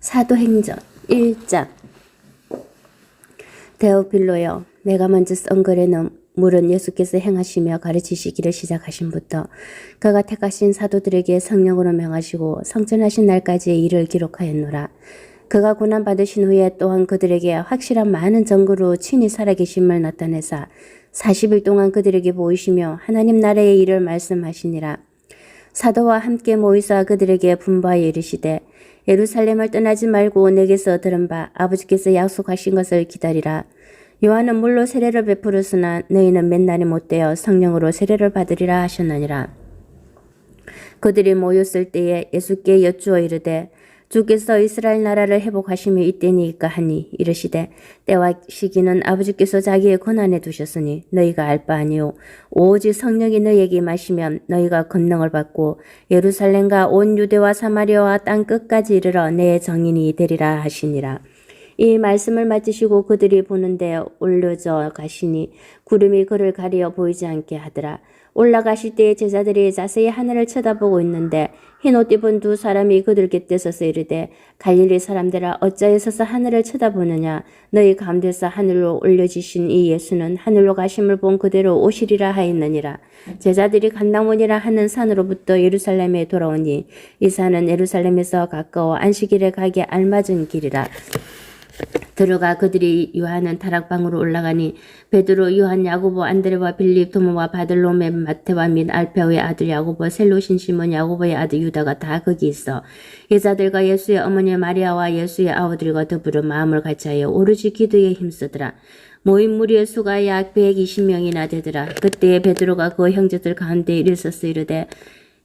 사도행전 1장. 데오필로여, 내가 먼저 쓴 글에는 물은 예수께서 행하시며 가르치시기를 시작하신부터 그가 택하신 사도들에게 성령으로 명하시고 성전하신 날까지의 일을 기록하였노라. 그가 고난받으신 후에 또한 그들에게 확실한 많은 증거로 친히 살아계심을 나타내사 40일 동안 그들에게 보이시며 하나님 나라의 일을 말씀하시니라. 사도와 함께 모이사 그들에게 분부하여 이르시되 예루살렘을 떠나지 말고 내게서 들은 바 아버지께서 약속하신 것을 기다리라. 요한은 물로 세례를 베풀었으나 너희는 맨날이 못되어 성령으로 세례를 받으리라 하셨느니라. 그들이 모였을 때에 예수께 여쭈어 이르되 주께서 이스라엘 나라를 회복하심이 이때니까 하니 이르시되 때와 시기는 아버지께서 자기의 권한에 두셨으니 너희가 알 바 아니요 오직 성령이 너희에게 임하시면 너희가 권능을 받고 예루살렘과 온 유대와 사마리아와 땅 끝까지 이르러 내 증인이 되리라 하시니라. 이 말씀을 마치시고 그들이 보는데 올려져 가시니 구름이 그를 가리어 보이지 않게 하더라. 올라가실 때에 제자들이 자세히 하늘을 쳐다보고 있는데 흰 옷 입은 두 사람이 그들 곁에 서서 이르되 갈릴리 사람들아 어찌하여 서서 하늘을 쳐다보느냐. 너희 가운데서 하늘로 올려지신 이 예수는 하늘로 가심을 본 그대로 오시리라 하였느니라. 제자들이 간다몬이라 하는 산으로부터 예루살렘에 돌아오니 이 산은 예루살렘에서 가까워 안식일에 가기 알맞은 길이라. 들어가 그들이 요한은 다락방으로 올라가니 베드로, 요한, 야고보, 안드레와 빌립, 도마와 바들로메, 마테와 및 알페오의 아들 야고보, 셀로신 시몬, 야고보의 아들 유다가 다 거기 있어 여자들과 예수의 어머니 마리아와 예수의 아우들과 더불어 마음을 같이하여 오로지 기도에 힘쓰더라. 모인 무리의 수가 약 120명이나 되더라. 그때에 베드로가 그 형제들 가운데 일서서 이르되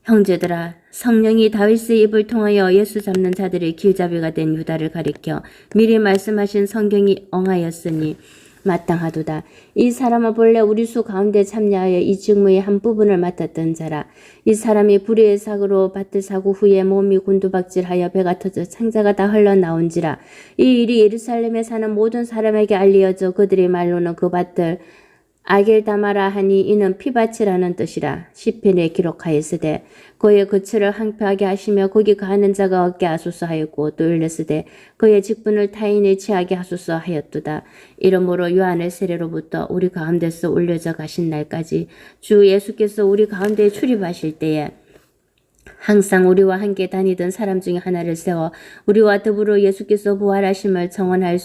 형제들아, 성령이 다윗의 입을 통하여 예수 잡는 자들의 길잡이가 된 유다를 가리켜 미리 말씀하신 성경이 엉하였으니 마땅하도다. 이 사람은 본래 우리 수 가운데 참여하여 이 직무의 한 부분을 맡았던 자라. 이 사람이 불의의 사고로 밭을 사고 후에 몸이 곤두박질하여 배가 터져 창자가 다 흘러나온지라. 이 일이 예루살렘에 사는 모든 사람에게 알리어져 그들의 말로는 그 밭을 아겔다마라 하니 이는 피밭이라는 뜻이라. 시편에 기록하였으되 그의 거처를 황폐하게 하시며 거기 가는 자가 없게 하소서 하였고 또 일렀으되 그의 직분을 타인이 취하게 하소서 하였도다. 이러므로 요한의 세례로부터 우리 가운데서 올려져 가신 날까지 주 예수께서 우리 가운데에 출입하실 때에 항상 우리와 함께 다니던 사람 중에 하나를 세워 우리와 더불어 예수께서 부활하심을 청원할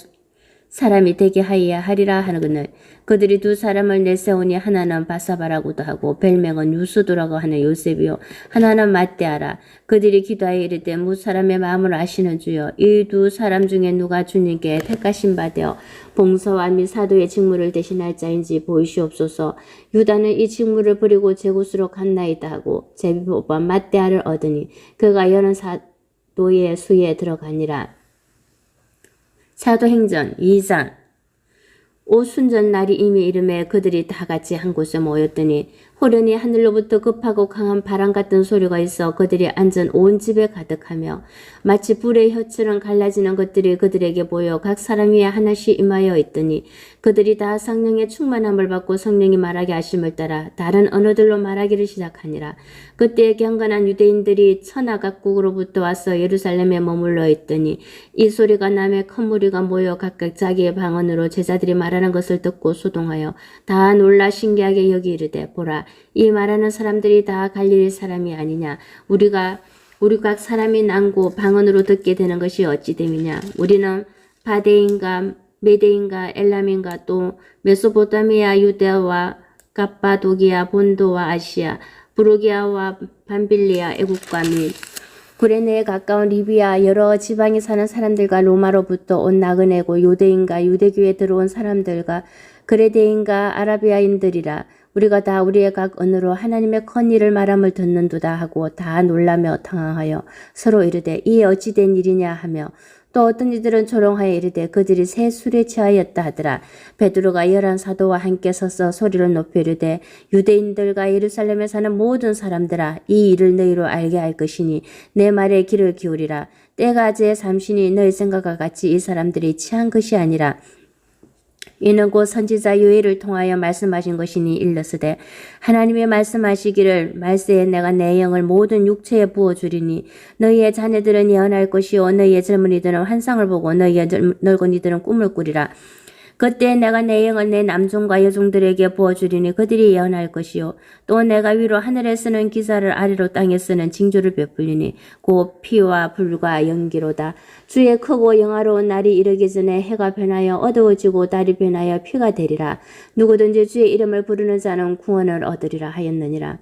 사람이 되게 하여야 하리라 하거늘 그들이 두 사람을 내세우니 하나는 바사바라고도 하고 별명은 유수도라고 하는 요셉이요 하나는 맏대하라. 그들이 기도하여 이르되 무 사람의 마음을 아시는 주여 이 두 사람 중에 누가 주님께 택하신 바 되어 봉사와 및 사도의 직무를 대신할 자인지 보이시옵소서. 유다는 이 직무를 버리고 제곳으로 갔나이다 하고 제비뽑아 맏대하를 얻으니 그가 여러 사도의 수에 들어가니라. 사도행전 2장. 오순절 날이 이미 이름에 그들이 다 같이 한 곳에 모였더니 호련히 하늘로부터 급하고 강한 바람 같은 소리가 있어 그들이 앉은 온 집에 가득하며 마치 불의 혀처럼 갈라지는 것들이 그들에게 보여 각 사람 위에 하나씩 임하여 있더니 그들이 다 성령의 충만함을 받고 성령이 말하게 하심을 따라 다른 언어들로 말하기를 시작하니라. 그때 경건한 유대인들이 천하 각국으로부터 와서 예루살렘에 머물러 있더니 이 소리가 남에 큰 무리가 모여 각각 자기의 방언으로 제자들이 말하는 것을 듣고 소동하여 다 놀라 신기하게 여기 이르되 보라 이 말하는 사람들이 다 갈릴리 사람이 아니냐. 우리 각 사람이 난고 방언으로 듣게 되는 것이 어찌 됨이냐. 우리는 바데인가 메데인가 엘람인가 또 메소포타미아 유대와 갑바도기아 본도와 아시아 부르기아와 밤빌리아 애국과 및 구레네에 가까운 리비아 여러 지방에 사는 사람들과 로마로부터 온 나그네고 유대인과 유대교에 들어온 사람들과 그레데인과 아라비아인들이라. 우리가 다 우리의 각 언어로 하나님의 큰 일을 말함을 듣는도다 하고 다 놀라며 당황하여 서로 이르되 이 어찌 된 일이냐 하며 또 어떤 이들은 조롱하여 이르되 그들이 새 술에 취하였다 하더라. 베드로가 11 사도와 함께 서서 소리를 높여 이르되 유대인들과 예루살렘에 사는 모든 사람들아 이 일을 너희로 알게 할 것이니 내 말에 귀를 기울이라. 때가 제 삼신이 너희 생각과 같이 이 사람들이 취한 것이 아니라 이는 곧 선지자 요엘을 통하여 말씀하신 것이니 일렀으되 하나님이 말씀하시기를 말세에 내가 내 영을 모든 육체에 부어주리니 너희의 자녀들은 예언할 것이요 너희의 젊은이들은 환상을 보고 너희의 늙은이들은 꿈을 꾸리라. 그때 내가 내 영을 내 남종과 여종들에게 부어주리니 그들이 예언할 것이요 또 내가 위로 하늘에 쓰는 기사를 아래로 땅에 쓰는 징조를 베풀리니 곧 피와 불과 연기로다. 주의 크고 영화로운 날이 이르기 전에 해가 변하여 어두워지고 달이 변하여 피가 되리라. 누구든지 주의 이름을 부르는 자는 구원을 얻으리라 하였느니라.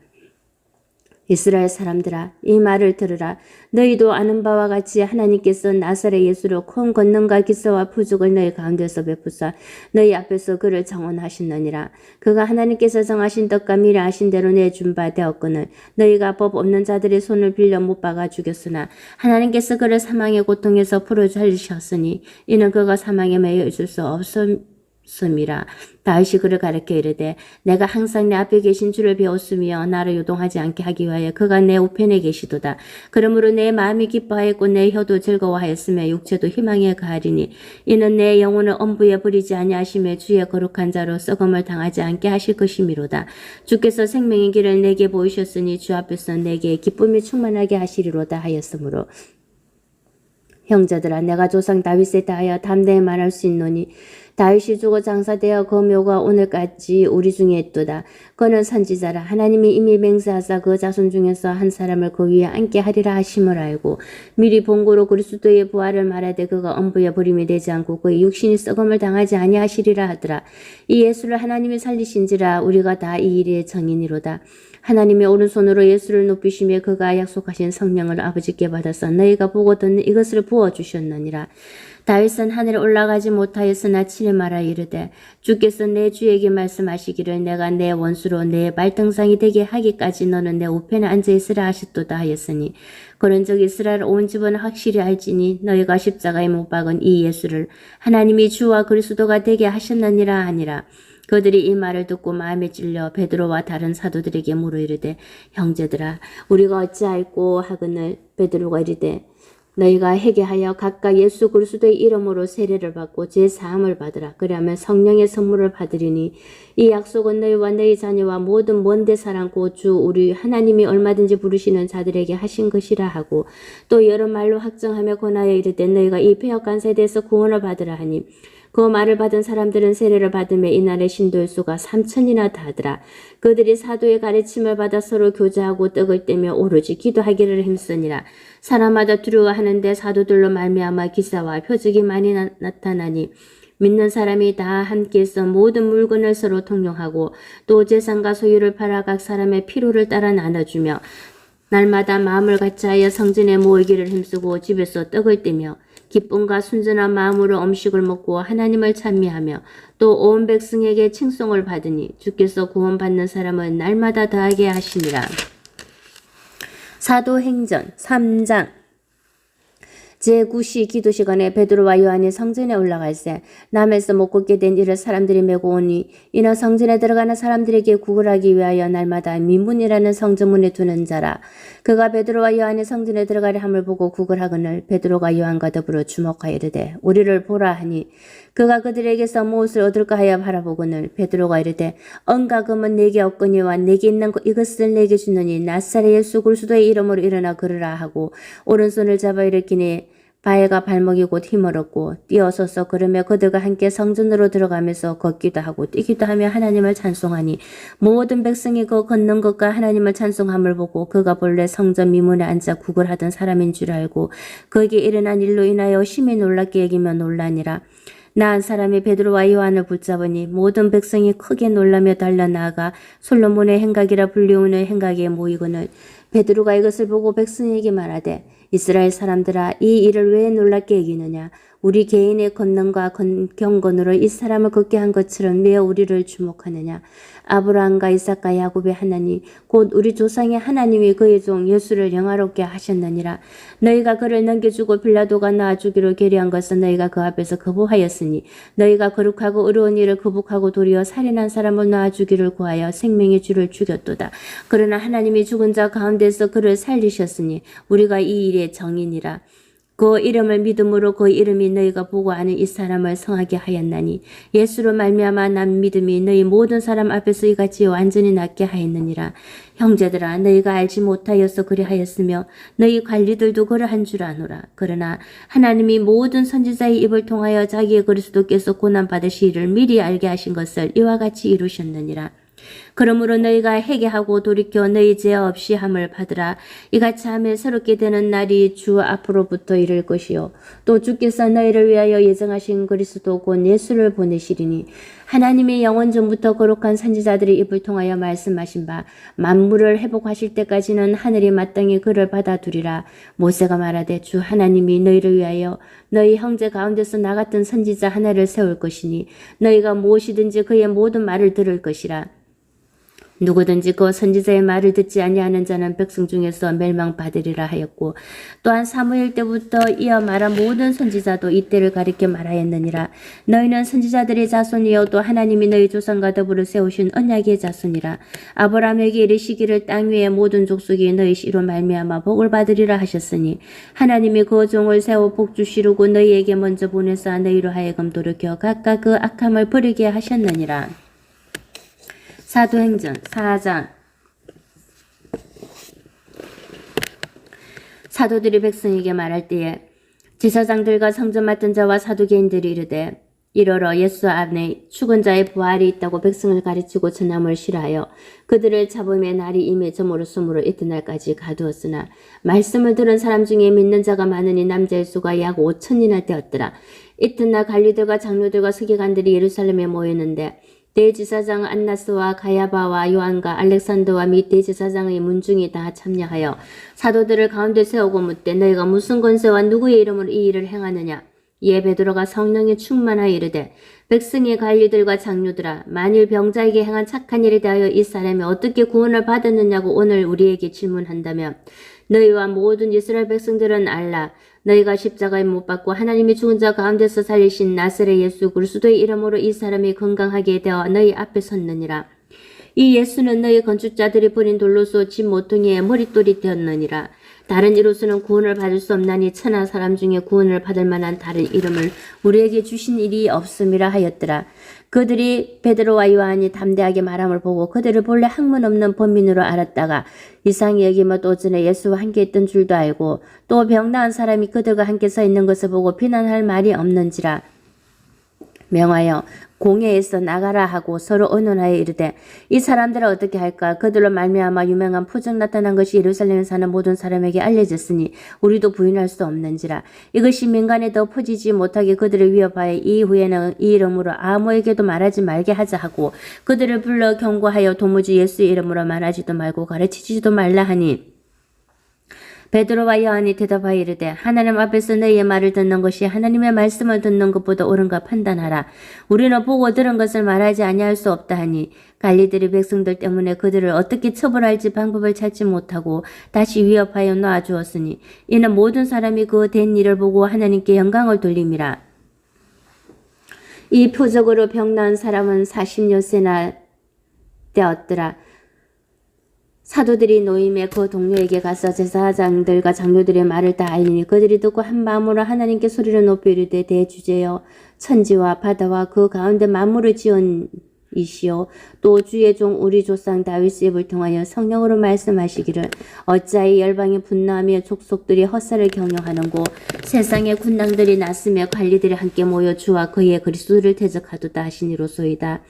이스라엘 사람들아 이 말을 들으라. 너희도 아는 바와 같이 하나님께서 나사렛 예수로 큰 권능과 기사와 표적을 너희 가운데서 베푸사 너희 앞에서 그를 정언하셨느니라. 그가 하나님께서 정하신 뜻과 미리 하신 대로 내준 바 되었거늘 너희가 법 없는 자들의 손을 빌려 못 박아 죽였으나 하나님께서 그를 사망의 고통에서 풀어 살리셨으니 이는 그가 사망에 매여 있을 수 없음이라. 다윗이 그를 가르쳐 이르되 내가 항상 내 앞에 계신 주를 배웠으며 나를 요동하지 않게 하기 위하여 그가 내 우편에 계시도다. 그러므로 내 마음이 기뻐하였고 내 혀도 즐거워하였으며 육체도 희망에 가하리니 이는 내 영혼을 엄부에 버리지 아니하시며 주의 거룩한 자로 썩음을 당하지 않게 하실 것이미로다. 주께서 생명의 길을 내게 보이셨으니 주 앞에서 내게 기쁨이 충만하게 하시리로다 하였으므로 형제들아 내가 조상 다윗에 대하여 담대히 말할 수 있노니 다윗이 죽어 장사되어 그 묘가 오늘까지 우리 중에 있도다. 그는 선지자라. 하나님이 이미 맹세하사 그 자손 중에서 한 사람을 그 위에 앉게 하리라 하심을 알고 미리 본고로 그리스도의 부활을 말하되 그가 엄부에 버림이 되지 않고 그의 육신이 썩음을 당하지 아니하시리라 하더라. 이 예수를 하나님이 살리신지라 우리가 다 이 일의 정인이로다. 하나님의 오른손으로 예수를 높이시며 그가 약속하신 성령을 아버지께 받아서 너희가 보고 듣는 이것을 부어주셨느니라. 다윗은 하늘에 올라가지 못하였으나 친히 말하 이르되 주께서 내 주에게 말씀하시기를 내가 내 원수로 내 발등상이 되게 하기까지 너는 내 우편에 앉아있으라 하셨도다 하였으니 그런즉 이스라엘 온 집은 확실히 알지니 너희가 십자가에 못 박은 이 예수를 하나님이 주와 그리스도가 되게 하셨느니라 하니라. 그들이 이 말을 듣고 마음에 찔려 베드로와 다른 사도들에게 물어 이르되 형제들아 우리가 어찌할꼬 하거늘 베드로가 이르되 너희가 회개하여 각각 예수 그리스도의 이름으로 세례를 받고 제사함을 받으라. 그리하면 성령의 선물을 받으리니 이 약속은 너희와 너희 자녀와 모든 먼데 사람 곧 주 우리 하나님이 얼마든지 부르시는 자들에게 하신 것이라 하고 또 여러 말로 확정하며 권하여 이르되 너희가 이 폐역한 세대에서 구원을 받으라 하니 그 말을 받은 사람들은 세례를 받으며 이날의 신도의 수가 3,000이나 다하더라. 그들이 사도의 가르침을 받아 서로 교제하고 떡을 떼며 오로지 기도하기를 힘쓰니라. 사람마다 두려워하는데 사도들로 말미암아 기사와 표적이 많이 나타나니 믿는 사람이 다 함께서 모든 물건을 서로 통용하고 또 재산과 소유를 팔아 각 사람의 필요를 따라 나눠주며 날마다 마음을 같이하여 성전에 모이기를 힘쓰고 집에서 떡을 떼며 기쁨과 순전한 마음으로 음식을 먹고 하나님을 찬미하며 또 온 백성에게 칭송을 받으니 주께서 구원받는 사람은 날마다 더하게 하시니라. 사도행전 3장 제9시 기도 시간에 베드로와 요한이 성전에 올라갈새 남에서 못 걷게 된 이를 사람들이 메고 오니 이는 성전에 들어가는 사람들에게 구걸하기 위하여 날마다 민문이라는 성전문에 두는 자라. 그가 베드로와 요한이 성전에 들어가려 함을 보고 구걸하거늘 베드로가 요한과 더불어 주목하여 이르되 우리를 보라 하니 그가 그들에게서 무엇을 얻을까 하여 바라보거늘 베드로가 이르되 은과 금은 내게 없거니와 내게 있는 이것을 내게 주느니 나사렛 예수 그리스도의 이름으로 일어나 걸으라 하고 오른손을 잡아 일으키니 바에가 발목이 곧 힘을 얻고 뛰어서서 걸으며 그들과 함께 성전으로 들어가면서 걷기도 하고 뛰기도 하며 하나님을 찬송하니 모든 백성이 그 걷는 것과 하나님을 찬송함을 보고 그가 본래 성전 미문에 앉아 구걸하던 사람인 줄 알고 거기에 일어난 일로 인하여 심히 놀랍게 여기며 놀라니라. 나한 사람이 베드로와 요한을 붙잡으니 모든 백성이 크게 놀라며 달려나아가 솔로몬의 행각이라 불리우는 행각에 모이거늘 베드로가 이것을 보고 백성에게 말하되 이스라엘 사람들아 이 일을 왜 놀랍게 여기느냐. 우리 개인의 권능과 경건으로 이 사람을 걷게 한 것처럼 왜 우리를 주목하느냐. 아브라함과 이삭과 야곱의 하나님 곧 우리 조상의 하나님이 그의 종 예수를 영화롭게 하셨느니라. 너희가 그를 넘겨주고 빌라도가 낳아주기로 계류한 것은 너희가 그 앞에서 거부하였으니 너희가 거룩하고 의로운 일을 거북하고 도리어 살인한 사람을 낳아주기를 구하여 생명의 주를 죽였도다. 그러나 하나님이 죽은 자 가운데서 그를 살리셨으니 우리가 이 일의 정인이라. 그 이름을 믿음으로 그 이름이 너희가 보고 아는 이 사람을 성하게 하였나니 예수로 말미암아 난 믿음이 너희 모든 사람 앞에서 이같이 완전히 낫게 하였느니라. 형제들아 너희가 알지 못하여서 그리하였으며 너희 관리들도 그러한 줄 아노라. 그러나 하나님이 모든 선지자의 입을 통하여 자기의 그리스도께서 고난 받으시기를 미리 알게 하신 것을 이와 같이 이루셨느니라. 그러므로 너희가 회개하고 돌이켜 너희 죄 없이 함을 받으라. 이같이 하며 새롭게 되는 날이 주 앞으로부터 이를 것이요 또 주께서 너희를 위하여 예정하신 그리스도 곧 예수를 보내시리니 하나님이 영원 전부터 거룩한 선지자들의 입을 통하여 말씀하신 바 만물을 회복하실 때까지는 하늘이 마땅히 그를 받아두리라. 모세가 말하되 주 하나님이 너희를 위하여 너희 형제 가운데서 나 같은 선지자 하나를 세울 것이니 너희가 무엇이든지 그의 모든 말을 들을 것이라. 누구든지 그 선지자의 말을 듣지 아니하는 자는 백성 중에서 멸망받으리라 하였고 또한 사무엘 때부터 이어 말한 모든 선지자도 이때를 가리켜 말하였느니라. 너희는 선지자들의 자손이요 또 하나님이 너희 조상과 더불어 세우신 언약의 자손이라. 아브라함에게 이르시기를 땅 위의 모든 족속이 너희 씨로 말미암아 복을 받으리라 하셨으니 하나님이 그 종을 세워 복 주시르고 너희에게 먼저 보내사 너희로 하여금 돌이켜 각각 그 악함을 버리게 하셨느니라. 사도행전 4장. 사도들이 백성에게 말할 때에 제사장들과 성전 맡은 자와 사두개인들이 이르되 이러러 예수 안에 죽은 자의 부활이 있다고 백성을 가르치고 전함을 실하여 그들을 잡음의 날이 임해 저물었으므로 이튿날까지 가두었으나 말씀을 들은 사람 중에 믿는 자가 많으니 남자의 수가 약 5천이나 되었더라. 이튿날 관리들과 장로들과 서기관들이 예루살렘에 모였는데 대지사장 안나스와 가야바와 요한과 알렉산더와 및 대지사장의 문중이 다 참여하여 사도들을 가운데 세우고 묻되 너희가 무슨 권세와 누구의 이름으로 이 일을 행하느냐. 이에 베드로가 성령에 충만하여 이르되 백성의 관리들과 장로들아 만일 병자에게 행한 착한 일에 대하여 이 사람이 어떻게 구원을 받았느냐고 오늘 우리에게 질문한다면 너희와 모든 이스라엘 백성들은 알라. 너희가 십자가에 못 박고 하나님이 죽은 자 가운데서 살리신 나사렛 예수 그리스도의 이름으로 이 사람이 건강하게 되어 너희 앞에 섰느니라. 이 예수는 너희 건축자들이 버린 돌로서 집 모퉁이에 머릿돌이 되었느니라. 다른 이로서는 구원을 받을 수 없나니 천하 사람 중에 구원을 받을 만한 다른 이름을 우리에게 주신 일이 없음이라 하였더라. 그들이 베드로와 요한이 담대하게 말함을 보고 그들을 본래 학문 없는 범인으로 알았다가 이상히 여기며 또 전에 예수와 함께 있던 줄도 알고 또 병나은 사람이 그들과 함께 서 있는 것을 보고 비난할 말이 없는지라 명하여 공회에서 나가라 하고 서로 의논하여 이르되 이 사람들을 어떻게 할까. 그들로 말미암아 유명한 표적 나타난 것이 예루살렘에 사는 모든 사람에게 알려졌으니 우리도 부인할 수 없는지라. 이것이 민간에 더 퍼지지 못하게 그들을 위협하여 이후에는 이 이름으로 아무에게도 말하지 말게 하자 하고 그들을 불러 경고하여 도무지 예수의 이름으로 말하지도 말고 가르치지도 말라 하니 베드로와 요한이 대답하여 이르되 하나님 앞에서 너희의 말을 듣는 것이 하나님의 말씀을 듣는 것보다 옳은가 판단하라. 우리는 보고 들은 것을 말하지 아니할 수 없다 하니 관리들이 백성들 때문에 그들을 어떻게 처벌할지 방법을 찾지 못하고 다시 위협하여 놔주었으니 이는 모든 사람이 그 된 일을 보고 하나님께 영광을 돌림이라. 이 표적으로 병나은 사람은 40여세나 되었더라. 사도들이 노임에 그 동료에게 가서 제사장들과 장로들의 말을 다 알리니 그들이 듣고 한 마음으로 하나님께 소리를 높여 이르되 대주제여 천지와 바다와 그 가운데 만물을 지은 이시오 또 주의 종 우리 조상 다윗의 입을 통하여 성령으로 말씀하시기를 어찌하여 열방이 분노하며 족속들이 헛살을 경영하는고 세상의 군당들이 났으며 관리들이 함께 모여 주와 그의 그리스도를 대적하도다 하시니로소이다.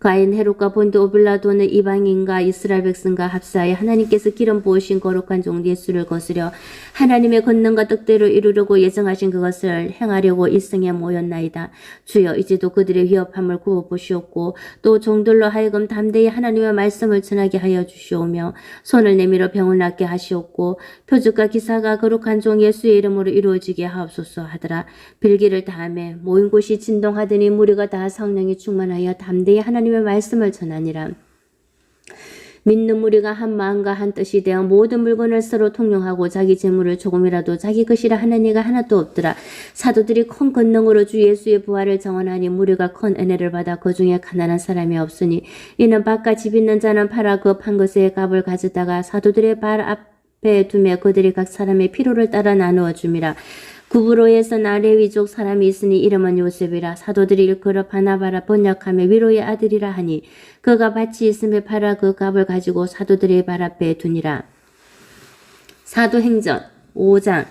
가인 헤롯과 본드 오빌라도는 이방인과 이스라엘 백성과 합사하여 하나님께서 기름 부으신 거룩한 종 예수를 거스려 하나님의 권능과 뜻대로 이루려고 예정하신 그것을 행하려고 일성에 모였나이다. 주여 이제도 그들의 위협함을 구워보시옵고 또 종들로 하여금 담대히 하나님의 말씀을 전하게 하여 주시오며 손을 내밀어 병을 낫게 하시옵고 표적과 기사가 거룩한 종 예수의 이름으로 이루어지게 하옵소서 하더라. 빌기를 다하며 모인 곳이 진동하더니 무리가 다 성령이 충만하여 담대히 하나님의 말씀을 전하니라. 믿는 무리가 한 마음과 한 뜻이 되어 모든 물건을 서로 통용하고 자기 재물을 조금이라도 자기 것이라 하는 이가 하나도 없더라. 사도들이 큰 권능으로 주 예수의 부활을 정언하니 무리가 큰 은혜를 받아 그 중에 가난한 사람이 없으니 이는 밭과 집 있는 자는 팔아 그 판 것의 값을 가져다가 사도들의 발 앞에 두며 그들이 각 사람의 필요를 따라 나누어 줌이라. 구브로에서 나 레위족 사람이 있으니 이름은 요셉이라. 사도들이 일컬어 바나바라 번역하며 위로의 아들이라 하니 그가 밭이 있음에 팔아 그 값을 가지고 사도들의 발 앞에 두니라. 사도행전 5장.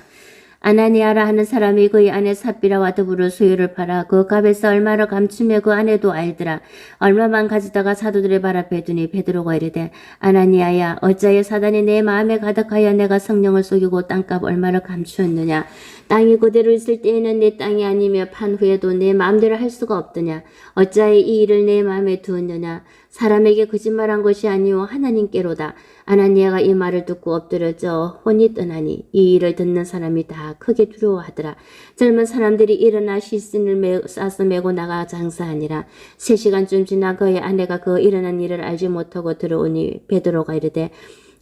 아나니아라 하는 사람이 그의 아내 삽비라와 더불어 소유를 팔아 그 값에서 얼마를 감추며 그 아내도 알더라. 얼마만 가지다가 사도들의 발 앞에 두니 베드로가 이르되 아나니아야 어찌하여 사단이 내 마음에 가득하여 내가 성령을 속이고 땅값 얼마를 감추었느냐. 땅이 그대로 있을 때에는 내 땅이 아니며 판 후에도 내 마음대로 할 수가 없더냐. 어찌하여 이 일을 내 마음에 두었느냐. 사람에게 거짓말한 것이 아니오 하나님께로다. 아나니아가 이 말을 듣고 엎드려져 혼이 떠나니 이 일을 듣는 사람이 다 크게 두려워하더라. 젊은 사람들이 일어나 시신을 싸서 메고 나가 장사하니라. 3시간쯤 지나 그의 아내가 그 일어난 일을 알지 못하고 들어오니 베드로가 이르되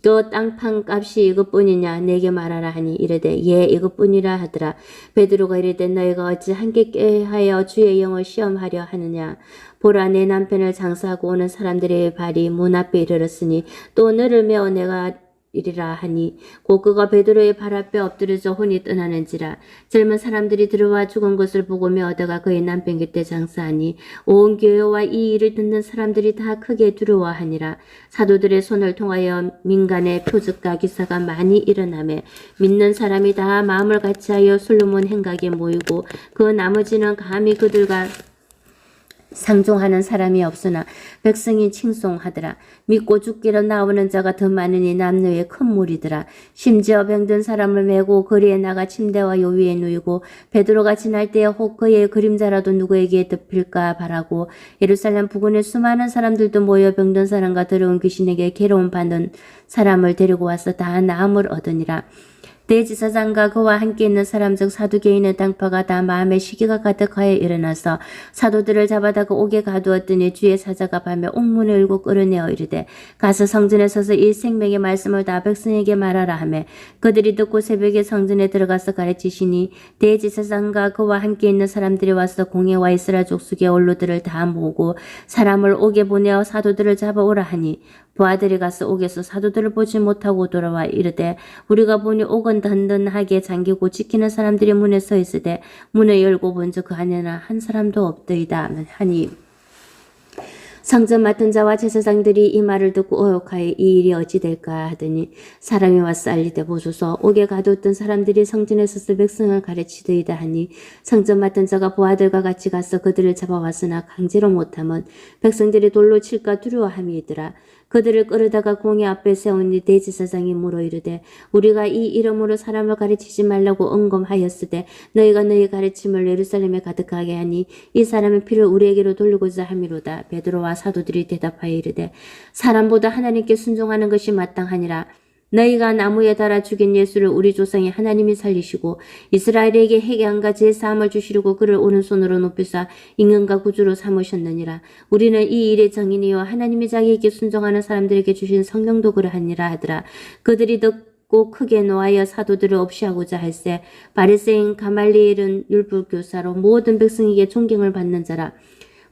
그 땅판 값이 이것뿐이냐 내게 말하라 하니 이르되 예 이것뿐이라 하더라. 베드로가 이르되 너희가 어찌 함께 꾀하여 주의 영을 시험하려 하느냐. 보라 내 남편을 장사하고 오는 사람들의 발이 문 앞에 이르렀으니 또 너를 메어 내가 이리라 하니 곧 그가 베드로의 발 앞에 엎드려져 혼이 떠나는지라. 젊은 사람들이 들어와 죽은 것을 보고 메어다가 그의 남편 곁에 장사하니 온 교회와 이 일을 듣는 사람들이 다 크게 두려워하니라. 사도들의 손을 통하여 민간의 표적과 기사가 많이 일어나매 믿는 사람이 다 마음을 같이하여 솔로몬 행각에 모이고 그 나머지는 감히 그들과 상종하는 사람이 없으나 백성이 칭송하더라. 믿고 죽기로 나오는 자가 더 많으니 남녀의 큰 무리더라. 심지어 병든 사람을 메고 거리에 나가 침대와 요위에 누이고 베드로가 지날 때에 혹 그의 그림자라도 누구에게 덮일까 바라고 예루살렘 부근에 수많은 사람들도 모여 병든 사람과 더러운 귀신에게 괴로움 받는 사람을 데리고 와서 다 나음을 얻으니라. 대지사장과 그와 함께 있는 사람 즉 사두개인의 당파가 다 마음에 시기가 가득하여 일어나서 사도들을 잡아다가 옥에 가두었더니 주의 사자가 밤에 옥문을 열고 끌어내어 이르되 가서 성전에 서서 이 생명의 말씀을 다 백성에게 말하라 하며 그들이 듣고 새벽에 성전에 들어가서 가르치시니 대지사장과 그와 함께 있는 사람들이 와서 공회와 이스라엘 족속의 원로들을 다 모으고 사람을 옥에 보내어 사도들을 잡아오라 하니 부하들이 가서 옥에서 사도들을 보지 못하고 돌아와 이르되 우리가 보니 옥은 든든하게 잠기고 지키는 사람들이 문에 서 있으되 문을 열고 본즉 그 안에는 한 사람도 없더이다 하니 성전 맡은 자와 제사장들이 이 말을 듣고 오욕하여 이 일이 어찌 될까 하더니 사람이 와서 알리되 보소서 옥에 가두었던 사람들이 성전에 서서 백성을 가르치더이다 하니 성전 맡은 자가 부하들과 같이 가서 그들을 잡아왔으나 강제로 못하면 백성들이 돌로 칠까 두려워함이더라. 그들을 끌어다가 공회 앞에 세우니 대지사장이 물어 이르되 우리가 이 이름으로 사람을 가르치지 말라고 언검하였으되 너희가 너희 가르침을 예루살렘에 가득하게 하니 이 사람의 피를 우리에게로 돌리고자 함이로다. 베드로와 사도들이 대답하여 이르되 사람보다 하나님께 순종하는 것이 마땅하니라. 너희가 나무에 달아 죽인 예수를 우리 조상이 하나님이 살리시고 이스라엘에게 회개함과 제사함을 주시려고 그를 오른손으로 높이사 임금과 구주로 삼으셨느니라. 우리는 이 일의 정인이요 하나님이 자기에게 순종하는 사람들에게 주신 성령도 그러하니라 하더라. 그들이 듣고 크게 노하여 사도들을 없이하고자 할세 바리새인 가말리엘은 율법교사로 모든 백성에게 존경을 받는 자라.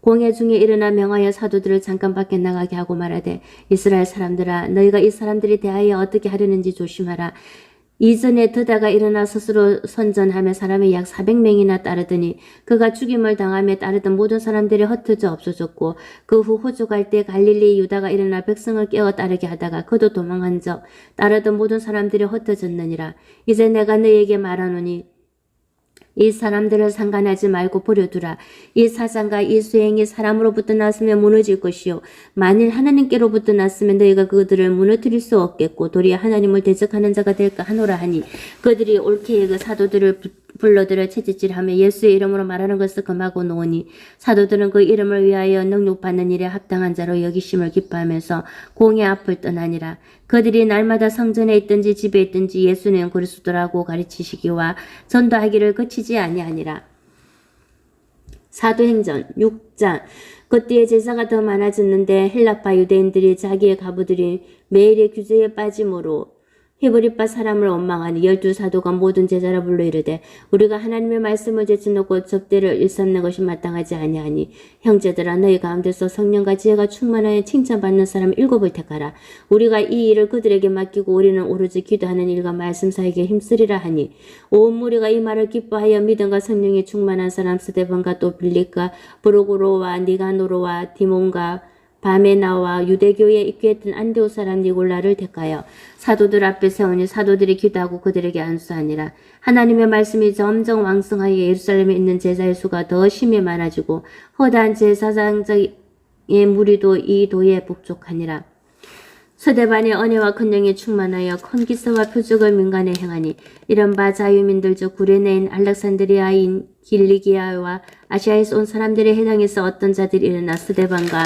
공회 중에 일어나 명하여 사도들을 잠깐 밖에 나가게 하고 말하되 이스라엘 사람들아 너희가 이 사람들이 대하여 어떻게 하려는지 조심하라. 이전에 드다가 일어나 스스로 선전하며 사람이 약 400명이나 따르더니 그가 죽임을 당하며 따르던 모든 사람들이 흩어져 없어졌고 그 후 호족할 때 갈릴리 유다가 일어나 백성을 깨어 따르게 하다가 그도 도망한 적 따르던 모든 사람들이 흩어졌느니라. 이제 내가 너희에게 말하노니 이 사람들을 상관하지 말고 버려두라. 이 사상과 이 수행이 사람으로부터 났으면 무너질 것이요 만일 하나님께로부터 났으면 너희가 그들을 무너뜨릴 수 없겠고 도리어 하나님을 대적하는 자가 될까 하노라 하니 그들이 옳게 그 사도들을 불러들여 채찍질하며 예수의 이름으로 말하는 것을 금하고 놓으니 사도들은 그 이름을 위하여 능욕받는 일에 합당한 자로 여기심을 기뻐하면서 공회 앞을 떠나니라. 그들이 날마다 성전에 있든지 집에 있든지 예수는 그리스도라고 가르치시기와 전도하기를 그치지 아니하니라. 사도행전 6장. 그때에 제사가 더 많아졌는데 헬라파 유대인들이 자기의 가부들이 매일의 규제에 빠짐으로 히브리파 사람을 원망하니 12사도가 모든 제자라 불러 이르되 우리가 하나님의 말씀을 제쳐놓고 접대를 일삼는 것이 마땅하지 아니하니 형제들아 너희 가운데서 성령과 지혜가 충만하여 칭찬받는 사람 7을 택하라. 우리가 이 일을 그들에게 맡기고 우리는 오로지 기도하는 일과 말씀 사에게 힘쓰리라 하니 온 무리가 이 말을 기뻐하여 믿음과 성령이 충만한 사람 스데반과 또 빌립과 브루고로와 니가노로와 디몬과 바메나와 유대교에 입교했던 안디오 사람 니골라를 택하여 사도들 앞에 세우니 사도들이 기도하고 그들에게 안수하니라. 하나님의 말씀이 점점 왕성하여 예루살렘에 있는 제자의 수가 더 심히 많아지고 허다한 제사장의 무리도 이 도에 북족하니라. 서대반의 은혜와 권능이 충만하여 큰 기사와 표적을 민간에 행하니 이런 바 자유민들 중 구레네인 알렉산드리아인 길리기아와 아시아에서 온 사람들의 해당에서 어떤 자들이 일어나 스데반과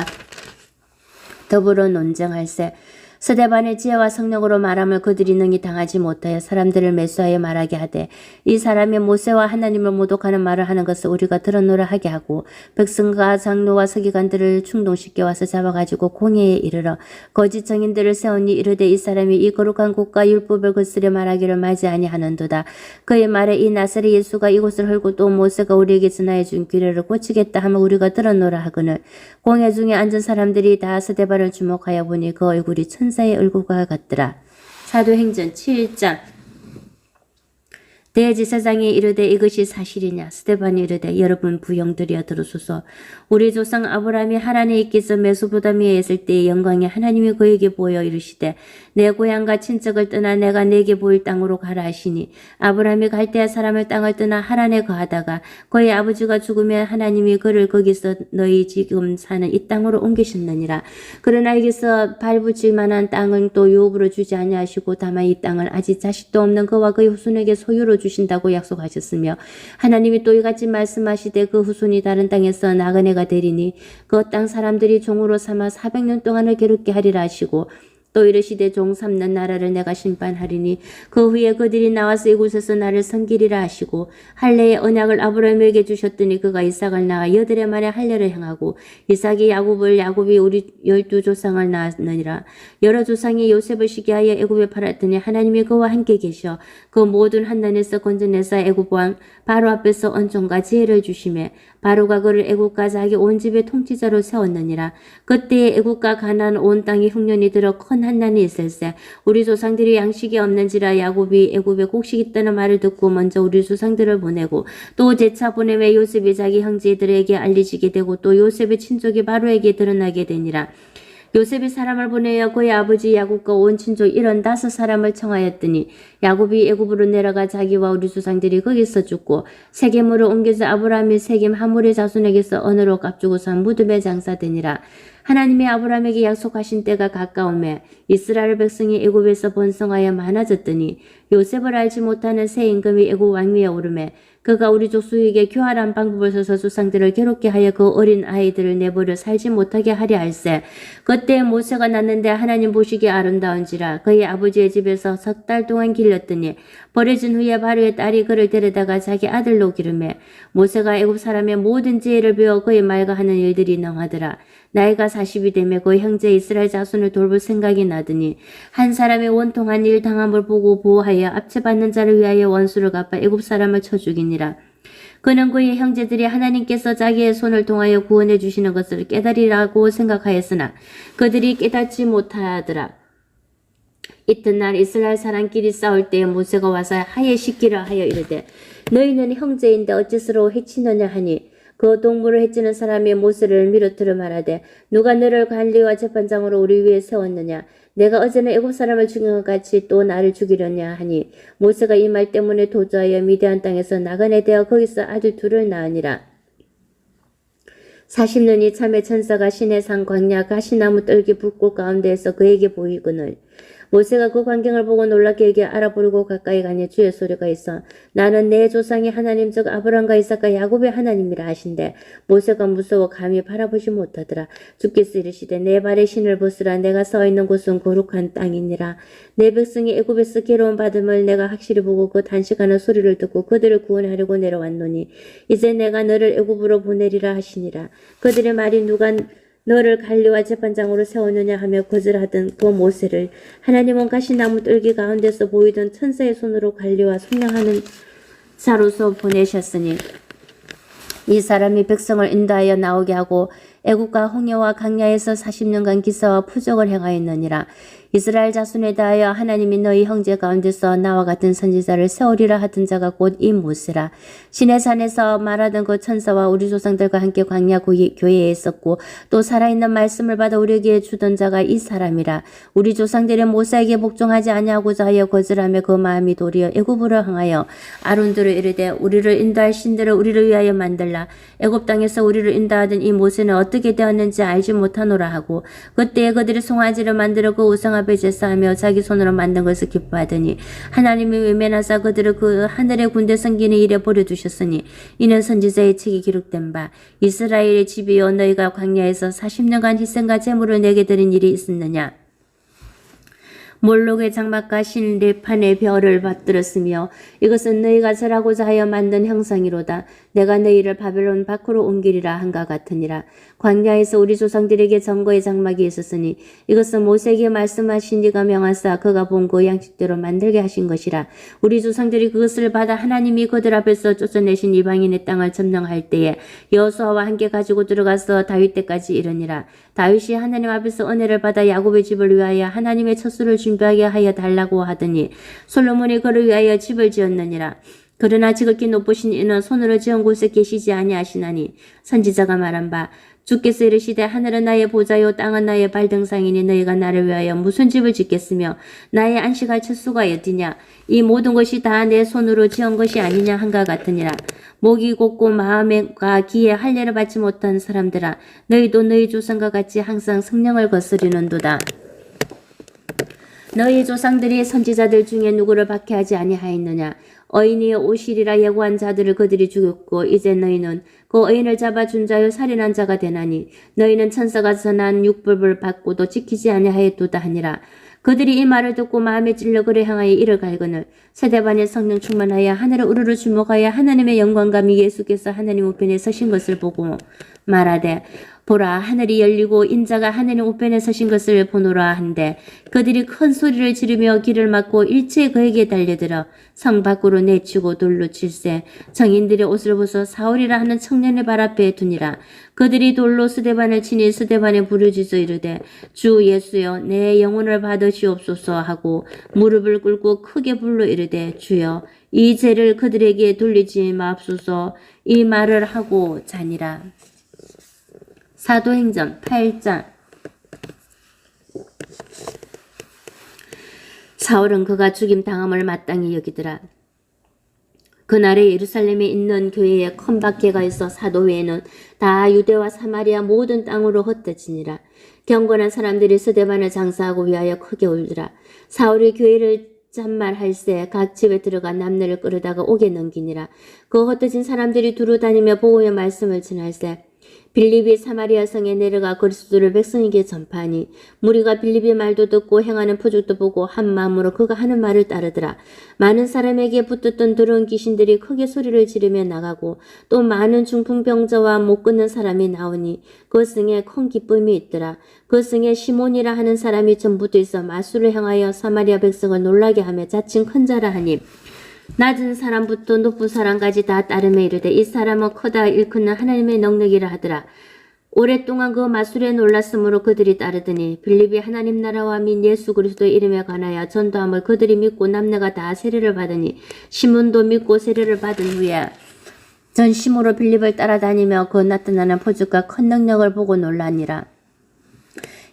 더불어 논쟁할세. 스데반의 지혜와 성령으로 말함을 그들이 능히 당하지 못하여 사람들을 매수하여 말하게 하되 이 사람이 모세와 하나님을 모독하는 말을 하는 것을 우리가 들었노라 하게 하고 백성과 장로와 서기관들을 충동시켜 와서 잡아가지고 공회에 이르러 거짓 정인들을 세우니 이르되 이 사람이 이 거룩한 곳과 율법을 거스려 말하기를 마지 아니하는도다. 그의 말에 이 나사렛 예수가 이곳을 헐고 또 모세가 우리에게 전하여 준 규례를 고치겠다 하면 우리가 들었노라 하거늘 공회 중에 앉은 사람들이 다 스데반을 주목하여 보니 그 얼굴이 천사의 얼굴과 같더라. 사도행전 7장. 대제사장이 이르되 이것이 사실이냐? 스데반이 이르되 여러분 부형들이여 들으소서. 우리 조상 아브라함이 하란에 있기서 메소포타미아에 있을 때의 영광에 하나님이 그에게 보여 이르시되 내 고향과 친척을 떠나 내가 내게 보일 땅으로 가라 하시니 아브라함이 갈대아 사람의 땅을 떠나 하란에 거하다가 그의 아버지가 죽으면 하나님이 그를 거기서 너희 지금 사는 이 땅으로 옮기셨느니라. 그러나 여기서 발붙일 만한 땅은 또 유업으로 주지 아니하시고 다만 이 땅을 아직 자식도 없는 그와 그의 후손에게 소유로 주신다고 약속하셨으며 하나님이 또 이같이 말씀하시되 그 후손이 다른 땅에서 나그네가 되리니 그 땅 사람들이 종으로 삼아 400년 동안을 괴롭게 하리라 하시고 또 이르시되 종 삼는 나라를 내가 심판하리니 그 후에 그들이 나와서 이곳에서 나를 섬기리라 하시고 할례의 언약을 아브라함에게 주셨더니 그가 이삭을 낳아 8해 만에 할례를 행하고 이삭이 야곱을 야곱이 우리 12조상을 낳았느니라. 여러 조상이 요셉을 시기하여 애굽에 팔았더니 하나님이 그와 함께 계셔 그 모든 환난에서 건져내사 애굽 왕 바로 앞에서 은총과 지혜를 주시매 바로가 그를 애굽과 자기 온 집의 통치자로 세웠느니라. 그때에 애굽과 가나안 온 땅이 흉년이 들어 큰 한난이 있을세. 우리 조상들이 양식이 없는지라 야곱이 애굽에 곡식 있다는 말을 듣고 먼저 우리 조상들을 보내고 또 제차 보내매 요셉이 자기 형제들에게 알리지게 되고 또 요셉의 친족이 바로에게 드러나게 되니라. 요셉이 사람을 보내어 그의 아버지 야곱과 온 친족 75사람을 청하였더니 야곱이 애굽으로 내려가 자기와 우리 조상들이 거기서 죽고 세겜으로 옮겨서 아브라함이 세겜 하물의 자손에게서 언으로 값주고서 무덤에 장사되니라. 하나님이 아브라함에게 약속하신 때가 가까우매 이스라엘 백성이 애굽에서 번성하여 많아졌더니 요셉을 알지 못하는 새 임금이 애굽 왕위에 오르매 그가 우리 족속에게 교활한 방법을 써서 조상들을 괴롭게 하여 그 어린 아이들을 내버려 살지 못하게 하려 할세. 그때 모세가 났는데 하나님 보시기에 아름다운지라 그의 아버지의 집에서 3달 동안 길렀더니 버려진 후에 바로의 딸이 그를 데려다가 자기 아들로 기르매 모세가 애굽 사람의 모든 지혜를 배워 그의 말과 하는 일들이 능하더라. 나이가 40이 되매 그 형제 이스라엘 자손을 돌볼 생각이 나더니 한 사람의 원통한 일 당함을 보고 보호하여 압제받는 자를 위하여 원수를 갚아 애굽 사람을 쳐 죽이니라. 그는 그의 형제들이 하나님께서 자기의 손을 통하여 구원해 주시는 것을 깨달으라고 생각하였으나 그들이 깨닫지 못하더라. 이튿날 이스라엘 사람끼리 싸울 때에 모세가 와서 하에 씻기라 하여 이르되 너희는 형제인데 어찌스러워 해치느냐 하니 그 동물을 해치는 사람이 모세를 미루트려 말하되 누가 너를 관리와 재판장으로 우리 위에 세웠느냐 내가 어제는 애굽 사람을 죽인 것 같이 또 나를 죽이려냐 하니 모세가 이 말 때문에 도주하여 미디안 땅에서 나그네 되어 거기서 아들 둘을 낳으니라. 40년이 참에 천사가 시내 산 광야 가시나무 뜰기 불꽃 가운데에서 그에게 보이거늘 모세가 그 광경을 보고 놀랍게 여겨 알아보려고 가까이 가니 주의 소리가 있어 나는 내 조상의 하나님 즉 아브라함과 이삭과 야곱의 하나님이라 하신대 모세가 무서워 감히 바라보지 못하더라. 주께서 이르시되 내 발에 신을 벗으라 내가 서 있는 곳은 거룩한 땅이니라. 내 백성이 애굽에서 괴로움 받음을 내가 확실히 보고 그 단식하는 소리를 듣고 그들을 구원하려고 내려왔노니 이제 내가 너를 애굽으로 보내리라 하시니라. 그들의 말이 누가 너를 관리와 재판장으로 세우느냐 하며 거절하던 그 모세를 하나님은 가시나무 뜰기 가운데서 보이던 천사의 손으로 관리와 속량하는 자로서 보내셨으니 이 사람이 백성을 인도하여 나오게 하고 애국과 홍해와 강야에서 40년간 기사와 표적을 행하였느니라. 이스라엘 자손에 대하여 하나님이 너희 형제 가운데서 나와 같은 선지자를 세우리라 하던 자가 곧 이 모세라. 시내산에서 말하던 그 천사와 우리 조상들과 함께 광야 교회에 있었고 또 살아있는 말씀을 받아 우리에게 주던 자가 이 사람이라. 우리 조상들이 모세에게 복종하지 아니하고자 하여 거절하며 그 마음이 도리어 애굽으로 향하여 아론들을 이르되 우리를 인도할 신들을 우리를 위하여 만들라. 애굽 땅에서 우리를 인도하던 이 모세는 어떻게 되었는지 알지 못하노라 하고 그때에 그들이 송아지를 만들어 그 우상 앞에 제사하며 자기 손으로 만든 것을 기뻐하더니 하나님이 외면하사 그들을 그 하늘의 군대 섬기는 일에 버려두셨으니 이는 선지자의 책이 기록된 바 이스라엘의 집이여 너희가 광야에서 40년간 희생과 제물을 내게 드린 일이 있었느냐. 몰록의 장막과 신 레판의 별을 받들었으며 이것은 너희가 절하고자 하여 만든 형상이로다. 내가 너희를 바벨론 밖으로 옮기리라 한가 같으니라. 광야에서 우리 조상들에게 전거의 장막이 있었으니 이것은 모세에게 말씀하신 이가 명하사 그가 본 그 양식대로 만들게 하신 것이라. 우리 조상들이 그것을 받아 하나님이 그들 앞에서 쫓아내신 이방인의 땅을 점령할 때에 여호수아와 함께 가지고 들어가서 다윗 때까지 이르니라. 다윗이 하나님 앞에서 은혜를 받아 야곱의 집을 위하여 하나님의 처소를 준비하게 하여 달라고 하더니 솔로몬이 그를 위하여 집을 지었느니라. 그러나 지극히 높으신 이는 손으로 지은 곳에 계시지 아니하시나니 선지자가 말한 바 주께서 이르시되 하늘은 나의 보좌요 땅은 나의 발등상이니 너희가 나를 위하여 무슨 집을 짓겠으며 나의 안식할 처소가 어디냐. 이 모든 것이 다 내 손으로 지은 것이 아니냐 한가 같으니라. 목이 곧고 마음과 귀에 할례를 받지 못한 사람들아 너희도 너희 조상과 같이 항상 성령을 거스리는도다. 너희 조상들이 선지자들 중에 누구를 박해하지 아니하였느냐. 어인이 오시리라 예고한 자들을 그들이 죽였고 이제 너희는 그 어인을 잡아 준 자여 살인한 자가 되나니 너희는 천사가 전한 율법을 받고도 지키지 아니하였도다 하니라. 그들이 이 말을 듣고 마음에 찔려 그를 향하여 이를 갈거늘 세대반의 성령 충만하여 하늘을 우르르 주목하여 하나님의 영광감이 예수께서 하나님 우편에 서신 것을 보고 말하되 보라 하늘이 열리고 인자가 하나님 우편에 서신 것을 보노라 한데 그들이 큰 소리를 지르며 길을 막고 일체에 그에게 달려들어 성 밖으로 내치고 돌로 칠세 정인들의 옷을 벗어 사울이라 하는 청년의 발 앞에 두니라. 그들이 돌로 스데반을 치니 스데반에 부르짖어 이르되 주 예수여 내 영혼을 받으시옵소서 하고 무릎을 꿇고 크게 불러 이르되 주여 이 죄를 그들에게 돌리지 마옵소서. 이 말을 하고 자니라. 사도행전 8장. 사울은 그가 죽임 당함을 마땅히 여기더라. 그날에 예루살렘에 있는 교회에 큰 박해가 있어 사도회에는 다 유대와 사마리아 모든 땅으로 흩어지니라. 경건한 사람들이 스데반을 장사하고 위하여 크게 울더라. 사울이 교회를 잔말할새 각 집에 들어가 남녀를 끌어다가 옥에 넘기니라. 그 흩어진 사람들이 두루 다니며 보호의 말씀을 전할새 빌립이 사마리아 성에 내려가 그리스도를 백성에게 전파하니 무리가 빌립의 말도 듣고 행하는 표적도 보고 한 마음으로 그가 하는 말을 따르더라. 많은 사람에게 붙었던 더러운 귀신들이 크게 소리를 지르며 나가고 또 많은 중풍병자와 못 걷는 사람이 나오니 그 성에 큰 기쁨이 있더라. 그 성에 시몬이라 하는 사람이 전부터 있어 마술을 행하여 사마리아 백성을 놀라게 하며 자칭 큰 자라 하니 낮은 사람부터 높은 사람까지 다 따르며 이르되 이 사람은 크다 일컫는 하나님의 능력이라 하더라. 오랫동안 그 마술에 놀랐으므로 그들이 따르더니 빌립이 하나님 나라와 민 예수 그리스도의 이름에 관하여 전도함을 그들이 믿고 남녀가 다 세례를 받으니 시몬도 믿고 세례를 받은 후에 전심으로 빌립을 따라다니며 그 나타나는 표적과 큰 능력을 보고 놀라니라.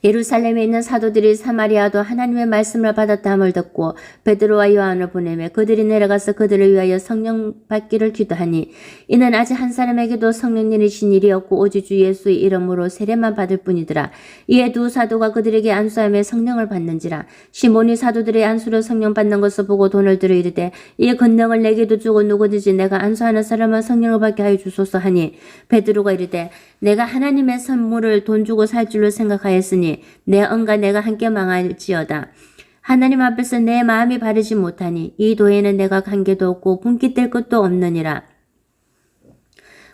예루살렘에 있는 사도들이 사마리아도 하나님의 말씀을 받았다함을 듣고 베드로와 요한을 보내며 그들이 내려가서 그들을 위하여 성령 받기를 기도하니 이는 아직 한 사람에게도 성령 내리신 일이 없고 오직 주 예수의 이름으로 세례만 받을 뿐이더라. 이에 두 사도가 그들에게 안수하며 성령을 받는지라. 시몬이 사도들의 안수로 성령 받는 것을 보고 돈을 들어 이르되 이 권능을 내게도 주고 누구든지 내가 안수하는 사람은 성령을 받게 하여 주소서 하니 베드로가 이르되 내가 하나님의 선물을 돈 주고 살 줄로 생각하였으니 내 언과 내가 함께 망할지어다. 하나님 앞에서 내 마음이 바르지 못하니 이 도에는 내가 관계도 없고 분깃될 것도 없느니라.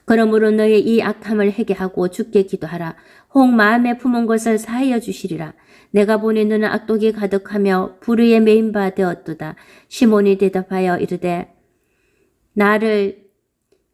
그러므로 너의 이 악함을 회개하고 주께 기도하라. 혹 마음에 품은 것을 사하여 주시리라. 내가 보니 너는 악독이 가득하며 불의에 매인 바 되었도다. 시몬이 대답하여 이르되 나를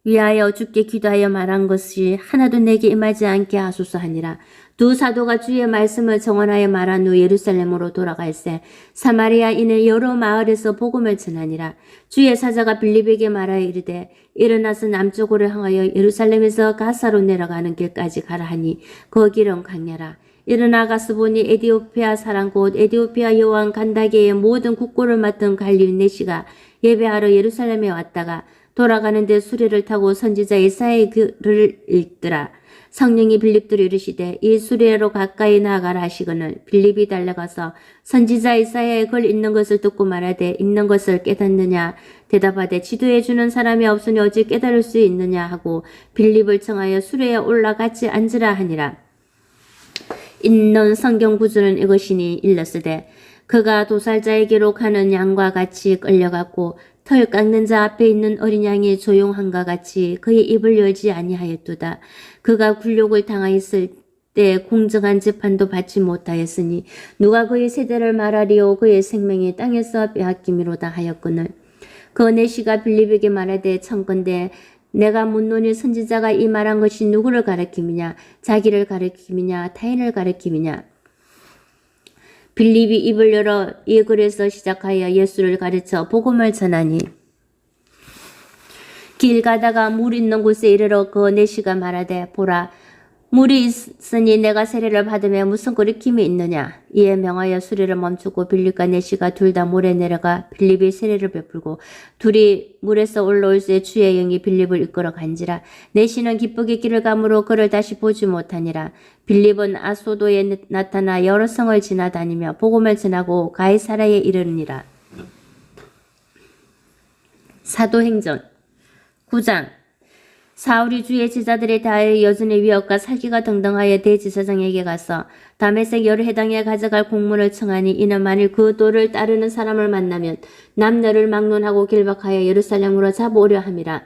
위하여 주께 기도하여 말한 것이 하나도 내게 임하지 않게 하소서 하니라. 두 사도가 주의 말씀을 정언하여 말한 후 예루살렘으로 돌아갈새 사마리아인의 여러 마을에서 복음을 전하니라. 주의 사자가 빌립에게 말하여 이르되 일어나서 남쪽으로 향하여 예루살렘에서 가사로 내려가는 길까지 가라 하니 그 길은 광야라. 일어나 가서 보니 에디오피아 사람 곧 에디오피아 여왕 간다게의 모든 국고를 맡은 갈리오 네시가 예배하러 예루살렘에 왔다가 돌아가는데 수레를 타고 선지자 이사야의 글을 읽더라. 성령이 빌립들을 이르시되 이 수레로 가까이 나아가라 하시거늘 빌립이 달려가서 선지자 이사야의 글 읽는 것을 듣고 말하되 읽는 것을 깨닫느냐 대답하되 지도해 주는 사람이 없으니 어찌 깨달을 수 있느냐 하고 빌립을 청하여 수레에 올라 같이 앉으라 하니라. 읽는 성경 구절은 이것이니 일렀으되 그가 도살자에게로 가는 양과 같이 끌려갔고 털 깎는 자 앞에 있는 어린 양이 조용한가 같이 그의 입을 열지 아니하였도다. 그가 굴욕을 당하였을 때 공정한 재판도 받지 못하였으니 누가 그의 세대를 말하리요 그의 생명이 땅에서 빼앗김이로다 하였거늘 그 네시가 빌립에게 말하되 청컨대 내가 묻노니 선지자가 이 말한 것이 누구를 가리킴이냐 자기를 가리킴이냐 타인을 가리킴이냐 빌립이 입을 열어 이 글에서 시작하여 예수를 가르쳐 복음을 전하니 길 가다가 물 있는 곳에 이르러 그 네시가 말하되 보라 물이 있으니 내가 세례를 받으며 무슨 거리낌이 있느냐. 이에 명하여 수레를 멈추고 빌립과 네시가 둘 다 물에 내려가 빌립이 세례를 베풀고 둘이 물에서 올라올 때 주의 영이 빌립을 이끌어 간지라. 네시는 기쁘게 길을 가므로 그를 다시 보지 못하니라. 빌립은 아소도에 나타나 여러 성을 지나다니며 복음을 전하고 가이사라에 이르니라. 사도행전 9장 사울이 주의 제자들에 대하여 여전의 위협과 살기가 등등하여 대지사장에게 가서 다메섹 여러 해당에 가져갈 공문을 청하니 이는 만일 그 도를 따르는 사람을 만나면 남녀를 막론하고 길박하여 예루살렘으로 잡아오려 함이라.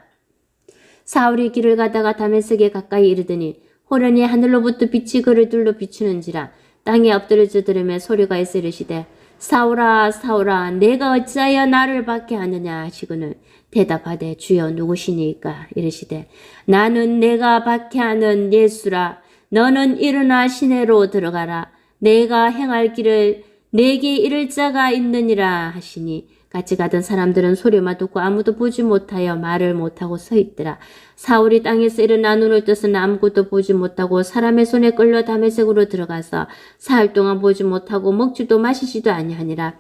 사울이 길을 가다가 다메섹에 가까이 이르더니 호련히 하늘로부터 빛이 그를 둘러 비추는지라. 땅에 엎드려져 들으며 소리가 있어 이르시되 사울아 사울아 내가 어찌하여 나를 박해하느냐 하시거늘 대답하되 주여 누구시니까 이르시되 나는 내가 박해하는 예수라. 너는 일어나 시내로 들어가라. 내가 행할 길을 내게 이를 자가 있느니라 하시니 같이 가던 사람들은 소리만 듣고 아무도 보지 못하여 말을 못하고 서 있더라. 사울이 땅에서 일어나 눈을 떠서는 아무것도 보지 못하고 사람의 손에 끌려 다메섹으로 들어가서 사흘 동안 보지 못하고 먹지도 마시지도 아니하니라.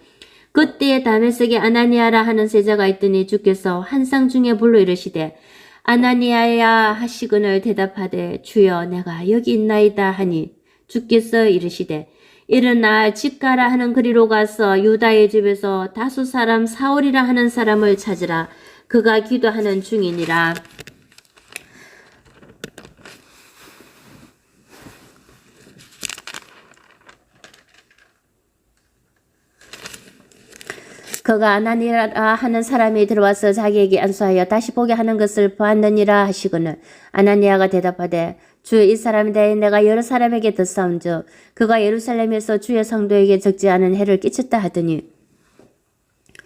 그때에 다메섹에 아나니아라 하는 세자가 있더니 주께서 환상 중에 불러 이르시되 아나니아야 하시거늘 대답하되 주여 내가 여기 있나이다 하니 주께서 이르시되 일어나 집 가라 하는 그리로 가서 유다의 집에서 다수 사람 사울이라 하는 사람을 찾으라. 그가 기도하는 중이니라. 그가 아나니아라 하는 사람이 들어와서 자기에게 안수하여 다시 보게 하는 것을 보았느니라 하시거늘 아나니아가 대답하되 주 이 사람에 대해 내가 여러 사람에게 듣사온즉 그가 예루살렘에서 주의 성도에게 적지 않은 해를 끼쳤다 하더니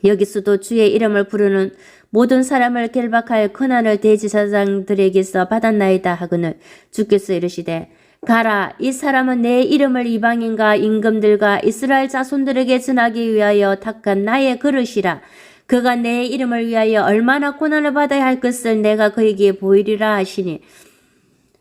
여기서도 주의 이름을 부르는 모든 사람을 결박할 권한을 대지사장들에게서 받았나이다 하거늘 주께서 이르시되 가라 이 사람은 내 이름을 이방인과 임금들과 이스라엘 자손들에게 전하기 위하여 탁한 나의 그릇이라. 그가 내 이름을 위하여 얼마나 고난을 받아야 할 것을 내가 그에게 보이리라 하시니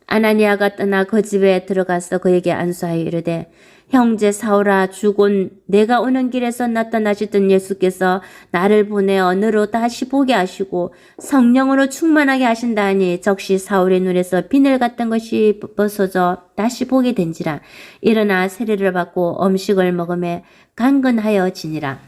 아나니아가 떠나 그 집에 들어가서 그에게 안수하여 이르되 형제 사울아 주곤 내가 오는 길에서 나타나시던 예수께서 나를 보내어 너로 다시 보게 하시고 성령으로 충만하게 하신다 하니 적시 사울의 눈에서 비늘 같은 것이 벗어져 다시 보게 된지라. 일어나 세례를 받고 음식을 먹으며 강건하여 지니라.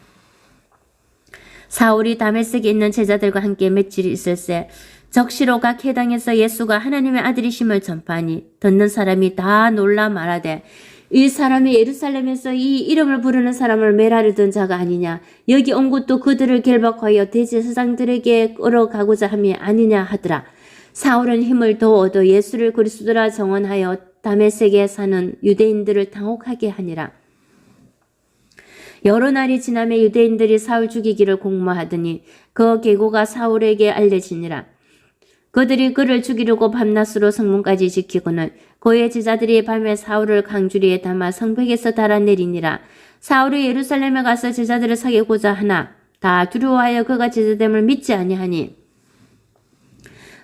사울이 다메섹에 있는 제자들과 함께 며칠 있을새 적시로 각 해당에서 예수가 하나님의 아들이심을 전파하니 듣는 사람이 다 놀라 말하되 이 사람이 예루살렘에서 이 이름을 부르는 사람을 멸하려던 자가 아니냐. 여기 온 것도 그들을 결박하여 대제사장들에게 끌어가고자 함이 아니냐 하더라. 사울은 힘을 더 얻어 예수를 그리스도라 정언하여 다메섹에 사는 유대인들을 당혹하게 하니라. 여러 날이 지나며 유대인들이 사울 죽이기를 공모하더니 그 계고가 사울에게 알려지니라. 그들이 그를 죽이려고 밤낮으로 성문까지 지키고는 그의 제자들이 밤에 사울을 강주리에 담아 성벽에서 달아내리니라. 사울이 예루살렘에 가서 제자들을 사귀고자 하나 다 두려워하여 그가 제자됨을 믿지 아니하니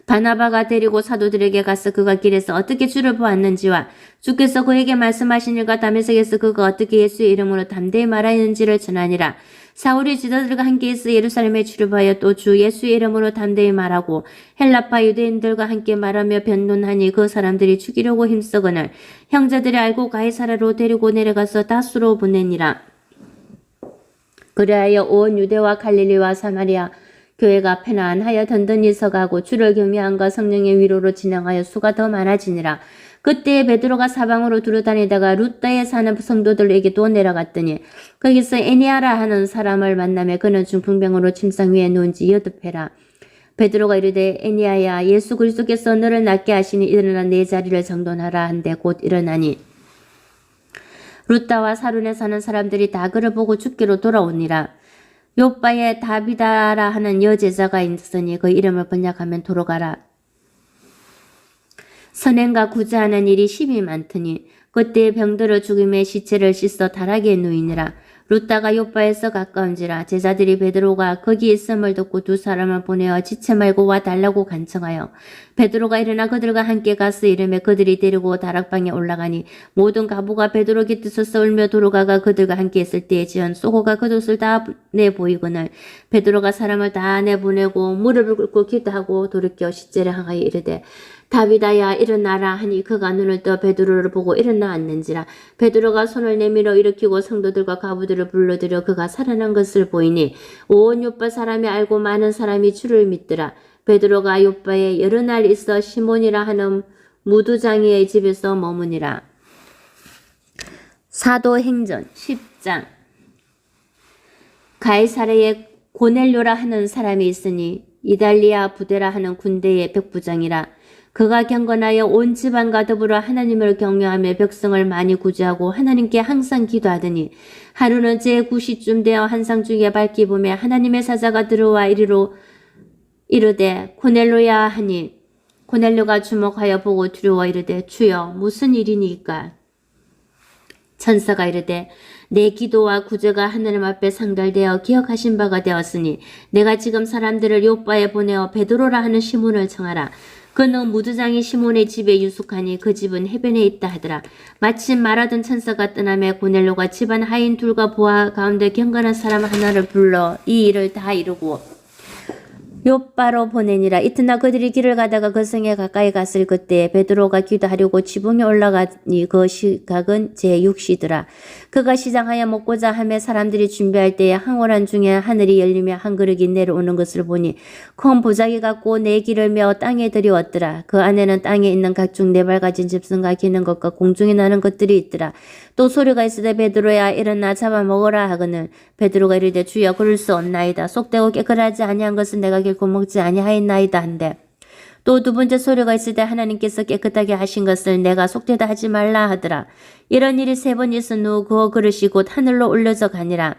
바나바가 데리고 사도들에게 가서 그가 길에서 어떻게 주를 보았는지와 주께서 그에게 말씀하신 일과 다메섹에서 그가 어떻게 예수의 이름으로 담대히 말하였는지를 전하니라. 사울이 제자들과 함께 있어 예루살렘에 출입하여 또 주 예수의 이름으로 담대히 말하고 헬라파 유대인들과 함께 말하며 변론하니 그 사람들이 죽이려고 힘쓰거늘 형제들이 알고 가이사라로 데리고 내려가서 다수로 보내니라. 그리하여 온 유대와 갈릴리와 사마리아 교회가 편안하여 든든히 서가고 주를 경외함과 성령의 위로로 진행하여 수가 더 많아지니라. 그때 베드로가 사방으로 두루다니다가 루다에 사는 성도들에게도 내려갔더니 거기서 에니아라 하는 사람을 만나며 그는 중풍병으로 침상 위에 누운 지 8회라. 베드로가 이르되 에니아야 예수 그리스도께서 너를 낫게 하시니 일어나 내 자리를 정돈하라 한데 곧 일어나니 루다와 사룬에 사는 사람들이 다 그를 보고 죽기로 돌아오니라. 요바에 다비다라 하는 여제자가 있으니 그 이름을 번역하면 도로가라. 선행과 구제하는 일이 심히 많더니 그때 병들어 죽음의 시체를 씻어 다락에 누이니라. 루다가 요바에서 가까운지라. 제자들이 베드로가 거기 있음을 듣고 두 사람을 보내어 지체 말고 와 달라고 간청하여 베드로가 일어나 그들과 함께 가서 이르매 그들이 데리고 다락방에 올라가니 모든 가부가 베드로 곁에 서서 울며 도로가가 그들과 함께 있을 때에 지은 쏘고가 그옷을 다 내보이거늘 베드로가 사람을 다 내보내고 무릎을 꿇고 기도하고 돌이켜 시체를 향하여 이르되 다비다야 일어나라 하니 그가 눈을 떠 베드로를 보고 일어나왔는지라. 베드로가 손을 내밀어 일으키고 성도들과 가부들을 불러들여 그가 살아난 것을 보이니 온 요파 사람이 알고 많은 사람이 주를 믿더라. 베드로가 요파에 여러 날 있어 시몬이라 하는 무두장이의 집에서 머무니라. 사도행전 10장. 가이사랴에 고넬료라 하는 사람이 있으니 이달리아 부대라 하는 군대의 백부장이라. 그가 경건하여 온 지방과 더불어 하나님을 경외하며 백성을 많이 구제하고 하나님께 항상 기도하더니 하루는 제9시쯤 되어 한상 중에 밝기 보매 하나님의 사자가 들어와 이리로 이르되 고넬료야 하니 고넬료가 주목하여 보고 두려워 이르되 주여 무슨 일이니까? 천사가 이르되 내 기도와 구제가 하나님 앞에 상달되어 기억하신 바가 되었으니 내가 지금 사람들을 요바에 보내어 베드로라 하는 시몬을 청하라. 그는 무두장이 시몬의 집에 유숙하니 그 집은 해변에 있다 하더라. 마침 말하던 천사가 떠나며 고넬료가 집안 하인 둘과 보아 가운데 경건한 사람 하나를 불러 이 일을 다 이루고 요바로 보내니라. 이튿날 그들이 길을 가다가 그 성에 가까이 갔을 그때 베드로가 기도하려고 지붕에 올라가니 그 시각은 제6시더라. 그가 시장하여 먹고자 하며 사람들이 준비할 때에 항오란 중에 하늘이 열리며 한 그릇이 내려오는 것을 보니 큰 보자기 같고 네 길을 메어 땅에 들이웠더라. 그 안에는 땅에 있는 각종 네발 가진 짐승과 기는 것과 공중에 나는 것들이 있더라. 또 소리가 있으되 베드로야 일어나 잡아먹어라 하거늘 베드로가 이르되 주여 그럴 수 없나이다. 속되고 깨끗하지 아니한 것은 내가 결코 먹지 아니하였나이다 한데 또 두 번째 소리가 있을 때 하나님께서 깨끗하게 하신 것을 내가 속되다 하지 말라 하더라. 이런 일이 3번 있은 후 그 그릇이 곧 하늘로 올려져 가니라.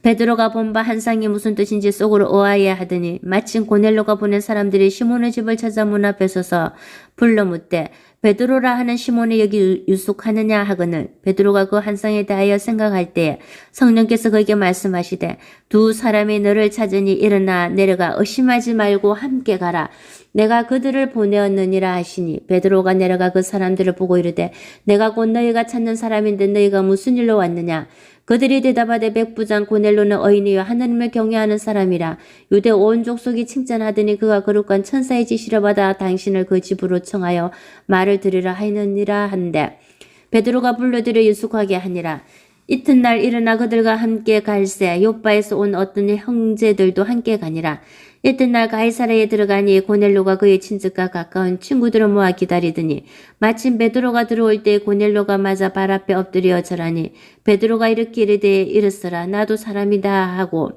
베드로가 본 바 한 상이 무슨 뜻인지 속으로 의아해 하더니 마침 고넬료가 보낸 사람들이 시몬의 집을 찾아 문 앞에 서서 불러 묻되 베드로라 하는 시몬이 여기 유숙하느냐 하거늘 베드로가 그 한 상에 대하여 생각할 때에 성령께서 그에게 말씀하시되 두 사람이 너를 찾으니 일어나 내려가 의심하지 말고 함께 가라. 내가 그들을 보내었느니라 하시니 베드로가 내려가 그 사람들을 보고 이르되 내가 곧 너희가 찾는 사람인데 너희가 무슨 일로 왔느냐? 그들이 대답하되 백부장 고넬료는 어인이요 하나님을 경외하는 사람이라. 유대 온 족속이 칭찬하더니 그가 거룩한 천사의 지시를 받아 당신을 그 집으로 청하여 말을 들으라 하였느니라 한데 베드로가 불러들여 유숙하게 하니라. 이튿날 일어나 그들과 함께 갈새 요바에서 온 어떤 형제들도 함께 가니라. 이튿날 가이사랴에 들어가니 고넬료가 그의 친척과 가까운 친구들을 모아 기다리더니 마침 베드로가 들어올 때 고넬료가 맞아 발 앞에 엎드려 절하니 베드로가 이렇게 이르되 일어서라 나도 사람이다 하고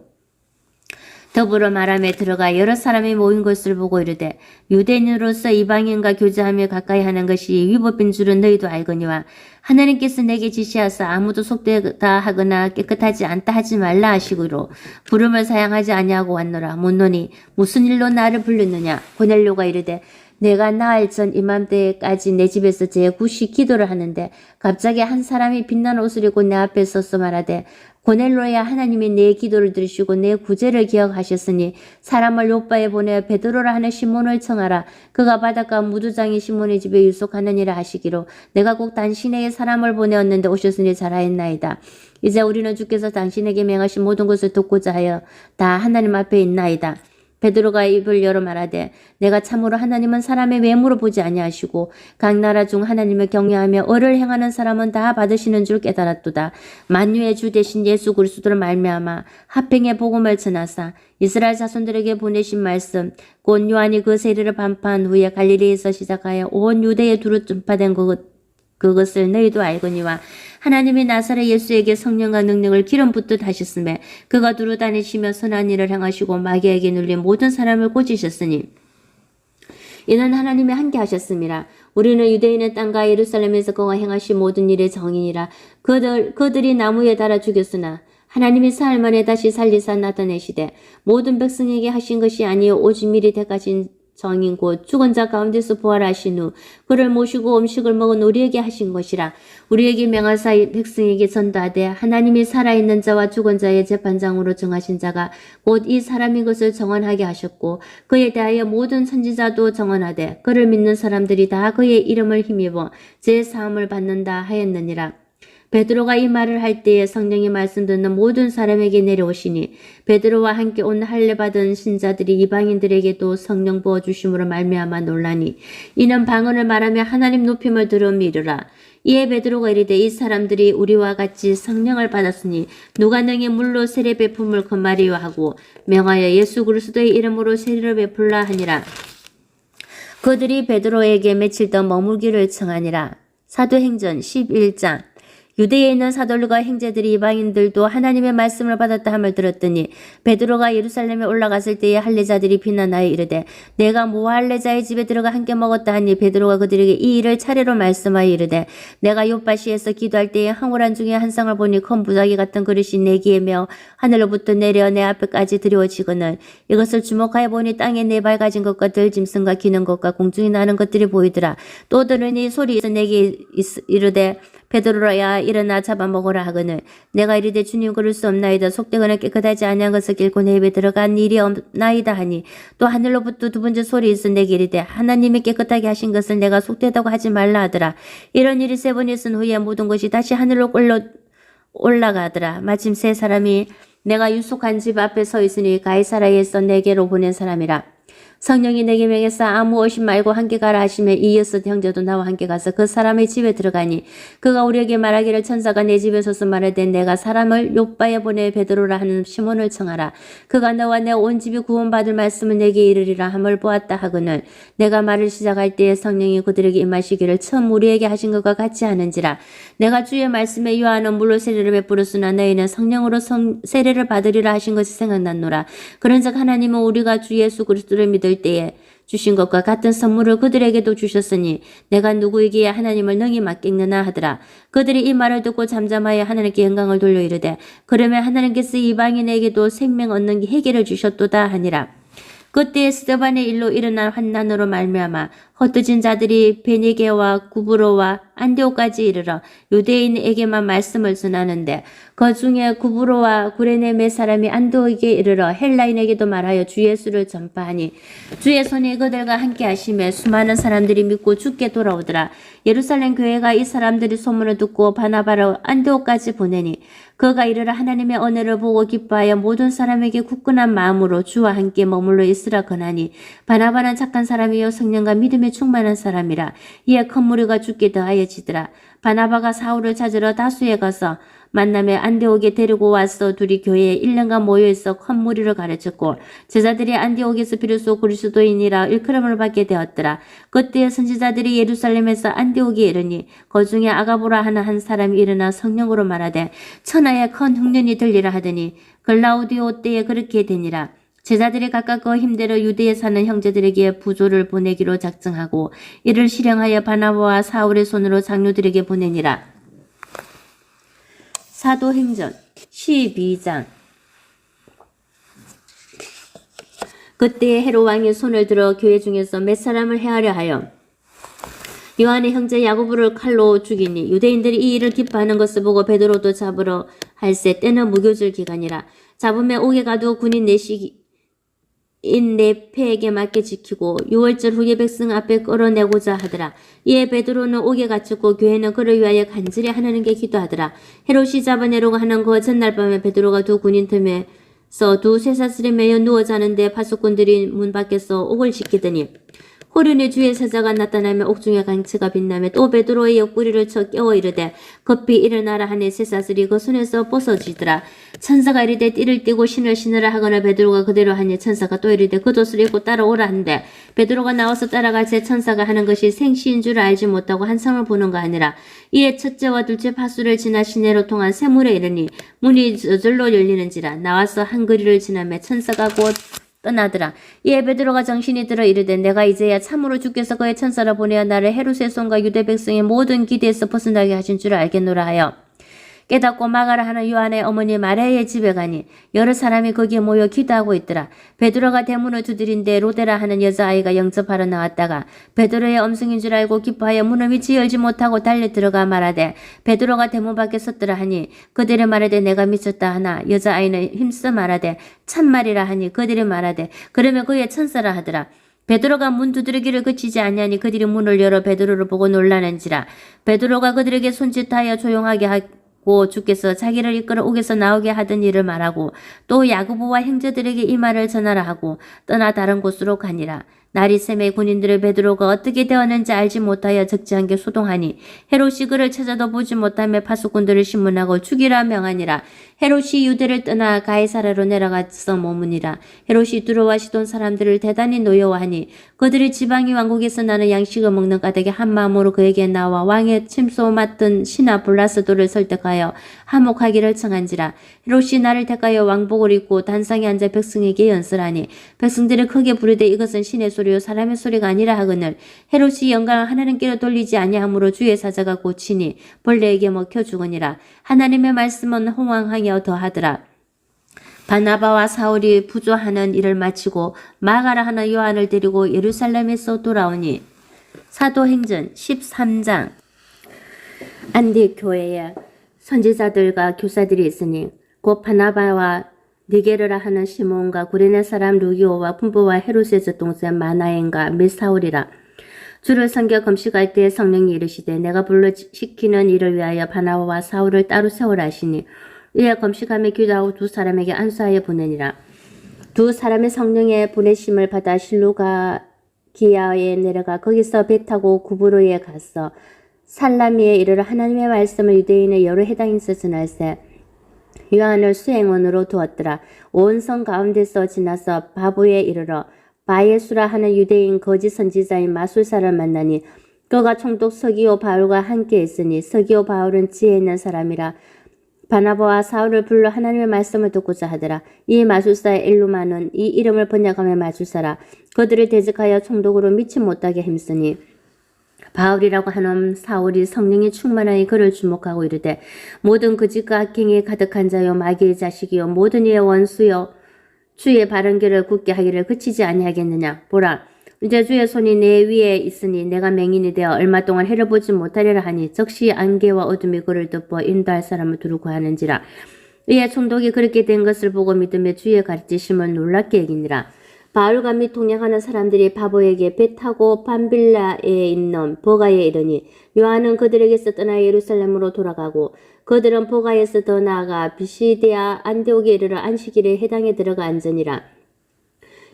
더불어 말하며 들어가 여러 사람이 모인 것을 보고 이르되 유대인으로서 이방인과 교제하며 가까이 하는 것이 위법인 줄은 너희도 알거니와 하나님께서 내게 지시하사 아무도 속되다 하거나 깨끗하지 않다 하지 말라 하시기로 부름을 사양하지 아니하고 왔노라. 묻노니 무슨 일로 나를 불렀느냐. 고넬료가 이르되 내가 나흘 전 이맘때까지 내 집에서 제9시 기도를 하는데 갑자기 한 사람이 빛난 옷을 입고 내 앞에 서서 말하되 고넬로야, 하나님이 내 기도를 들으시고 내 구제를 기억하셨으니 사람을 요바에 보내어 베드로라 하는 시몬을 청하라. 그가 바닷가 무두장이 시몬의 집에 유속하느니라 하시기로 내가 꼭 당신에게 사람을 보내었는데 오셨으니 잘하였나이다. 이제 우리는 주께서 당신에게 명하신 모든 것을 듣고자 하여 다 하나님 앞에 있나이다. 베드로가 입을 열어 말하되 내가 참으로 하나님은 사람의 외모로 보지 아니하시고 각 나라 중 하나님을 경외하며 의를 행하는 사람은 다 받으시는 줄 깨달았도다. 만유의 주 되신 예수 그리스도를 말미암아 화평의 복음을 전하사 이스라엘 자손들에게 보내신 말씀 곧 요한이 그 세례를 반파한 후에 갈릴리에서 시작하여 온 유대에 두루 전파된 그것을 너희도 알거니와 하나님이 나사렛 예수에게 성령과 능력을 기름 붓듯 하셨으며 그가 두루 다니시며 선한 일을 행하시고 마귀에게 눌린 모든 사람을 고치셨으니 이는 하나님이 함께 하셨습니다. 우리는 유대인의 땅과 예루살렘에서 그가 행하신 모든 일의 정인이라. 그들이 나무에 달아 죽였으나 하나님이 사흘 만에 다시 살리사 나타내시되 모든 백성에게 하신 것이 아니요 오직 미리 택하신 정인 곧 죽은 자 가운데서 부활하신 후 그를 모시고 음식을 먹은 우리에게 하신 것이라. 우리에게 명하사 백성에게 전도하되 하나님이 살아있는 자와 죽은 자의 재판장으로 정하신 자가 곧 이 사람인 것을 정언하게 하셨고 그에 대하여 모든 선지자도 정언하되 그를 믿는 사람들이 다 그의 이름을 힘입어 제사함을 받는다 하였느니라. 베드로가 이 말을 할 때에 성령이 말씀 듣는 모든 사람에게 내려오시니 베드로와 함께 온 할례 받은 신자들이 이방인들에게도 성령 부어 주심으로 말미암아 놀라니 이는 방언을 말하며 하나님 높임을 들음이르라. 이에 베드로가 이르되 이 사람들이 우리와 같이 성령을 받았으니 누가 능히 물로 세례 베품을 거마리요 하고 명하여 예수 그리스도의 이름으로 세례를 베풀라 하니라. 그들이 베드로에게 며칠 더 머물기를 청하니라. 사도행전 11장. 유대에 있는 사도들과 형제들이 이방인들도 하나님의 말씀을 받았다 함을 들었더니 베드로가 예루살렘에 올라갔을 때에 할례자들이 비난하여 이르되 내가 뭐 할례자의 집에 들어가 함께 먹었다 하니 베드로가 그들에게 이 일을 차례로 말씀하여 이르되 내가 요바시에서 기도할 때에 황홀한 중에 한 쌍을 보니 큰 부자기 같은 그릇이 내기에 메어 하늘로부터 내려 내 앞에까지 드리워지거늘 이것을 주목하여 보니 땅에 네 발 가진 것과 들짐승과 기는 것과 공중에 나는 것들이 보이더라. 또 들으니 소리에서 내게 이르되 베드로야 일어나 잡아먹으라 하거늘 내가 이르되 주님 그럴 수 없나이다. 속되거나 깨끗하지 아니한 것을 길고 내 입에 들어간 일이 없나이다 하니 또 하늘로부터 두 번째 소리에서 내게 이르되 하나님이 깨끗하게 하신 것을 내가 속되다고 하지 말라 하더라. 이런 일이 세 번 있은 후에 모든 것이 다시 하늘로 올라가더라. 마침 세 사람이 내가 유숙한 집 앞에 서 있으니 가이사라에서 내게로 보낸 사람이라. 성령이 내게 명해서 아무 의심 말고 함께 가라 하시며 이어서 형제도 나와 함께 가서 그 사람의 집에 들어가니 그가 우리에게 말하기를 천사가 내 집에 서서 말하되 내가 사람을 요바에 보내 베드로라 하는 시몬을 청하라. 그가 너와 내 온 집이 구원받을 말씀을 내게 이르리라 함을 보았다 하거늘 내가 말을 시작할 때에 성령이 그들에게 임하시기를 처음 우리에게 하신 것과 같이 하는지라. 내가 주의 말씀에 요한은 물로 세례를 베풀었으나 너희는 성령으로 세례를 받으리라 하신 것이 생각났노라. 그런즉 하나님은 우리가 주 예수 그리스도를 믿을 때에 주신 것과 같은 선물을 그들에게도 주셨으니 내가 누구에게 하나님을 능히 맡겠느냐 하더라. 그들이 이 말을 듣고 잠잠하여 하나님께 영광을 돌려 이르되 그러면 하나님께서 이방인에게도 생명 얻는 해결을 주셨도다 하니라. 그때 스데반의 일로 일어난 환난으로 말미암아 헛되진 자들이 베니게와 구브로와 안디옥까지 이르러 유대인에게만 말씀을 전하는데 그 중에 구브로와 구레네 몇 사람이 안디옥에 이르러 헬라인에게도 말하여 주 예수를 전파하니 주의 손이 그들과 함께 하시며 수많은 사람들이 믿고 주께 돌아오더라. 예루살렘 교회가 이 사람들이 소문을 듣고 바나바를 안디옥까지 보내니 그가 이르러 하나님의 은혜를 보고 기뻐하여 모든 사람에게 굳건한 마음으로 주와 함께 머물러 있으라 권하니 바나바는 착한 사람이요 성령과 믿음에 충만한 사람이라. 이에 큰 무리가 죽게 더하여지더라. 바나바가 사울을 찾으러 다수에 가서 만남에 안디옥에 데리고 와서 둘이 교회에 1년간 모여있어 큰 무리를 가르쳤고 제자들이 안디옥에서 비로소 그리스도인이라 일컬음을 받게 되었더라. 그때 선지자들이 예루살렘에서 안디옥에 이르니 그 중에 아가보라 하는 한 사람이 일어나 성령으로 말하되 천하에 큰 흉년이 들리라 하더니 글라우디오 때에 그렇게 되니라. 제자들이 각각 그 힘대로 유대에 사는 형제들에게 부조를 보내기로 작정하고 이를 실행하여 바나바와 사울의 손으로 장로들에게 보내니라. 사도행전 12장. 그때 헤롯 왕이 손을 들어 교회 중에서 몇 사람을 해하려 하여 요한의 형제 야고보를 칼로 죽이니 유대인들이 이 일을 기뻐하는 것을 보고 베드로도 잡으러 할새 때는 무교절 기간이라. 잡음에 옥에 가두어 군인 네 패에게 맞게 지키고 6월절 후에 백성 앞에 끌어내고자 하더라. 이에 베드로는 옥에 갇혔고 교회는 그를 위하여 간절히 하나님께 기도하더라. 헤롯이 잡아내려고 하는 그 전날 밤에 베드로가 두 군인 틈에서 두 쇠사슬에 매여 누워 자는데 파수꾼들이 문 밖에서 옥을 지키더니 호련의 주의 사자가 나타나며 옥중의 강치가 빛나며 또 베드로의 옆구리를 쳐 깨워 이르되 급히 일어나라 하니 쇠사슬이 그 손에서 벗어지더라. 천사가 이르되 띠를 띠고 신을 신으라 하거나 베드로가 그대로 하니 천사가 또 이르되 겉옷을 입고 따라오라 한데 베드로가 나와서 따라갈 새 천사가 하는 것이 생시인 줄 알지 못하고 한성을 보는가 하니라. 이에 첫째와 둘째 파수를 지나 시내로 통한 샘물에 이르니 문이 저절로 열리는지라. 나와서 한 거리를 지나며 천사가 곧 떠나더라. 이에 베드로가 정신이 들어 이르되 내가 이제야 참으로 주께서 그의 천사를 보내어 나를 헤롯의 손과 유대 백성의 모든 기대에서 벗어나게 하신 줄 알겠노라 하여 깨닫고 마가라 하는 요한의 어머니 마리아의 집에 가니 여러 사람이 거기에 모여 기도하고 있더라. 베드로가 대문을 두드린데 로데라 하는 여자아이가 영접하러 나왔다가 베드로의 엄성인 줄 알고 기뻐하여 문을 미치 열지 못하고 달려 들어가 말하되 베드로가 대문 밖에 섰더라 하니 그들이 말하되 내가 미쳤다 하나 여자아이는 힘써 말하되 참말이라 하니 그들이 말하되 그러면 그의 천사라 하더라. 베드로가 문 두드리기를 그치지 아니하니 그들이 문을 열어 베드로를 보고 놀라는지라. 베드로가 그들에게 손짓하여 조용하게 하고 주께서 자기를 이끌어 옥에서 나오게 하던 일을 말하고 또 야고보와 형제들에게 이 말을 전하라 하고 떠나 다른 곳으로 가니라. 날이 새매 군인들의 베드로가 어떻게 되었는지 알지 못하여 적지한 게 소동하니 헤롯이 그를 찾아도 보지 못하며 파수꾼들을 신문하고 죽이라 명하니라. 헤롯이 유대를 떠나 가이사라로 내려가서 머무니라. 헤롯이 두로와 시돈 사람들을 대단히 노여워하니 그들이 지방의 왕국에서 나는 양식을 먹는 까닭에 한 마음으로 그에게 나와 왕의 침소 맡은 신하 블라스도를 설득하여 화목하기를 청한지라. 헤롯이 나를 택하여 왕복을 입고 단상에 앉아 백성에게 연설하니 백성들이 크게 부르되 이것은 신의 소리요 사람의 소리가 아니라 하거늘 헤롯이 영광을 하나님께로 돌리지 아니하므로 주의 사자가 고치니 벌레에게 먹혀 죽으니라. 하나님의 말씀은 홍황하여 더하더라. 바나바와 사울이 부조하는 일을 마치고 마가라 하는 요한을 데리고 예루살렘에서 돌아오니 사도행전 13장. 안디옥 교회에 선지자들과 교사들이 있으니 곧 바나바와 니게르라 하는 시몬과 구레네 사람 루기오와 분부와 헤롯의 젖동생 마나엔과 및 사울이라. 주를 섬겨 금식할 때 성령이 이르시되 내가 불러 시키는 일을 위하여 바나바와 사울을 따로 세우라 하시니 이에 금식하며 기도하고 두 사람에게 안수하여 보내니라. 두 사람의 성령의 보내심을 받아 실루가기야에 내려가 거기서 배 타고 구브로에 가서 살라미에 이르러 하나님의 말씀을 유대인의 여러 해당에서 전할세 요한을 수행원으로 두었더라. 온 성 가운데서 지나서 바부에 이르러 바예수라 하는 유대인 거짓 선지자인 마술사를 만나니 그가 총독 서기오 바울과 함께 있으니 서기오 바울은 지혜 있는 사람이라. 바나바와 사울을 불러 하나님의 말씀을 듣고자 하더라. 이 마술사의 엘루마는 이 이름을 번역하며 마술사라. 그들을 대적하여 총독으로 미치 못하게 힘쓰니 바울이라고 하는 사울이 성령이 충만하여 그를 주목하고 이르되 모든 거짓과 악행이 가득한 자요 마귀의 자식이요 모든 이의 원수요 주의 바른 길을 굳게 하기를 그치지 아니하겠느냐. 보라 이제 주의 손이 내 위에 있으니 내가 맹인이 되어 얼마 동안 해를 보지 못하리라 하니 적시 안개와 어둠이 그를 덮어 인도할 사람을 두르고 하는지라. 이에 총독이 그렇게 된 것을 보고 믿으며 주의 가르치심을 놀랍게 여기니라. 바울과 및 동행하는 사람들이 바보에게 배 타고 밤빌라에 있는 보가에 이르니 요한은 그들에게서 떠나 예루살렘으로 돌아가고 그들은 보가에서 더 나아가 비시디아 안디옥에 이르러 안식일에 해당에 들어가 앉으니라.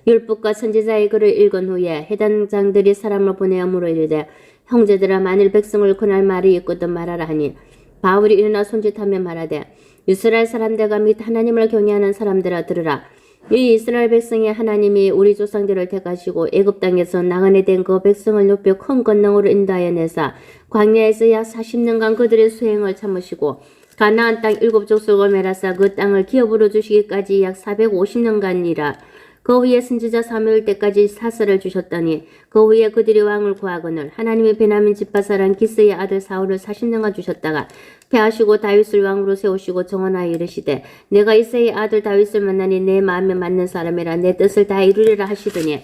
율법과 선지자의 글을 읽은 후에 해당장들이 사람을 보내어므로 이르되 형제들아 만일 백성을 그날 말이 있거든 말하라 하니 바울이 일어나 손짓하며 말하되 이스라엘 사람들과 및 하나님을 경외하는 사람들아 들으라. 이 이스라엘 백성이 하나님이 우리 조상들을 택하시고 애굽 땅에서 나그네 된 그 백성을 높여 큰 권능으로 인도하여 내사 광야에서 약 40년간 그들의 수행을 참으시고 가나안 땅 7족속을 멸하사 그 땅을 기업으로 주시기까지 약 450년간이라. 그 후에 선지자 사무엘 때까지 사설을 주셨더니 그 후에 그들이 왕을 구하거늘 하나님의 베냐민 지파 사람 기스의 아들 사울을 40년간 주셨다가 패하시고 다윗을 왕으로 세우시고 정언하여 이르시되 내가 이새의 아들 다윗을 만나니 내 마음에 맞는 사람이라 내 뜻을 다 이루리라 하시더니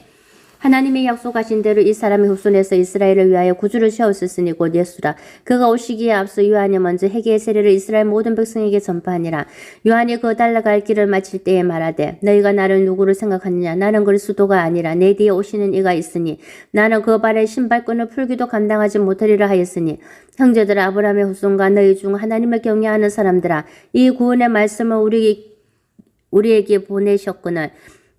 하나님이 약속하신 대로 이 사람의 후손에서 이스라엘을 위하여 구주를 세웠으니 곧 예수라. 그가 오시기에 앞서 요한이 먼저 회개의 세례를 이스라엘 모든 백성에게 전파하니라. 요한이 그 달려갈 길을 마칠 때에 말하되 너희가 나를 누구로 생각하느냐 나는 그리스도가 아니라 내 뒤에 오시는 이가 있으니 나는 그 발에 신발끈을 풀기도 감당하지 못하리라 하였으니 형제들아 아브라함의 후손과 너희 중 하나님을 경외하는 사람들아 이 구원의 말씀을 우리에게 보내셨거늘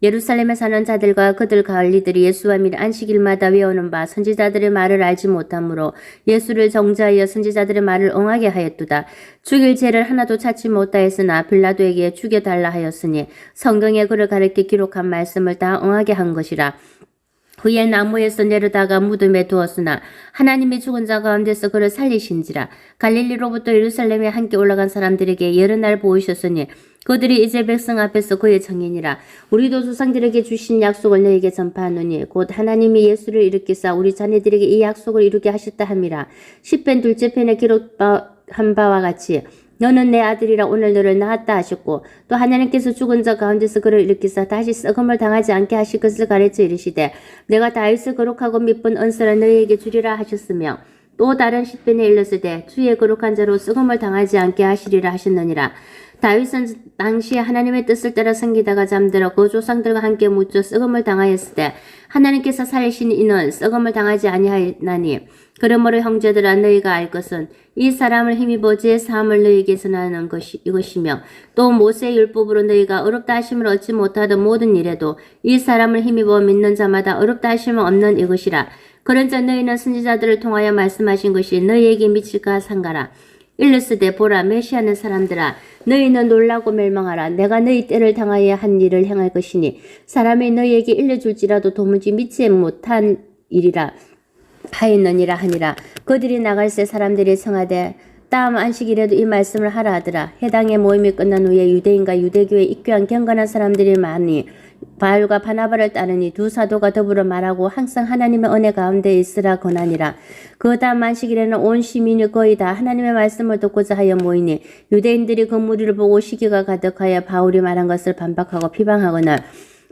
예루살렘에 사는 자들과 그들 관리들이 예수와 및 안식일마다 외우는 바 선지자들의 말을 알지 못하므로 예수를 정죄하여 선지자들의 말을 응하게 하였도다. 죽일 죄를 하나도 찾지 못하였으나 빌라도에게 죽여달라 하였으니 성경에 그를 가르쳐 기록한 말씀을 다 응하게 한 것이라. 후에 나무에서 내려다가 무덤에 두었으나 하나님이 죽은 자 가운데서 그를 살리신지라. 갈릴리로부터 예루살렘에 함께 올라간 사람들에게 여러 날 보이셨으니 그들이 이제 백성 앞에서 그의 증인이라. 우리도 조상들에게 주신 약속을 너에게 전파하노니 곧 하나님이 예수를 일으키사 우리 자녀들에게 이 약속을 이루게 하셨다 함이라. 시편 둘째 편에 기록한 바와 같이 너는 내 아들이라 오늘 너를 낳았다 하셨고 또 하나님께서 죽은 자 가운데서 그를 일으키사 다시 썩음을 당하지 않게 하실 것을 가르쳐 이르시되 내가 다윗을 거룩하고 미쁜 언서를 너희에게 주리라 하셨으며 또 다른 시편에 일렀으되 주의 거룩한 자로 썩음을 당하지 않게 하시리라 하셨느니라. 다윗은 당시에 하나님의 뜻을 따라 섬기다가 잠들어 그 조상들과 함께 묻혀 썩음을 당하였을 때 하나님께서 살리신 이는 썩음을 당하지 아니하나니 그러므로 형제들아 너희가 알 것은 이 사람을 힘입어 제 사함을 너희에게 전하는 것이 이것이며 또 모세의 율법으로 너희가 어렵다 하심을 얻지 못하던 모든 일에도 이 사람을 힘입어 믿는 자마다 어렵다 하심은 없는 이것이라. 그런즉 너희는 선지자들을 통하여 말씀하신 것이 너희에게 미칠까 상가라. 일렀으되 보라 메시아는 사람들아 너희는 놀라고 멸망하라. 내가 너희 때를 당하여 한 일을 행할 것이니 사람이 너희에게 일러줄지라도 도무지 믿지 못한 일이라 하였느니라 하니라. 그들이 나갈새 사람들이 청하되 다음 안식일에도 이 말씀을 하라 하더라. 해당의 모임이 끝난 후에 유대인과 유대교에 입교한 경건한 사람들이 많이 바울과 바나바를 따르니 두 사도가 더불어 말하고 항상 하나님의 은혜 가운데 있으라 권하니라. 그 다음 안식일에는 온 시민이 거의 다 하나님의 말씀을 듣고자 하여 모이니 유대인들이 그 무리를 보고 시기가 가득하여 바울이 말한 것을 반박하고 비방하거늘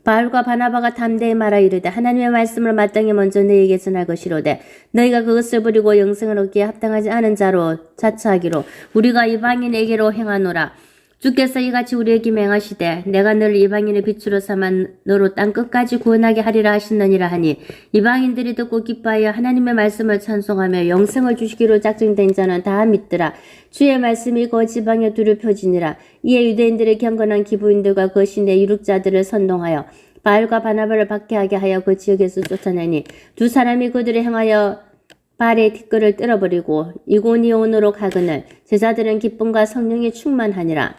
바울과 바나바가 담대히 말하 이르되 하나님의 말씀을 마땅히 먼저 너희에게 전할 것이로되 너희가 그것을 버리고 영생을 얻기에 합당하지 않은 자로 자처하기로 우리가 이방인에게로 행하노라. 주께서 이같이 우리에게 맹하시되 내가 너를 이방인의 빛으로 삼아 너로 땅 끝까지 구원하게 하리라 하시느니라 하니 이방인들이 듣고 기뻐하여 하나님의 말씀을 찬송하며 영생을 주시기로 작정된 자는 다 믿더라. 주의 말씀이 그 지방에 두루 펴지니라. 이에 유대인들의 경건한 기부인들과 그 신의 유력자들을 선동하여 바울과 바나바를 박해하게 하여 그 지역에서 쫓아내니 두 사람이 그들을 향하여 발의 티끌을 뜯어버리고 이고니온으로 가거늘 제자들은 기쁨과 성령이 충만하니라.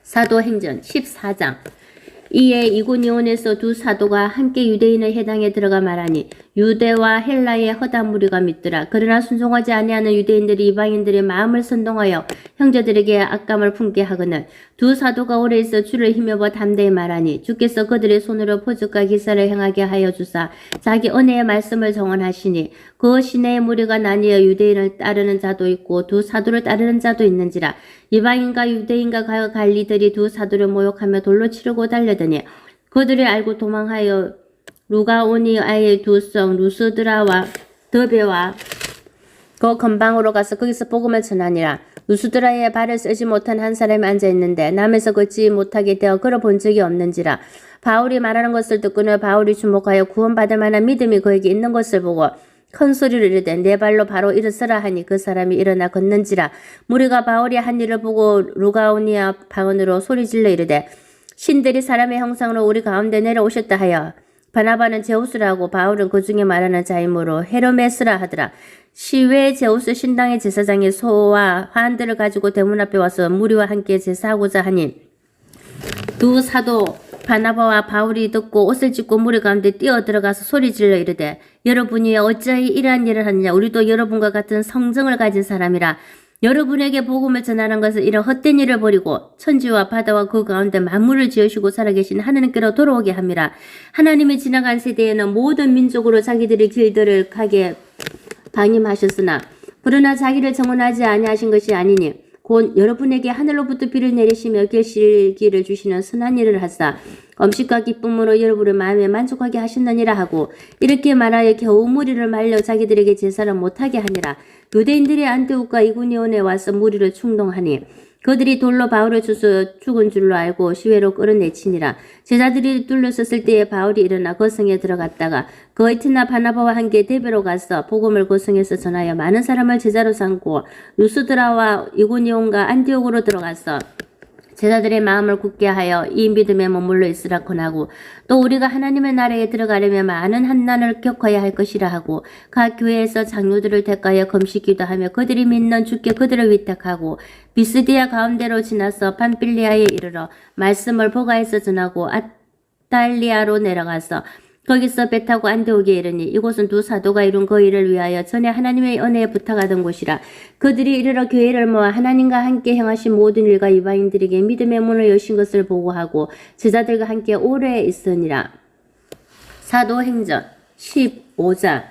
사도행전 14장. 이에 이고니온에서 두 사도가 함께 유대인의 회당에 들어가 말하니 유대와 헬라의 허다 무리가 믿더라. 그러나 순종하지 아니하는 유대인들이 이방인들의 마음을 선동하여 형제들에게 악감을 품게 하거늘 두 사도가 오래 있어 주를 힘입어 담대히 말하니 주께서 그들의 손으로 표적과 기사를 행하게 하여 주사 자기 은혜의 말씀을 정언하시니 그 시내의 무리가 나뉘어 유대인을 따르는 자도 있고 두 사도를 따르는 자도 있는지라. 이방인과 유대인과 관리들이 두 사도를 모욕하며 돌로 치르고 달려드니 그들이 알고 도망하여 루가오니아의 두 성 루스드라와 더베와 그 근방으로 가서 거기서 복음을 전하니라. 루스드라에 발을 쓰지 못한 한 사람이 앉아있는데 남에서 걷지 못하게 되어 걸어본 적이 없는지라. 바울이 말하는 것을 듣고는 바울이 주목하여 구원받을 만한 믿음이 그에게 있는 것을 보고 큰 소리를 이르되 내 발로 바로 일어서라 하니 그 사람이 일어나 걷는지라. 무리가 바울이 한 일을 보고 루가오니아 방언으로 소리질러 이르되 신들이 사람의 형상으로 우리 가운데 내려오셨다 하여 바나바는 제우스라고 바울은 그 중에 말하는 자이므로 헤르메스라 하더라. 시외 제우스 신당의 제사장이 소와 화환들을 가지고 대문 앞에 와서 무리와 함께 제사하고자 하니 두 사도 바나바와 바울이 듣고 옷을 찢고 무리 가운데 뛰어들어가서 소리질러 이르되 여러분이 어찌하여 이러한 일을 하느냐. 우리도 여러분과 같은 성정을 가진 사람이라. 여러분에게 복음을 전하는 것은 이런 헛된 일을 버리고 천지와 바다와 그 가운데 만물을 지으시고 살아계신 하나님께로 돌아오게 함이라. 하나님이 지나간 세대에는 모든 민족으로 자기들의 길들을 가게 방임하셨으나 그러나 자기를 정언하지 아니하신 것이 아니니 곧 여러분에게 하늘로부터 비를 내리시며 계시기를 주시는 선한 일을 하사 음식과 기쁨으로 여러분의 마음에 만족하게 하셨느니라 하고 이렇게 말하여 겨우 무리를 말려 자기들에게 제사를 못하게 하니라. 유대인들이 안디옥과 이고니온에 와서 무리를 충동하니 그들이 돌로 바울을 주서 죽은 줄로 알고 시외로 끌어내치니라. 제자들이 둘러섰을 때에 바울이 일어나 그 성에 들어갔다가 그 이튿날 바나바와 함께 데베로 가서 복음을 그 성에서 전하여 많은 사람을 제자로 삼고 루스드라와 이고니온과 안디옥으로 들어가서 제자들의 마음을 굳게 하여 이 믿음에 머물러 있으라 권하고 또 우리가 하나님의 나라에 들어가려면 많은 한난을 겪어야 할 것이라 하고 각 교회에서 장로들을 택하여 금식기도 하며 그들이 믿는 주께 그들을 위탁하고 비스디아 가운데로 지나서 판필리아에 이르러 말씀을 보가에서 전하고 아탈리아로 내려가서 거기서 배 타고 안디옥에 이르니 이곳은 두 사도가 이룬 그 일을 위하여 전에 하나님의 은혜에 부탁하던 곳이라. 그들이 이르러 교회를 모아 하나님과 함께 행하신 모든 일과 이방인들에게 믿음의 문을 여신 것을 보고하고 제자들과 함께 오래 있으니라. 사도행전 15장.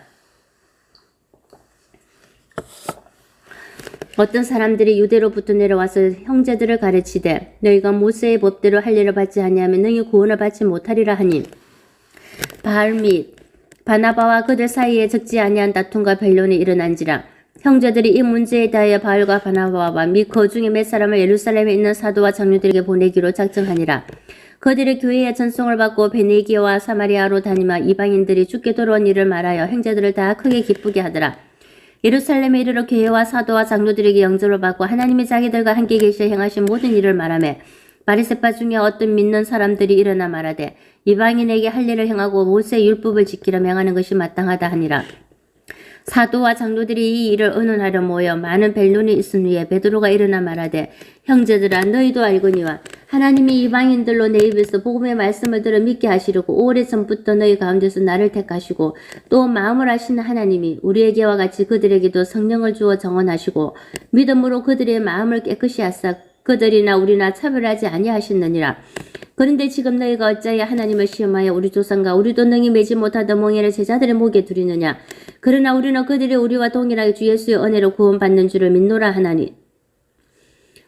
어떤 사람들이 유대로부터 내려와서 형제들을 가르치되 너희가 모세의 법대로 할 일을 받지 아니하면 너희 구원을 받지 못하리라 하니 바울 및 바나바와 그들 사이에 적지 아니한 다툼과 변론이 일어난지라. 형제들이 이 문제에 대하여 바울과 바나바와 및 그 중에 몇 사람을 예루살렘에 있는 사도와 장로들에게 보내기로 작정하니라. 그들의 교회의 전송을 받고 베네기아와 사마리아로 다니며 이방인들이 주께 돌아온 일을 말하여 형제들을 다 크게 기쁘게 하더라. 예루살렘에 이르러 교회와 사도와 장로들에게 영접을 받고 하나님이 자기들과 함께 계시어 행하신 모든 일을 말하며 바리새파 중에 어떤 믿는 사람들이 일어나 말하되 이방인에게 할 일을 행하고 모세의 율법을 지키려 명하는 것이 마땅하다 하니라. 사도와 장로들이 이 일을 의논하려 모여 많은 변론이 있은 후에 베드로가 일어나 말하되 형제들아 너희도 알거니와 하나님이 이방인들로 내 입에서 복음의 말씀을 들어 믿게 하시려고 오래전부터 너희 가운데서 나를 택하시고 또 마음을 하시는 하나님이 우리에게와 같이 그들에게도 성령을 주어 정언하시고 믿음으로 그들의 마음을 깨끗이 하사 그들이나 우리나 차별하지 아니하셨느니라. 그런데 지금 너희가 어찌하여 하나님을 시험하여 우리 조상과 우리도 능히 매지 못하던 몽에를 제자들의 목에 두리느냐. 그러나 우리는 그들이 우리와 동일하게 주 예수의 은혜로 구원받는 줄을 믿노라 하나니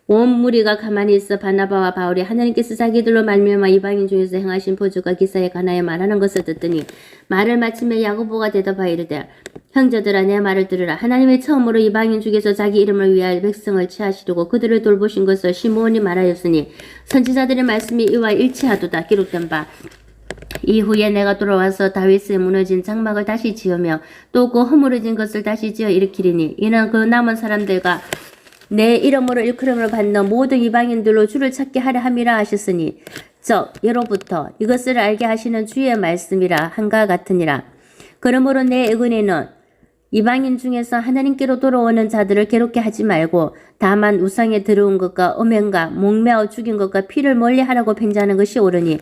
온 무리가 가만히 있어 바나바와 바울이 하나님께서 자기들로 말미암아 이방인 중에서 행하신 보조가 기사에 관하여 말하는 것을 듣더니 말을 마침에 야고보가 대답하여 이르되 형제들아 내 말을 들으라. 하나님이 처음으로 이방인 중에서 자기 이름을 위하여 백성을 취하시려고 그들을 돌보신 것을 시므온이 말하였으니 선지자들의 말씀이 이와 일치하도다. 기록된 바 이후에 내가 돌아와서 다윗의 무너진 장막을 다시 지으며 또 그 허물어진 것을 다시 지어 일으키리니 이는 그 남은 사람들과 내 이름으로 일컬음을 받는 모든 이방인들로 주를 찾게 하려 함이라 하셨으니 즉 예로부터 이것을 알게 하시는 주의 말씀이라 한가 같으니라. 그러므로 내 의견에는 이방인 중에서 하나님께로 돌아오는 자들을 괴롭게 하지 말고 다만 우상에 들어온 것과 음행과 목매어 죽인 것과 피를 멀리하라고 팽자하는 것이 옳으니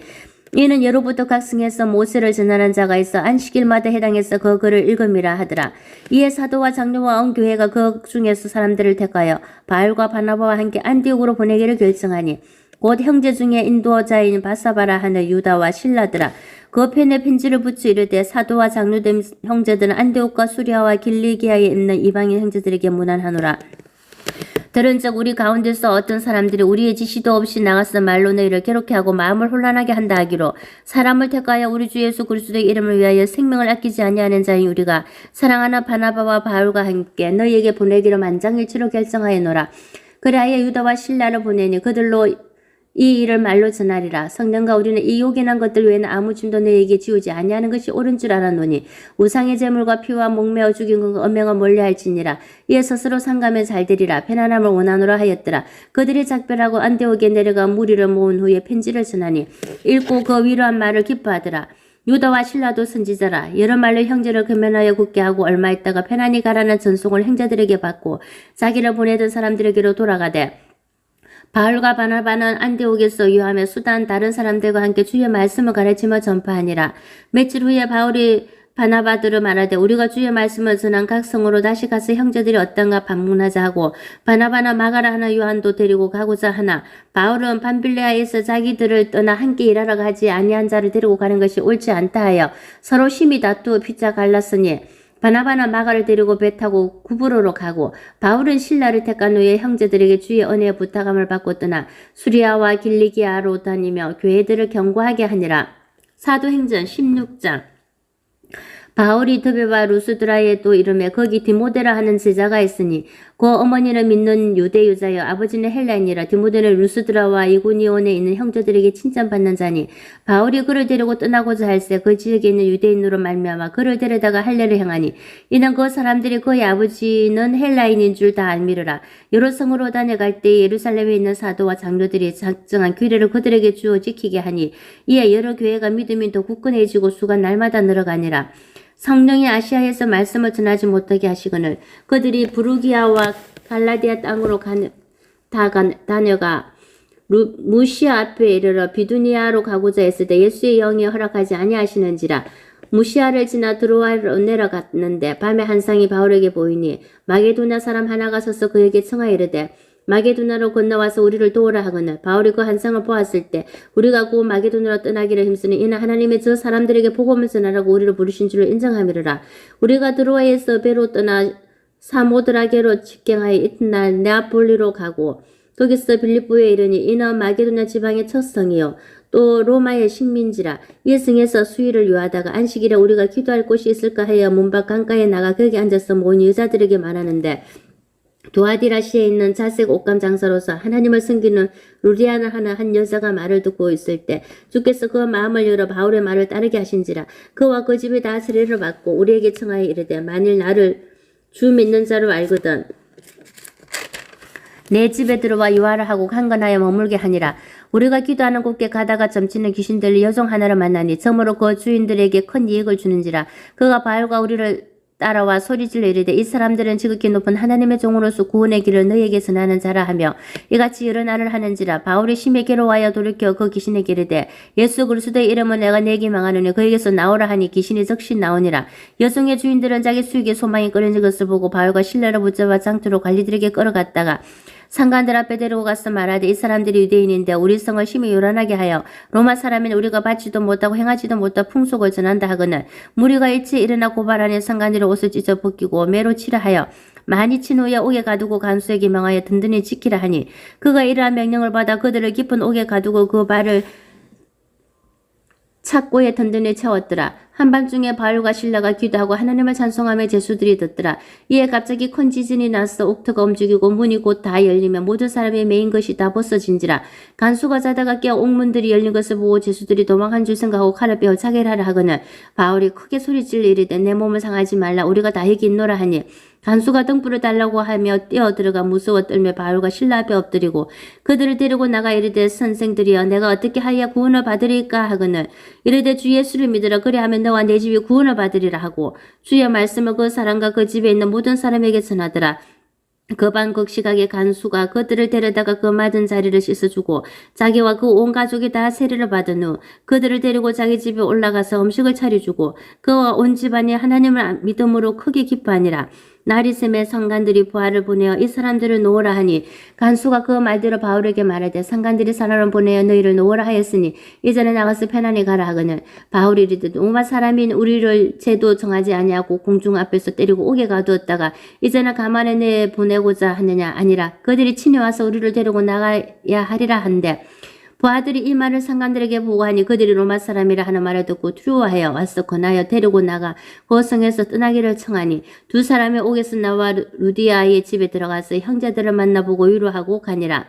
이는 예로부터 각 성에서 모세를 전하는 자가 있어 안식일마다 해당해서 그 글을 읽음이라 하더라. 이에 사도와 장로와 온 교회가 그 중에서 사람들을 택하여 바울과 바나바와 함께 안디옥으로 보내기를 결정하니 곧 형제 중에 인도자인 바사바라 하는 유다와 실라더라. 그 편에 편지를 붙여 이르되 사도와 장로된 형제들은 안디옥과 수리아와 길리기아에 있는 이방인 형제들에게 문안하노라. 들은즉 우리 가운데서 어떤 사람들이 우리의 지시도 없이 나가서 말로 너희를 괴롭게 하고 마음을 혼란하게 한다 하기로 사람을 택하여 우리 주 예수 그리스도의 이름을 위하여 생명을 아끼지 아니하는 자인 우리가 사랑하는 바나바와 바울과 함께 너희에게 보내기로 만장일치로 결정하였노라. 그리하여 유다와 실라를 보내니 그들로 이 일을 말로 전하리라. 성령과 우리는 이 요긴한 것들 외에는 아무 짐도 너희에게 지우지 아니하는 것이 옳은 줄 알았노니 우상의 제물과 피와 목매어 죽인 그 음행을 멀리할지니라. 이에 스스로 상감에 잘되리라. 편안함을 원하노라 하였더라. 그들이 작별하고 안디옥에 내려가 무리를 모은 후에 편지를 전하니 읽고 그 위로한 말을 기뻐하더라. 유다와 실라도 선지자라. 여러 말로 형제를 금면하여 굳게 하고 얼마 있다가 편안히 가라는 전송을 형제들에게 받고 자기를 보내던 사람들에게로 돌아가되 바울과 바나바는 안디옥에서 유하며 수단 다른 사람들과 함께 주의 말씀을 가르치며 전파하니라. 며칠 후에 바울이 바나바들을 말하되 우리가 주의 말씀을 전한 각 성으로 다시 가서 형제들이 어떤가 방문하자 하고 바나바나 마가라 하나 요한도 데리고 가고자 하나 바울은 밤빌레아에서 자기들을 떠나 함께 일하러 가지 아니한 자를 데리고 가는 것이 옳지 않다 하여 서로 심히 다투어 피자 갈랐으니 바나바나 마가를 데리고 배 타고 구브로로 가고 바울은 신라를 택한 후에 형제들에게 주의 은혜의 부탁함을 받고 떠나 수리아와 길리기아로 다니며 교회들을 경고하게 하니라. 사도행전 16장. 바울이 드베와 루스드라에 또 이름에 거기 디모데라 하는 제자가 있으니 그 어머니는 믿는 유대 유자여 아버지는 헬라인이라. 디모데는 루스드라와 이고니온에 있는 형제들에게 칭찬받는 자니 바울이 그를 데리고 떠나고자 할새 그 지역에 있는 유대인으로 말미암아 그를 데려다가 할례를 행하니 이는 그 사람들이 그의 아버지는 헬라인인 줄 다 알미르라. 여러 성으로 다녀갈 때 예루살렘에 있는 사도와 장로들이 작정한 규례를 그들에게 주어 지키게 하니 이에 여러 교회가 믿음이 더 굳건해지고 수가 날마다 늘어가니라. 성령이 아시아에서 말씀을 전하지 못하게 하시거늘 그들이 부르기아와 갈라디아 땅으로 다녀가 무시아 앞에 이르러 비두니아로 가고자 했을 때 예수의 영이 허락하지 아니하시는지라. 무시아를 지나 드로아로 내려갔는데 밤에 한 상이 바울에게 보이니 마게도냐 사람 하나가 서서 그에게 청하여 이르되 마게도냐로 건너와서 우리를 도우라 하거늘 바울이 그 한상을 보았을 때 우리가 곧 마게도냐로 떠나기를 힘쓰니 이는 하나님이 저 사람들에게 복음을 전하라고 우리를 부르신 줄을 인정함이르라. 우리가 드로아에서 배로 떠나 사모드라게로 직경하여 이튿날 네아폴리로 가고 거기서 빌립보에 이르니 이는 마게도냐 지방의 첫 성이요 또 로마의 식민지라. 이 성에서 수일을 요하다가 안식일에 우리가 기도할 곳이 있을까 하여 문밖 강가에 나가 거기 앉아서 모인 여자들에게 말하는데 도아디라시에 있는 자색 옷감 장사로서 하나님을 섬기는 루리아나 하는 한 여자가 말을 듣고 있을 때 주께서 그 마음을 열어 바울의 말을 따르게 하신지라. 그와 그 집이 다 세례를 받고 우리에게 청하여 이르되 만일 나를 주 믿는 자로 알거든 내 집에 들어와 유화를 하고 강건하여 머물게 하니라. 우리가 기도하는 곳께 가다가 점치는 귀신들 여종 하나를 만나니 점으로 그 주인들에게 큰 이익을 주는지라. 그가 바울과 우리를 따라와 소리질러 이르되 이 사람들은 지극히 높은 하나님의 종으로서 구원의 길을 너희에게 전하는 자라 하며 이같이 여러 날을 하는지라. 바울이 심히 괴로워하여 돌이켜 그 귀신에게 이르되 예수 그리스도의 이름은 내가 내게 망하노니 그에게서 나오라 하니 귀신이 즉시 나오니라. 여성의 주인들은 자기 수익의 소망이 끊어진 것을 보고 바울과 신라를 붙잡아 장투로 관리들에게 끌어갔다가 상관들 앞에 데리고 가서 말하되 이 사람들이 유대인인데 우리 성을 심히 요란하게 하여 로마 사람인 우리가 받지도 못하고 행하지도 못할 풍속을 전한다 하거늘 무리가 일찍 일어나 고발하니 상관들이 옷을 찢어 벗기고 매로 치라 하여 많이 친 후에 옥에 가두고 간수에게 명하여 든든히 지키라 하니 그가 이러한 명령을 받아 그들을 깊은 옥에 가두고 그 발을 착고에 든든히 채웠더라. 한밤중에 바울과 신라가 기도하고 하나님을 찬송하며 제수들이 듣더라. 이에 갑자기 큰 지진이 나서 옥터가 움직이고 문이 곧 다 열리며 모든 사람이 메인 것이 다 벗어진지라. 간수가 자다가 깨어 옥문들이 열린 것을 보고 제수들이 도망한 줄 생각하고 칼을 빼어 자결하라 하거늘 바울이 크게 소리질러 이르되 내 몸을 상하지 말라 우리가 다 여기 있노라 하니 간수가 등불을 달라고 하며 뛰어들어가 무서워 떨며 바울과 신라 앞에 엎드리고 그들을 데리고 나가 이르되 선생들이여 내가 어떻게 하여 구원을 받으리까 하거늘 이르되 주 예수를 믿으라 그리하면 너와 내 집이 구원을 받으리라 하고 주의 말씀을 그 사람과 그 집에 있는 모든 사람에게 전하더라. 그 밤 극시각에 간수가 그들을 데려다가 그 맞은 자리를 씻어주고 자기와 그 온 가족이 다 세례를 받은 후 그들을 데리고 자기 집에 올라가서 음식을 차려주고 그와 온 집안이 하나님을 믿음으로 크게 기뻐하니라. 날이 새매 상관들이 부하를 보내어 이 사람들을 놓으라 하니 간수가 그 말대로 바울에게 말하되 상관들이 사람을 보내어 너희를 놓으라 하였으니 이제는 나가서 편안히 가라 하거늘 바울이 이르되 로마 사람인 우리를 제도 정하지 아니하고 공중 앞에서 때리고 옥에 가두었다가 이제는 가만히 내 보내고자 하느냐 아니라 그들이 친히 와서 우리를 데리고 나가야 하리라 한데 부하들이 이 말을 상관들에게 보고하니 그들이 로마 사람이라 하는 말을 듣고 두려워하여 와서 권하여 데리고 나가 그 성에서 떠나기를 청하니 두 사람이 옥에서 나와 루디아의 집에 들어가서 형제들을 만나보고 위로하고 가니라.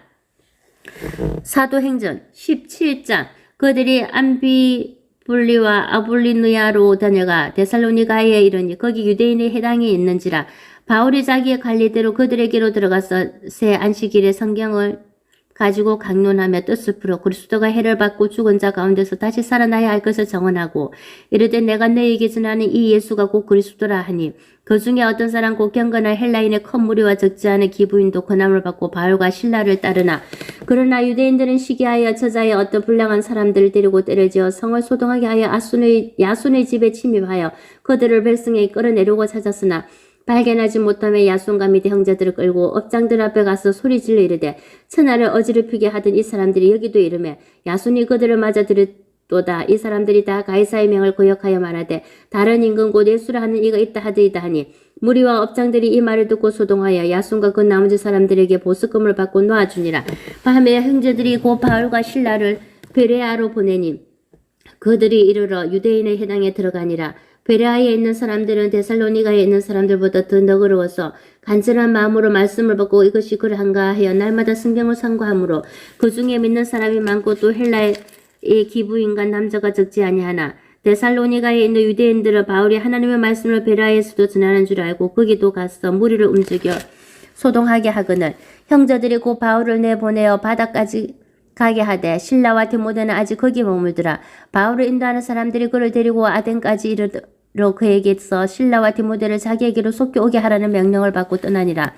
사도행전 17장. 그들이 암비불리와 아볼리누야로 다녀가 데살로니가에 이르니 거기 유대인의 해당이 있는지라. 바울이 자기의 관리대로 그들에게로 들어가서 새 안식일에 성경을 가지고 강론하며 뜻을 풀어 그리스도가 해를 받고 죽은 자 가운데서 다시 살아나야 할 것을 정언하고 이르되 내가 너희에게 전하는 이 예수가 곧 그리스도라 하니 그 중에 어떤 사람 곧 경건한 헬라인의 큰 무리와 적지 않은 기부인도 권함을 받고 바울과 신라를 따르나 그러나 유대인들은 시기하여 저자의 어떤 불량한 사람들을 데리고 때려지어 성을 소동하게 하여 야손의 집에 침입하여 그들을 백성에 끌어내려고 찾았으나 발견하지 못하며 야손과 미대 형제들을 끌고 업장들 앞에 가서 소리질러 이르되 천하를 어지럽히게 하던 이 사람들이 여기도 이르매 야손이 그들을 맞아 들였도다. 이 사람들이 다 가이사의 명을 거역하여 말하되 다른 임금 곧 예수라 하는 이가 있다 하더이다 하니 무리와 업장들이 이 말을 듣고 소동하여 야손과 그 나머지 사람들에게 보석금을 받고 놓아주니라. 밤에 형제들이 곧 바울과 신라를 베레아로 보내니 그들이 이르러 유대인의 회당에 들어가니라. 베레아에 있는 사람들은 데살로니가에 있는 사람들보다 더 너그러워서 간절한 마음으로 말씀을 받고 이것이 그러한가 하여 날마다 성경을 상고하므로 그 중에 믿는 사람이 많고 또 헬라의 기부인간 남자가 적지 아니하나 데살로니가에 있는 유대인들은 바울이 하나님의 말씀을 베레아에서도 전하는 줄 알고 거기도 가서 무리를 움직여 소동하게 하거늘 형제들이 곧 바울을 내보내어 바다까지 가게 하되 신라와 디모데는 아직 거기 머물더라. 바울을 인도하는 사람들이 그를 데리고 아덴까지 이르러 그에게서 신라와 디모데를 자기에게로 속히 오게 하라는 명령을 받고 떠나니라.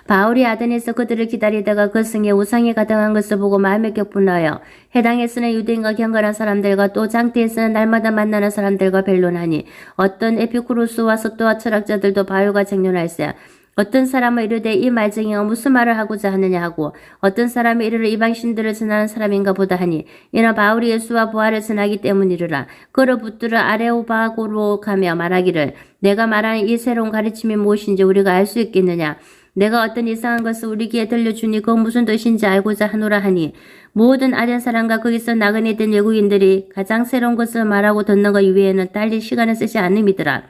바울이 아덴에서 그들을 기다리다가 그 성에 우상이 가득한 것을 보고 마음에 격분하여 해당에서는 유대인과 경건한 사람들과 또 장대에서는 날마다 만나는 사람들과 변론하니 어떤 에피쿠로스와 서도와 철학자들도 바울과 쟁론할세. 어떤 사람은 이르되 이 말쟁이가 무슨 말을 하고자 하느냐 하고 어떤 사람이 이르러 이방신들을 전하는 사람인가 보다 하니 이는 바울이 예수와 부활을 전하기 때문이르라. 그를 붙들어 아레오바고로 가며 말하기를 내가 말하는 이 새로운 가르침이 무엇인지 우리가 알 수 있겠느냐. 내가 어떤 이상한 것을 우리 귀에 들려주니 그 무슨 뜻인지 알고자 하노라 하니 모든 아덴 사람과 거기서 나그네 된 외국인들이 가장 새로운 것을 말하고 듣는 것 이외에는 딸릴 시간을 쓰지 않음이더라.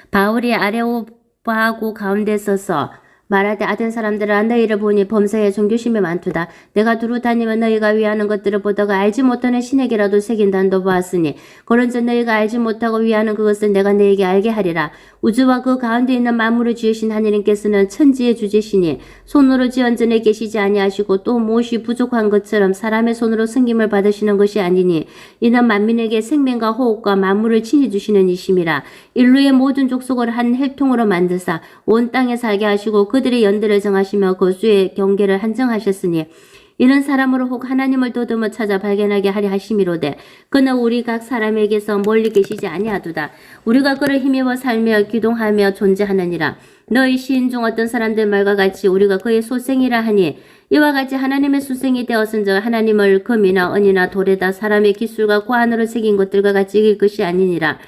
바울이 아레오바고 가운데 서서 말하되 아덴 사람들아 너희를 보니 범사에 종교심이 많도다. 내가 두루 다니면 너희가 위하는 것들을 보다가 알지 못하는 신에게라도 새긴단도 보았으니 그런즉 너희가 알지 못하고 위하는 그것을 내가 너희에게 알게 하리라. 우주와 그 가운데 있는 만물을 지으신 하느님께서는 천지의 주제시니 손으로 지은 전에 계시지 아니하시고 또 무엇이 부족한 것처럼 사람의 손으로 섬김을 받으시는 것이 아니니 이는 만민에게 생명과 호흡과 만물을 친히 주시는 이심이라. 인류의 모든 족속을 한 혈통으로 만드사 온 땅에 살게 하시고 그들의 연대를 정하시며 거수의 경계를 한정하셨으니 이는 사람으로 혹 하나님을 더듬어 찾아 발견하게 하려 하심이로되 그는 우리 각 사람에게서 멀리 계시지 아니하도다. 우리가 그를 힘입어 살며 기동하며 존재하느니라. 너희 시인 중 어떤 사람들 말과 같이 우리가 그의 소생이라 하니 이와 같이 하나님의 수생이 되었은즉 하나님을 금이나 은이나 돌에다 사람의 기술과 고안으로 새긴 것들과 같이 이길 것이 아니니라.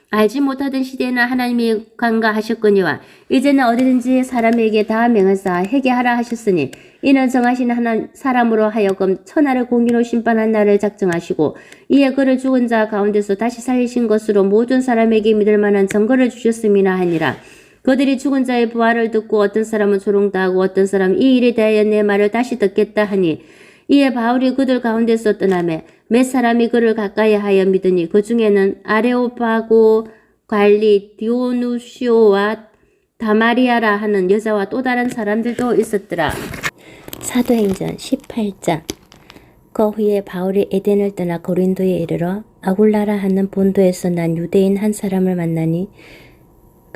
알지 못하던 시대에는 하나님이 간과하셨거니와 이제는 어디든지 사람에게 다 명하사 회개하라 하셨으니 이는 정하신 사람으로 하여금 천하를 공의로 심판한 날을 작정하시고 이에 그를 죽은 자 가운데서 다시 살리신 것으로 모든 사람에게 믿을 만한 증거를 주셨음이나 하니라. 그들이 죽은 자의 부활을 듣고 어떤 사람은 조롱다하고 어떤 사람은 이 일에 대하여 내 말을 다시 듣겠다 하니 이에 바울이 그들 가운데서 떠나매 몇 사람이 그를 가까이 하여 믿으니 그 중에는 아레오파고 관리 디오누시오와 다마리아라 하는 여자와 또 다른 사람들도 있었더라. 사도행전 18장. 그 후에 바울이 에덴을 떠나 고린도에 이르러 아굴라라 하는 본도에서 난 유대인 한 사람을 만나니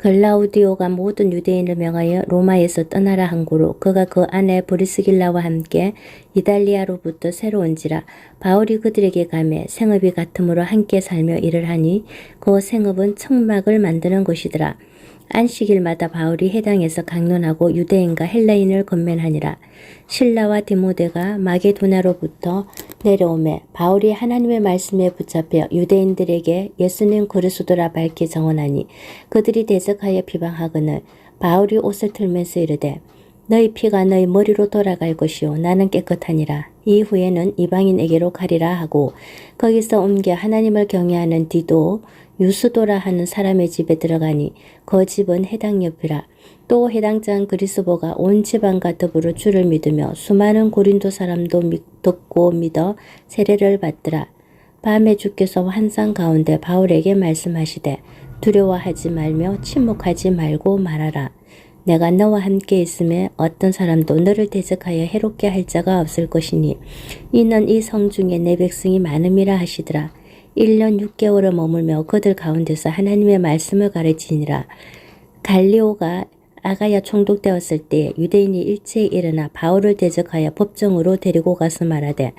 글라우디오가 모든 유대인을 명하여 로마에서 떠나라 한 고로 그가 그 아내 브리스길라와 함께 이달리아로부터 새로 온지라. 바울이 그들에게 가매 생업이 같으므로 함께 살며 일을 하니 그 생업은 청막을 만드는 곳이더라. 안식일마다 바울이 회당에서 강론하고 유대인과 헬라인을 권면하니라. 실라와 디모데가 마게도나로부터 내려오매 바울이 하나님의 말씀에 붙잡혀 유대인들에게 예수님 그리스도라 밝히 정언하니 그들이 대적하여 비방하거늘 바울이 옷을 틀면서 이르되 너희 피가 너희 머리로 돌아갈 것이요 나는 깨끗하니라. 이후에는 이방인에게로 가리라 하고 거기서 옮겨 하나님을 경외하는 디도 유스도라 하는 사람의 집에 들어가니 그 집은 해당 옆이라. 또 해당장 그리스보가 온 지방과 더불어 주를 믿으며 수많은 고린도 사람도 듣고 믿어 세례를 받더라. 밤에 주께서 환상 가운데 바울에게 말씀하시되 두려워하지 말며 침묵하지 말고 말하라. 내가 너와 함께 있음에 어떤 사람도 너를 대적하여 해롭게 할 자가 없을 것이니 이는 이 성 중에 내 백성이 많음이라 하시더라. 1년 6개월을 머물며 그들 가운데서 하나님의 말씀을 가르치니라. 갈리오가 아가야 총독되었을 때 유대인이 일제히 일어나 바울을 대적하여 법정으로 데리고 가서 말하되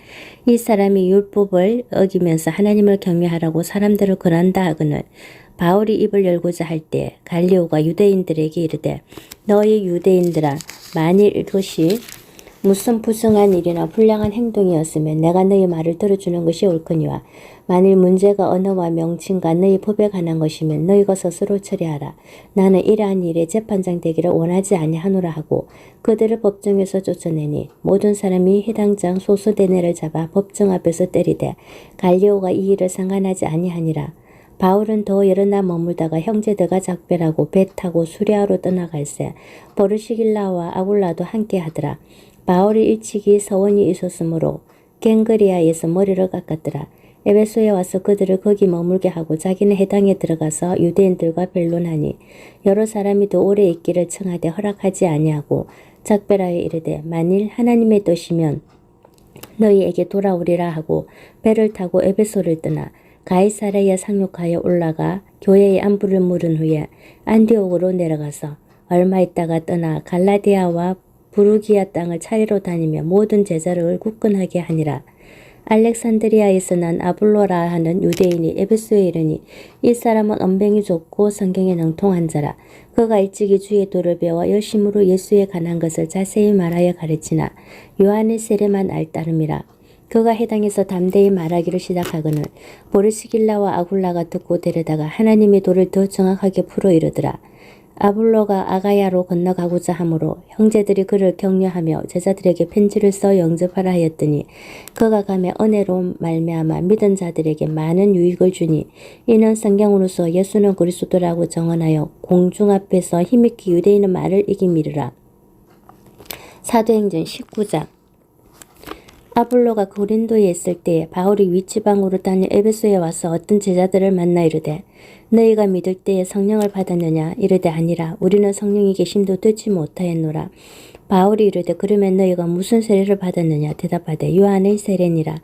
이 사람이 율법을 어기면서 하나님을 경외하라고 사람들을 권한다 하거늘 바울이 입을 열고자 할 때 갈리오가 유대인들에게 이르되 너희 유대인들아 만일 이것이 무슨 부정한 일이나 불량한 행동이었으면 내가 너희 말을 들어주는 것이 옳거니와 만일 문제가 언어와 명칭과 너희 법에 관한 것이면 너희가 스스로 처리하라. 나는 이러한 일에 재판장 되기를 원하지 아니하노라 하고 그들을 법정에서 쫓아내니 모든 사람이 해당장 소수대내를 잡아 법정 앞에서 때리되 갈리오가 이 일을 상관하지 아니하니라. 바울은 더 여러 날 머물다가 형제들과 작별하고 배 타고 수리아로 떠나갈새 보르시길라와 아굴라도 함께 하더라. 바울이 일찍이 서원이 있었으므로 갱그리아에서 머리를 깎았더라. 에베소에 와서 그들을 거기 머물게 하고 자기는 해당에 들어가서 유대인들과 변론하니 여러 사람이 더 오래 있기를 청하되 허락하지 아니하고 작별하여 이르되 만일 하나님의 뜻이면 너희에게 돌아오리라 하고 배를 타고 에베소를 떠나 가이사랴에 상륙하여 올라가 교회의 안부를 물은 후에 안디옥으로 내려가서 얼마 있다가 떠나 갈라디아와 부르기아 땅을 차례로 다니며 모든 제자를 굳건하게 하니라. 알렉산드리아에서 난 아블로라 하는 유대인이 에베소에 이르니 이 사람은 언변이 좋고 성경에 능통한 자라. 그가 일찍이 주의 도를 배워 열심으로 예수에 관한 것을 자세히 말하여 가르치나 요한의 세례만 알 따름이라. 그가 해당에서 담대히 말하기를 시작하거늘 보르시길라와 아굴라가 듣고 데려다가 하나님의 도를 더 정확하게 풀어 이르더라. 아블로가 아가야로 건너가고자 하므로 형제들이 그를 격려하며 제자들에게 편지를 써 영접하라 하였더니 그가 가며 은혜로 말미암아 믿은 자들에게 많은 유익을 주니 이는 성경으로서 예수는 그리스도라고 정언하여 공중 앞에서 힘있게 유대인의 말을 이기미르라. 사도행전 19장. 아블로가 고린도에 있을 때 바울이 윗지방으로 다닌 에베소에 와서 어떤 제자들을 만나 이르되 너희가 믿을 때에 성령을 받았느냐 이르되 아니라 우리는 성령이 계심도 듣지 못하였노라. 바울이 이르되 그러면 너희가 무슨 세례를 받았느냐 대답하되 요한의 세례니라.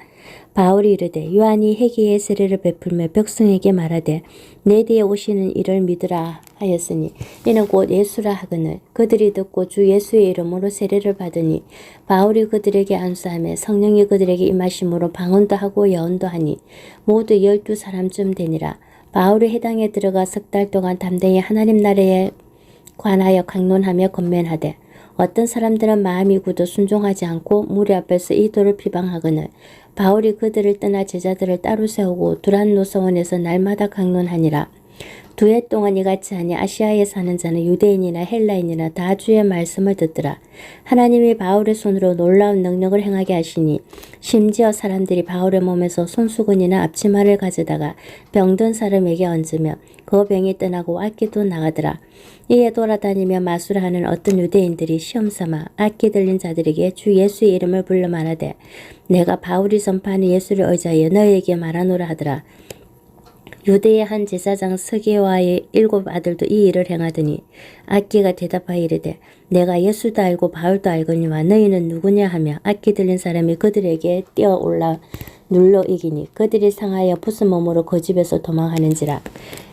바울이 이르되 요한이 회개의 세례를 베풀며 백성에게 말하되 내 뒤에 오시는 이를 믿으라 하였으니 이는 곧 예수라 하거늘 그들이 듣고 주 예수의 이름으로 세례를 받으니 바울이 그들에게 안수하며 성령이 그들에게 임하심으로 방언도 하고 예언도 하니 모두 12사람쯤 되니라. 바울이 해당에 들어가 석 달 동안 담대히 하나님 나라에 관하여 강론하며 권면하되 어떤 사람들은 마음이 굳어 순종하지 않고 무리 앞에서 이 도를 비방하거늘 바울이 그들을 떠나 제자들을 따로 세우고 두란노 서원에서 날마다 강론하니라. 2해 동안 이같이 하니 아시아에 사는 자는 유대인이나 헬라인이나 다 주의 말씀을 듣더라. 하나님이 바울의 손으로 놀라운 능력을 행하게 하시니 심지어 사람들이 바울의 몸에서 손수건이나 앞치마를 가져다가 병든 사람에게 얹으며 그 병이 떠나고 악기도 나가더라. 이에 돌아다니며 마술을 하는 어떤 유대인들이 시험삼아 악기 들린 자들에게 주 예수의 이름을 불러 말하되 내가 바울이 전파하는 예수를 의지하여 너희에게 말하노라 하더라. 유대의 한 제사장 스게와의 7 아들도 이 일을 행하더니 악기가 대답하여 이르되 내가 예수도 알고 바울도 알거니와 너희는 누구냐 하며 악기 들린 사람이 그들에게 뛰어올라 눌러 이기니 그들이 상하여 부순 몸으로 그 집에서 도망하는지라.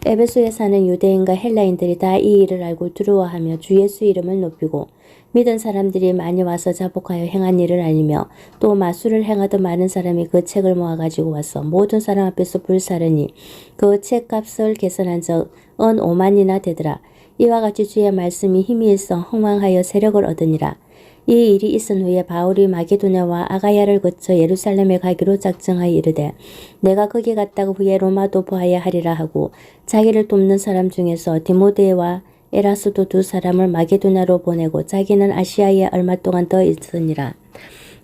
에베소에 사는 유대인과 헬라인들이 다 이 일을 알고 두려워하며 주 예수 이름을 높이고 믿은 사람들이 많이 와서 자복하여 행한 일을 알리며 또 마술을 행하던 많은 사람이 그 책을 모아가지고 와서 모든 사람 앞에서 불사르니 그 책값을 계산한 적 은 5만이나 되더라. 이와 같이 주의 말씀이 힘이 있어 흥왕하여 세력을 얻으니라. 이 일이 있은 후에 바울이 마게도냐와 아가야를 거쳐 예루살렘에 가기로 작정하여 이르되 내가 거기 갔다가 후에 로마도 보아야 하리라 하고 자기를 돕는 사람 중에서 디모데와 에라스도 2 사람을 마게도냐로 보내고 자기는 아시아에 얼마 동안 더 있으니라.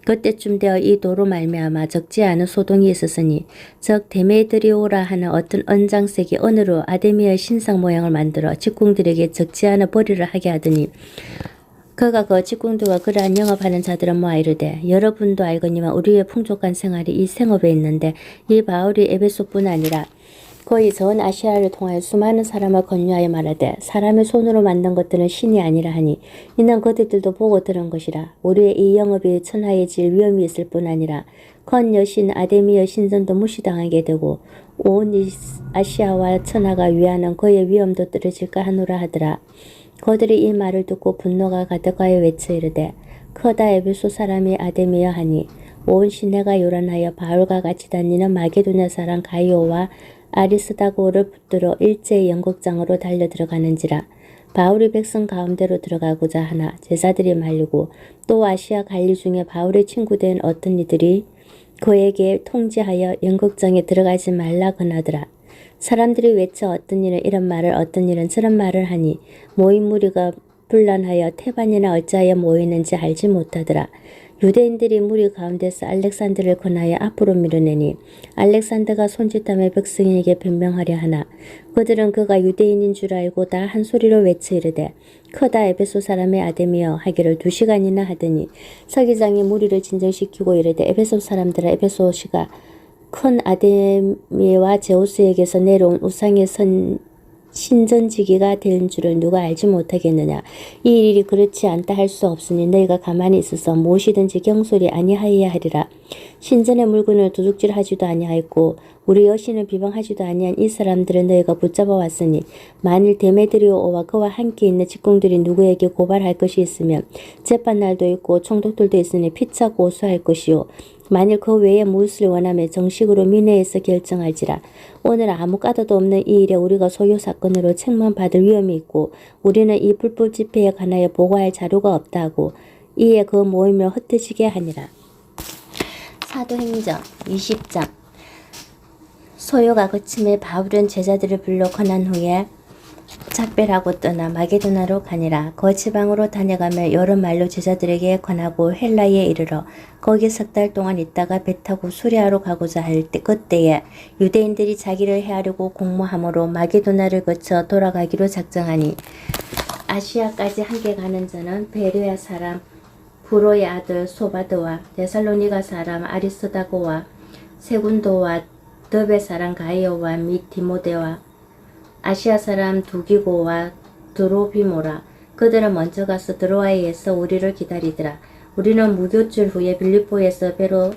그때쯤 되어 이 도로 말미암아 적지 않은 소동이 있었으니 즉 데메드리오라 하는 어떤 언장색이 언으로 아데미의 신상 모양을 만들어 직궁들에게 적지 않은 벌이를 하게 하더니 그가 그 직궁들과 그러한 영업하는 자들은 모아 이르되 여러분도 알거니와 우리의 풍족한 생활이 이 생업에 있는데 이 바울이 에베소뿐 아니라 거의 전 아시아를 통하여 수많은 사람을 권유하여 말하되 사람의 손으로 만든 것들은 신이 아니라 하니 이는 그들도 보고 들은 것이라. 우리의 이 영업이 천하해질 위험이 있을 뿐 아니라 건 여신 아데미의 신전도 무시당하게 되고 온 아시아와 천하가 위하는 그의 위엄도 떨어질까 하노라 하더라. 그들이 이 말을 듣고 분노가 가득하여 외쳐 이르되 크다 에베소 사람이 아데미여 하니 온 시내가 요란하여 바울과 같이 다니는 마게도냐 사람 가이오와 아리스다고를 붙들어 일제히 연극장으로 달려 들어가는지라. 바울이 백성 가운데로 들어가고자 하나 제사들이 말리고 또 아시아 관리 중에 바울의 친구된 어떤 이들이 그에게 통지하여 연극장에 들어가지 말라 권하더라. 사람들이 외쳐 어떤 일은 이런 말을 어떤 일은 저런 말을 하니 모인 무리가 분란하여 태반이나 어찌하여 모이는지 알지 못하더라. 유대인들이 무리 가운데서 알렉산더를 권하여 앞으로 밀어내니 알렉산더가 손짓하며 백성에게 변명하려 하나 그들은 그가 유대인인 줄 알고 다 한 소리로 외쳐 이르되 크다 에베소 사람의 아데미여 하기를 2시간이나 하더니 서기장이 무리를 진정시키고 이르되 에베소 사람들아 에베소시가 큰 아데미와 제우스에게서 내려온 우상의 신전지기가 된 줄을 누가 알지 못하겠느냐. 이 일이 그렇지 않다 할 수 없으니 너희가 가만히 있어서 무엇이든지 경솔이 아니하여야 하리라. 신전의 물건을 도둑질하지도 아니하였고 우리 여신을 비방하지도 아니한 이 사람들은 너희가 붙잡아 왔으니 만일 데메드리오와 그와 함께 있는 직공들이 누구에게 고발할 것이 있으면 재판날도 있고 총독들도 있으니 피차 고소할 것이요 만일 그 외에 무엇을 원하며 정식으로 민회에서 결정할지라. 오늘 아무 까닭도 없는 이 일에 우리가 소요 사건으로 책만 받을 위험이 있고 우리는 이 불법 집회에 관하여 보고할 자료가 없다고 이에 그 모임을 흩어지게 하니라. 사도행전 20장. 소요가 그침에 바울은 제자들을 불러 권한 후에 작별하고 떠나 마게도나로 가니라. 그 지방으로 다녀가며 여러 말로 제자들에게 권하고 헬라에 이르러 거기 3달 동안 있다가 배 타고 수리아로 가고자 할 때 그때에 유대인들이 자기를 해하려고 공모함으로 마게도나를 거쳐 돌아가기로 작정하니 아시아까지 함께 가는 자는 베레아 사람 브로의 아들 소바드와 데살로니가 사람 아리스다고와 세군도와 더베 사람 가이오와 및 디모데와 아시아 사람 두기고와 드로비모라. 그들은 먼저 가서 드로아에서 우리를 기다리더라. 우리는 무교출 후에 빌립보에서 배로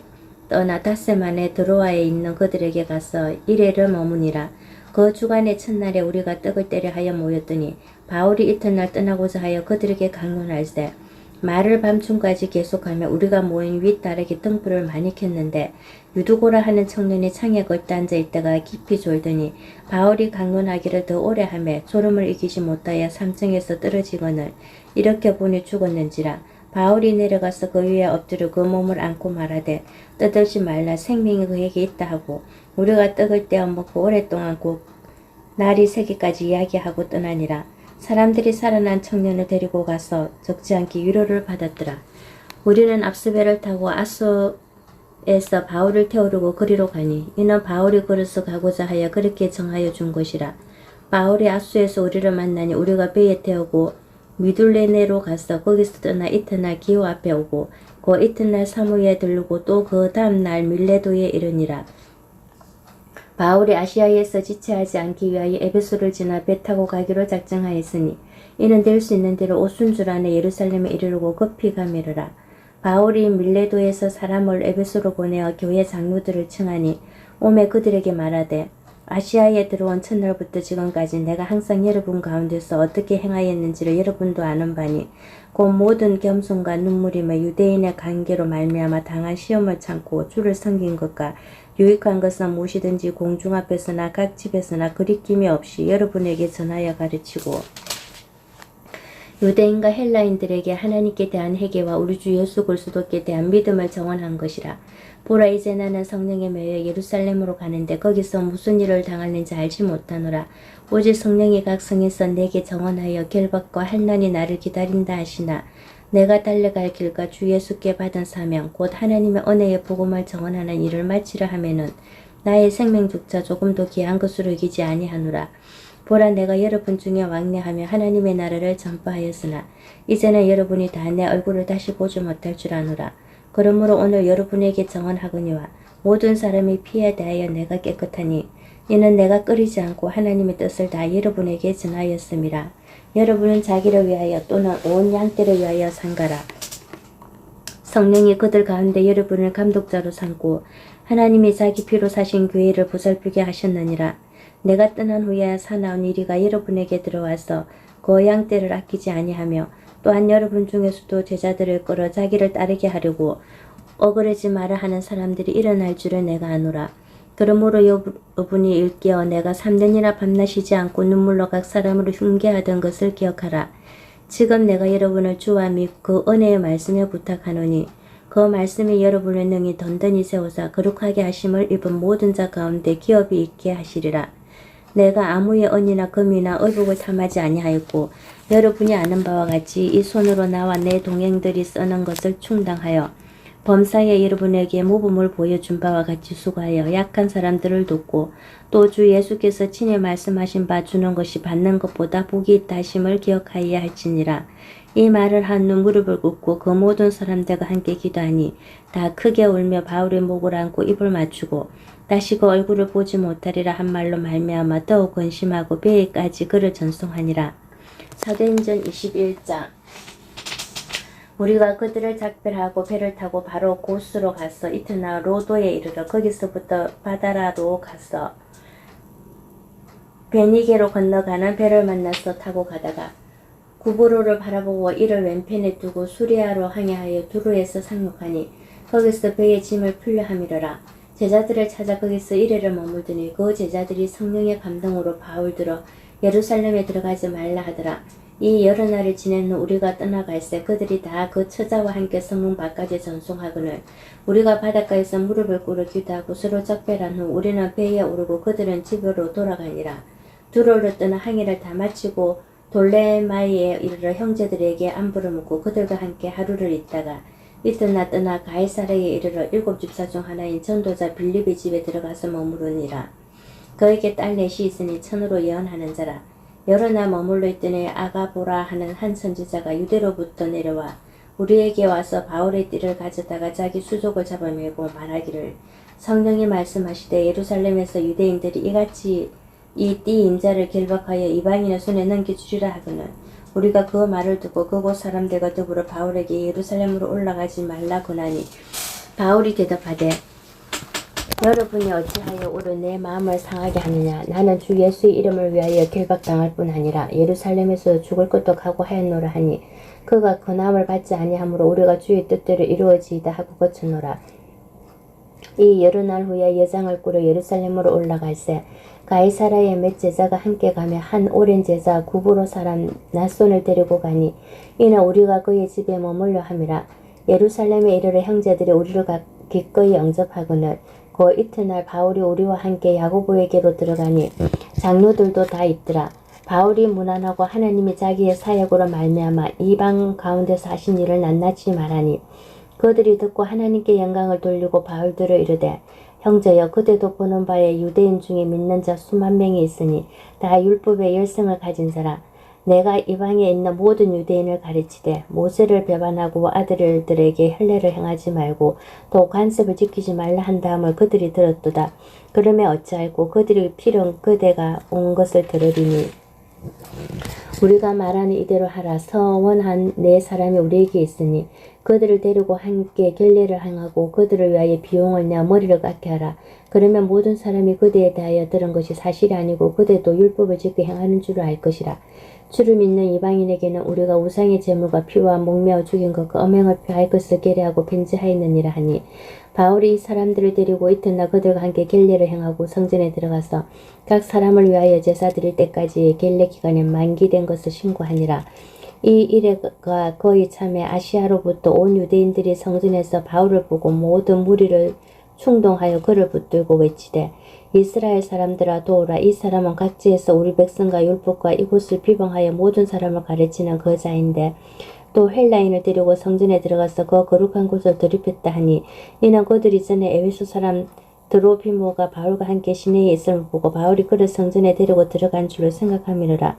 떠나 닷새 만에 드로아에 있는 그들에게 가서 이래를 머무니라. 그 주간의 첫날에 우리가 떡을 때려 하여 모였더니 바울이 이튿날 떠나고자 하여 그들에게 강론할세 말을 밤중까지 계속하며 우리가 모인 윗다락에 등불을 많이 켰는데 유두고라 하는 청년이 창에 걸터 앉아 있다가 깊이 졸더니 바울이 강론하기를 더 오래 하며 졸음을 이기지 못하여 삼층에서 떨어지거늘 이렇게 보니 죽었는지라. 바울이 내려가서 그 위에 엎드려 그 몸을 안고 말하되 떠들지 말라 생명이 그에게 있다 하고 우리가 떡을 떼어 먹고 오랫동안 곧 날이 새기까지 이야기하고 떠나니라. 사람들이 살아난 청년을 데리고 가서 적지 않게 위로를 받았더라. 우리는 앞스배를 타고 아소에서 바울을 태우려고 그리로 가니 이는 바울이 걸어서 가고자 하여 그렇게 정하여 준 것이라. 바울이 아소에서 우리를 만나니 우리가 배에 태우고 미둘레네로 가서 거기서 떠나 이튿날 기호 앞에 오고 그 이튿날 사무에 들르고 또 그 다음날 밀레도에 이르니라. 바울이 아시아에서 지체하지 않기 위하여 에베소를 지나 배 타고 가기로 작정하였으니 이는 될 수 있는 대로 오순절 안에 예루살렘에 이르르고 급히 가미르라. 바울이 밀레도에서 사람을 에베소로 보내어 교회 장로들을 청하니 오매 그들에게 말하되 아시아에 들어온 첫날부터 지금까지 내가 항상 여러분 가운데서 어떻게 행하였는지를 여러분도 아는 바니 곧 모든 겸손과 눈물이며 유대인의 관계로 말미암아 당한 시험을 참고 주를 섬긴 것과 유익한 것은 무엇이든지 공중 앞에서나 각 집에서나 거리낌이 없이 여러분에게 전하여 가르치고 유대인과 헬라인들에게 하나님께 대한 회개와 우리 주 예수 그리스도께 대한 믿음을 정언한 것이라. 보라 이제 나는 성령에 매여 예루살렘으로 가는데 거기서 무슨 일을 당하는지 알지 못하노라. 오직 성령이 각 성에서 내게 정언하여 결박과 환난이 나를 기다린다 하시나 내가 달려갈 길과 주 예수께 받은 사명 곧 하나님의 은혜의 복음을 정언하는 일을 마치려 하면은 나의 생명조차 조금도 귀한 것으로 여기지 아니하노라. 보라 내가 여러분 중에 왕래하며 하나님의 나라를 전파하였으나 이제는 여러분이 다 내 얼굴을 다시 보지 못할 줄 아노라. 그러므로 오늘 여러분에게 정언하거니와 모든 사람이 피에 대하여 내가 깨끗하니 이는 내가 끓이지 않고 하나님의 뜻을 다 여러분에게 전하였음이라. 여러분은 자기를 위하여 또는 온 양떼를 위하여 산가라. 성령이 그들 가운데 여러분을 감독자로 삼고 하나님이 자기 피로 사신 교회를 보살피게 하셨느니라. 내가 떠난 후에 사나운 이리가 여러분에게 들어와서 그 양떼를 아끼지 아니하며 또한 여러분 중에서도 제자들을 끌어 자기를 따르게 하려고 억울하지 마라 하는 사람들이 일어날 줄을 내가 아노라. 그러므로 여분이 일깨어 내가 3년이나 밤낮 쉬지 않고 눈물로 각 사람으로 흉계하던 것을 기억하라. 지금 내가 여러분을 주와 및 그 은혜의 말씀에 부탁하노니 그 말씀이 여러분을 능히 던든히 세우사 거룩하게 하심을 입은 모든 자 가운데 기업이 있게 하시리라. 내가 아무의 은이나 금이나 의복을 탐하지 아니하였고 여러분이 아는 바와 같이 이 손으로 나와 내 동행들이 써는 것을 충당하여 범사에 여러분에게 모범을 보여준 바와 같이 수고하여 약한 사람들을 돕고 또 주 예수께서 친히 말씀하신 바 주는 것이 받는 것보다 복이 있다 하심을 기억하여야 할지니라. 이 말을 한 후 무릎을 꿇고 그 모든 사람들과 함께 기도하니 다 크게 울며 바울의 목을 안고 입을 맞추고 다시 그 얼굴을 보지 못하리라 한 말로 말미암아 더욱 근심하고 배에까지 그를 전송하니라. 사도행전 21장. 우리가 그들을 작별하고 배를 타고 바로 고스로 가서 이튿날 로도에 이르러 거기서부터 바다라로 가서 베니게로 건너가는 배를 만나서 타고 가다가 구브로를 바라보고 이를 왼편에 두고 수리아로 항해하여 두로에서 상륙하니 거기서 배의 짐을 풀려 함이러라. 제자들을 찾아 거기서 이래를 머물더니 그 제자들이 성령의 감동으로 바울들어 예루살렘에 들어가지 말라 하더라. 이 여러 날을 지낸 후 우리가 떠나갈새 그들이 다 그 처자와 함께 성문 밖까지 전송하거늘 우리가 바닷가에서 무릎을 꿇어 기도하고 서로 작별한 후 우리는 배에 오르고 그들은 집으로 돌아가니라. 두로를 떠나 항해를 다 마치고 돌레마이에 이르러 형제들에게 안부를 묻고 그들과 함께 하루를 있다가 이튿날 떠나 가이사랴에 이르러 7 집사 중 하나인 전도자 빌립의 집에 들어가서 머무르니라. 그에게 딸 넷이 있으니 천으로 예언하는 자라. 여러 날 머물러 있더니 아가보라 하는 한 선지자가 유대로부터 내려와 우리에게 와서 바울의 띠를 가져다가 자기 수족을 잡아매고 말하기를 성령이 말씀하시되 예루살렘에서 유대인들이 이같이 이 띠 인자를 결박하여 이방인의 손에 넘겨주리라 하거늘 우리가 그 말을 듣고 그곳 사람들과 더불어 바울에게 예루살렘으로 올라가지 말라 권하니 바울이 대답하되 여러분이 어찌하여 오늘 내 마음을 상하게 하느냐. 나는 주 예수의 이름을 위하여 결박당할 뿐 아니라 예루살렘에서 죽을 것도 각오하였노라 하니 그가 권함을 받지 아니하므로 우리가 주의 뜻대로 이루어지이다 하고 거쳤노라. 이 여러 날 후에 여장을 꾸려 예루살렘으로 올라갈새 가이사랴의 몇 제자가 함께 가며 한 오랜 제자 구브로 사람 낫손을 데리고 가니 이는 우리가 그의 집에 머물려 함이라. 예루살렘에 이르러 형제들이 우리를 기꺼이 영접하거늘 그 이튿날 바울이 우리와 함께 야고보에게로 들어가니 장로들도 다 있더라. 바울이 무난하고 하나님이 자기의 사역으로 말미암아 이방 가운데서 하신 일을 낱낱이 말하니 그들이 듣고 하나님께 영광을 돌리고 바울들을 이르되 형제여 그대도 보는 바에 유대인 중에 믿는 자 수만 명이 있으니 다 율법의 열성을 가진 자라. 내가 이방에 있는 모든 유대인을 가르치되 모세를 배반하고 아들들에게 혈례를 행하지 말고 또 관습을 지키지 말라 한 다음을 그들이 들었도다. 그러면 어찌할꼬 그들이 필은 그대가 온 것을 들으리니 우리가 말하는 이대로 하라. 서원한 네 사람이 우리에게 있으니 그들을 데리고 함께 결례를 행하고 그들을 위하여 비용을 내 머리를 깎게 하라. 그러면 모든 사람이 그대에 대하여 들은 것이 사실이 아니고 그대도 율법을 지켜 행하는 줄을 알 것이라. 주를 믿는 이방인에게는 우리가 우상의 제물과 피와 목매어 죽인 것과 엄행을 표할 것을 계례하고 편지하였느니라 하니 바울이 이 사람들을 데리고 이튿날 그들과 함께 결례를 행하고 성전에 들어가서 각 사람을 위하여 제사 드릴 때까지 결례 기간이 만기된 것을 신고하니라. 이 일회가 거의 참에 아시아로부터 온 유대인들이 성전에서 바울을 보고 모든 무리를 충동하여 그를 붙들고 외치되 이스라엘 사람들아 도우라. 이 사람은 각지에서 우리 백성과 율법과 이곳을 비방하여 모든 사람을 가르치는 그 자인데 또 헬라인을 데리고 성전에 들어가서 그 거룩한 곳을 더럽혔다 하니 이는 그들이 전에 에베소 사람 드로피모가 바울과 함께 시내에 있음을 보고 바울이 그를 성전에 데리고 들어간 줄로 생각함이라.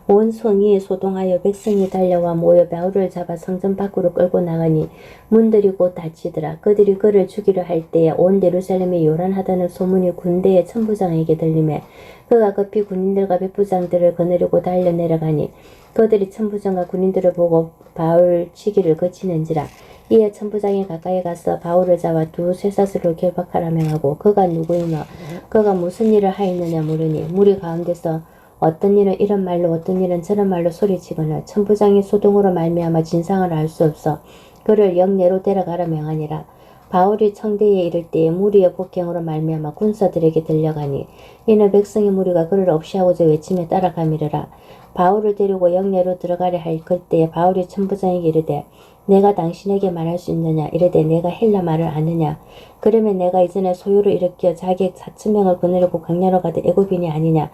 온 성이 소동하여 백성이 달려와 모여 바울을 잡아 성전 밖으로 끌고 나가니 문들이 곧 닫히더라. 그들이 그를 죽이려 할 때에 온 예루살렘이 요란하다는 소문이 군대의 천부장에게 들리매 그가 급히 군인들과 백부장들을 거느리고 달려 내려가니 그들이 천부장과 군인들을 보고 바울 치기를 거치는지라. 이에 천부장이 가까이 가서 바울을 잡아 두 쇠사슬로 결박하라 명하고 그가 누구이며 그가 무슨 일을 하였느냐 물으니 무리 가운데서 어떤 일은 이런 말로 어떤 일은 저런 말로 소리치거늘 천부장이 소동으로 말미암아 진상을 알 수 없어 그를 영내로 데려가라 명하니라. 바울이 청대에 이를 때에 무리의 폭행으로 말미암아 군사들에게 들려가니 이는 백성의 무리가 그를 없이하고자 외침에 따라가미르라. 바울을 데리고 영내로 들어가려 할 그때에 바울이 천부장에게 이르되 내가 당신에게 말할 수 있느냐 이르되 내가 헬라 말을 아느냐 그러면 내가 이전에 소요를 일으켜 자객 4,000명을 거느리고 광야로 가되 애굽인이 아니냐.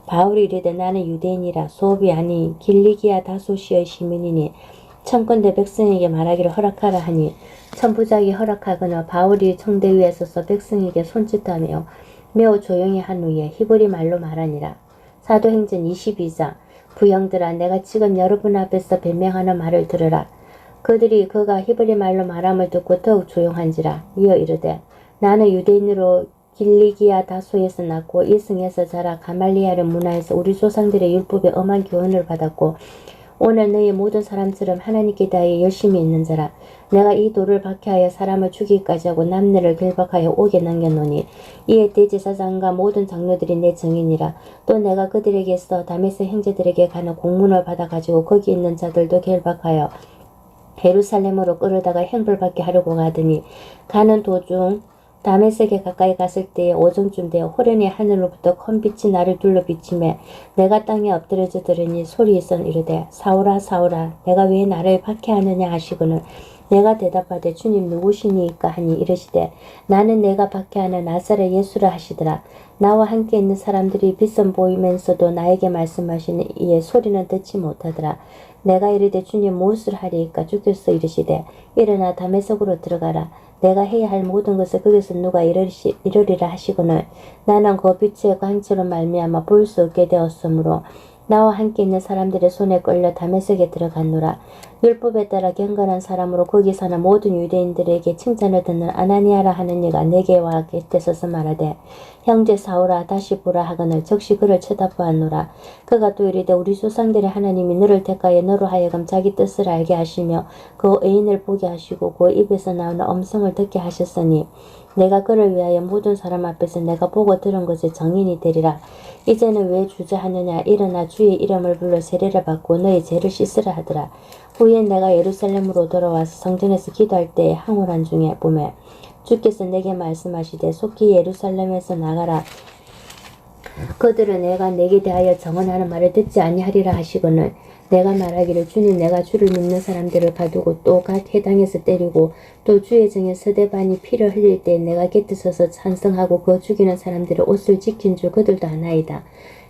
바울이 이르되 나는 유대인이라 소업이 아닌 길리기아 다소시의 시민이니 천군대 백성에게 말하기를 허락하라 하니 천부장이 허락하거나 바울이 청대 위에 서서 백성에게 손짓하며 매우 조용히 한 후에 히브리 말로 말하니라. 사도행전 22장 부형들아 내가 지금 여러분 앞에서 변명하는 말을 들으라. 그들이 그가 히브리 말로 말함을 듣고 더욱 조용한지라. 이어 이르되 나는 유대인으로 길리기아 다소에서 낳고 이 성에서 자라 가말리엘의 문화에서 우리 조상들의 율법에 엄한 교훈을 받았고 오늘 너희 모든 사람처럼 하나님께 대하여 열심히 있는 자라. 내가 이 돌을 박해하여 사람을 죽이기까지 하고 남녀를 결박하여 옥에 남겨놓으니 이에 대제사장과 모든 장로들이 내 증인이라. 또 내가 그들에게서 다메섹 형제들에게 가는 공문을 받아가지고 거기 있는 자들도 결박하여 예루살렘으로 끌어다가 형벌받게 하려고 가더니 가는 도중 다메섹에 가까이 갔을 때에 오전쯤 되어 호련히 하늘로부터 큰 빛이 나를 둘러 비치매 내가 땅에 엎드려져 들으니 소리에서 이르되 사울아 사울아 내가 왜 나를 박해하느냐 하시거늘 내가 대답하되 주님 누구시니까 하니 이르시되 나는 내가 박해하는 나사렛 예수라 하시더라. 나와 함께 있는 사람들이 빛선 보이면서도 나에게 말씀하시니 이에 소리는 듣지 못하더라. 내가 이르되 주님 무엇을 하리이까 주께서 이르시되 일어나 다메섹으로 들어가라. 내가 해야 할 모든 것을 거기서 누가 이르리라 하시거늘 나는 그 빛의 광채로 말미암아 볼 수 없게 되었으므로 나와 함께 있는 사람들의 손에 끌려 다메섹에 들어갔노라. 율법에 따라 경건한 사람으로 거기 사는 모든 유대인들에게 칭찬을 듣는 아나니아라 하는 이가 내게 와 곁에 서서 말하되 형제 사울아 다시 보라 하거늘 즉시 그를 쳐다보았노라. 그가 또 이르되 우리 조상들의 하나님이 너를 택하여 너로 하여금 자기 뜻을 알게 하시며 그 의인을 보게 하시고 그 입에서 나오는 음성을 듣게 하셨으니 내가 그를 위하여 모든 사람 앞에서 내가 보고 들은 것의 정인이 되리라. 이제는 왜 주저하느냐 일어나 주의 이름을 불러 세례를 받고 너의 죄를 씻으라 하더라. 후에 내가 예루살렘으로 돌아와서 성전에서 기도할 때에 항우란 중에 보매 주께서 내게 말씀하시되 속히 예루살렘에서 나가라. 그들은 내가 내게 대하여 정언하는 말을 듣지 아니하리라 하시거늘 내가 말하기를 주님 내가 주를 믿는 사람들을 가두고 또 각 해당에서 때리고 또 주의 정에 서대반이 피를 흘릴 때 내가 곁에 서서 찬성하고 그 죽이는 사람들의 옷을 지킨 줄 그들도 아나이다.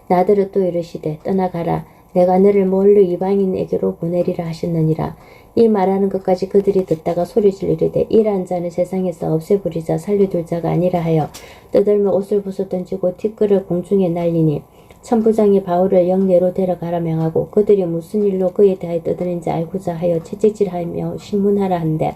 나더러 또 이르시되 떠나가라. 내가 너를 멀리 이방인에게로 보내리라 하셨느니라. 이 말하는 것까지 그들이 듣다가 소리질 이르되 이러한 자는 세상에서 없애버리자 살려둘 자가 아니라 하여 떠들며 옷을 부숴 던지고 티끌을 공중에 날리니 천부장이 바울을 영내로 데려가라 명하고 그들이 무슨 일로 그에 대하여 떠드는지 알고자 하여 채찍질하며 신문하라 한데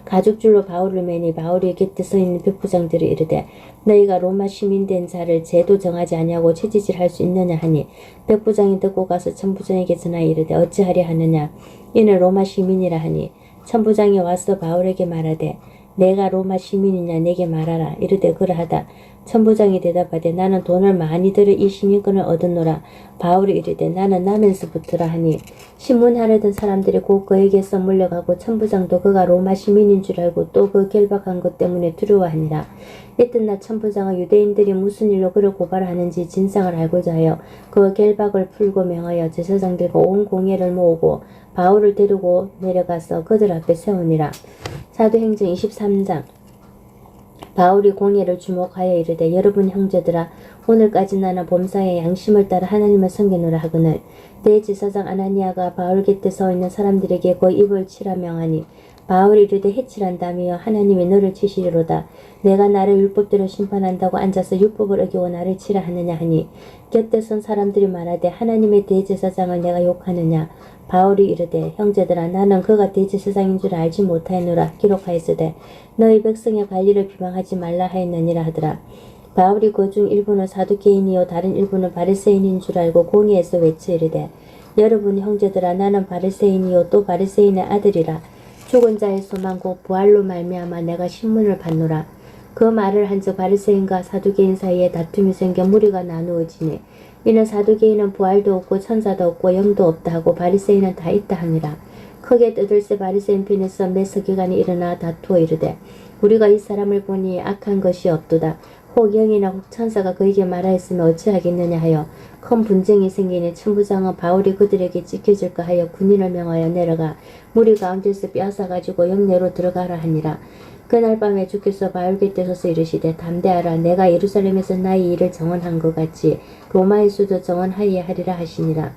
가죽줄로 바울을 매니 바울이 곁에 서 있는 백부장들이 이르되 너희가 로마 시민된 자를 죄도 정하지 아니하고 채찍질할 수 있느냐 하니 백부장이 듣고 가서 천부장에게 전하여 이르되 어찌하려 하느냐 이는 로마 시민이라 하니 천부장이 와서 바울에게 말하되 내가 로마 시민이냐 내게 말하라. 이르되 그러하다. 천부장이 대답하되 나는 돈을 많이 들여 이 시민권을 얻었노라. 바울이 이르되 나는 남에서부터라 하니 신문하려던 사람들이 곧 그에게서 몰려가고 천부장도 그가 로마 시민인 줄 알고 또 그 결박한 것 때문에 두려워하니라. 이튿날 천부장은 유대인들이 무슨 일로 그를 고발하는지 진상을 알고자 하여 그 결박을 풀고 명하여 제사장들과 온 공회를 모으고 바울을 데리고 내려가서 그들 앞에 세우니라. 사도행전 23장 바울이 공회를 주목하여 이르되 여러분 형제들아 오늘까지 나는 범사에 양심을 따라 하나님을 섬기노라 하거늘 대제사장 아나니아가 바울 곁에 서 있는 사람들에게 그 입을 치라 명하니 바울이 이르되 해치란다며 하나님이 너를 치시리로다. 내가 나를 율법대로 심판한다고 앉아서 율법을 어기고 나를 치라 하느냐 하니 곁에 선 사람들이 말하되 하나님의 대제사장을 내가 욕하느냐. 바울이 이르되 형제들아 나는 그가 대제사장인 줄 알지 못하였노라. 기록하였으되 너희 백성의 관리를 비방하지 말라 하였느니라 하더라. 바울이 그 중 일부는 사두개인이요 다른 일부는 바리새인인 줄 알고 공의에서 외쳐 이르되 여러분 형제들아 나는 바리새인이요 또 바리새인의 아들이라. 죽은 자의 소망 곧 부활로 말미암아 내가 신문을 받노라. 그 말을 한즉 바리새인과 사두개인 사이에 다툼이 생겨 무리가 나누어지니 이는 사두개인은 부활도 없고 천사도 없고 영도 없다 하고 바리새인은 다 있다 하니라. 크게 떠들새 바리새인 편에서 몇 서기관이 일어나 다투어 이르되 우리가 이 사람을 보니 악한 것이 없도다. 혹 영이나 혹 천사가 그에게 말하였으면 어찌하겠느냐 하여 큰 분쟁이 생기니 천부장은 바울이 그들에게 지켜줄까 하여 군인을 명하여 내려가 무리 가운데서 빼앗아 가지고 영내로 들어가라 하니라. 그날 밤에 주께서 바울 곁에 서서 이르시되 담대하라. 내가 예루살렘에서 나의 일을 정언한 것 같이 로마에서도 정언하여야 하리라 하시니라.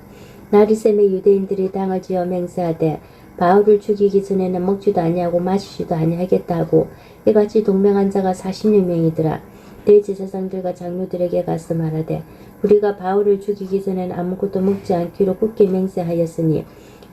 나리샘의 유대인들이 당을 지어 맹세하되 바울을 죽이기 전에는 먹지도 아니하고 마시지도 아니하겠다 하고 이같이 동맹한 자가 40여 명이더라. 대제사장들과 장로들에게 가서 말하되 우리가 바울을 죽이기 전에는 아무것도 먹지 않기로 굳게 맹세하였으니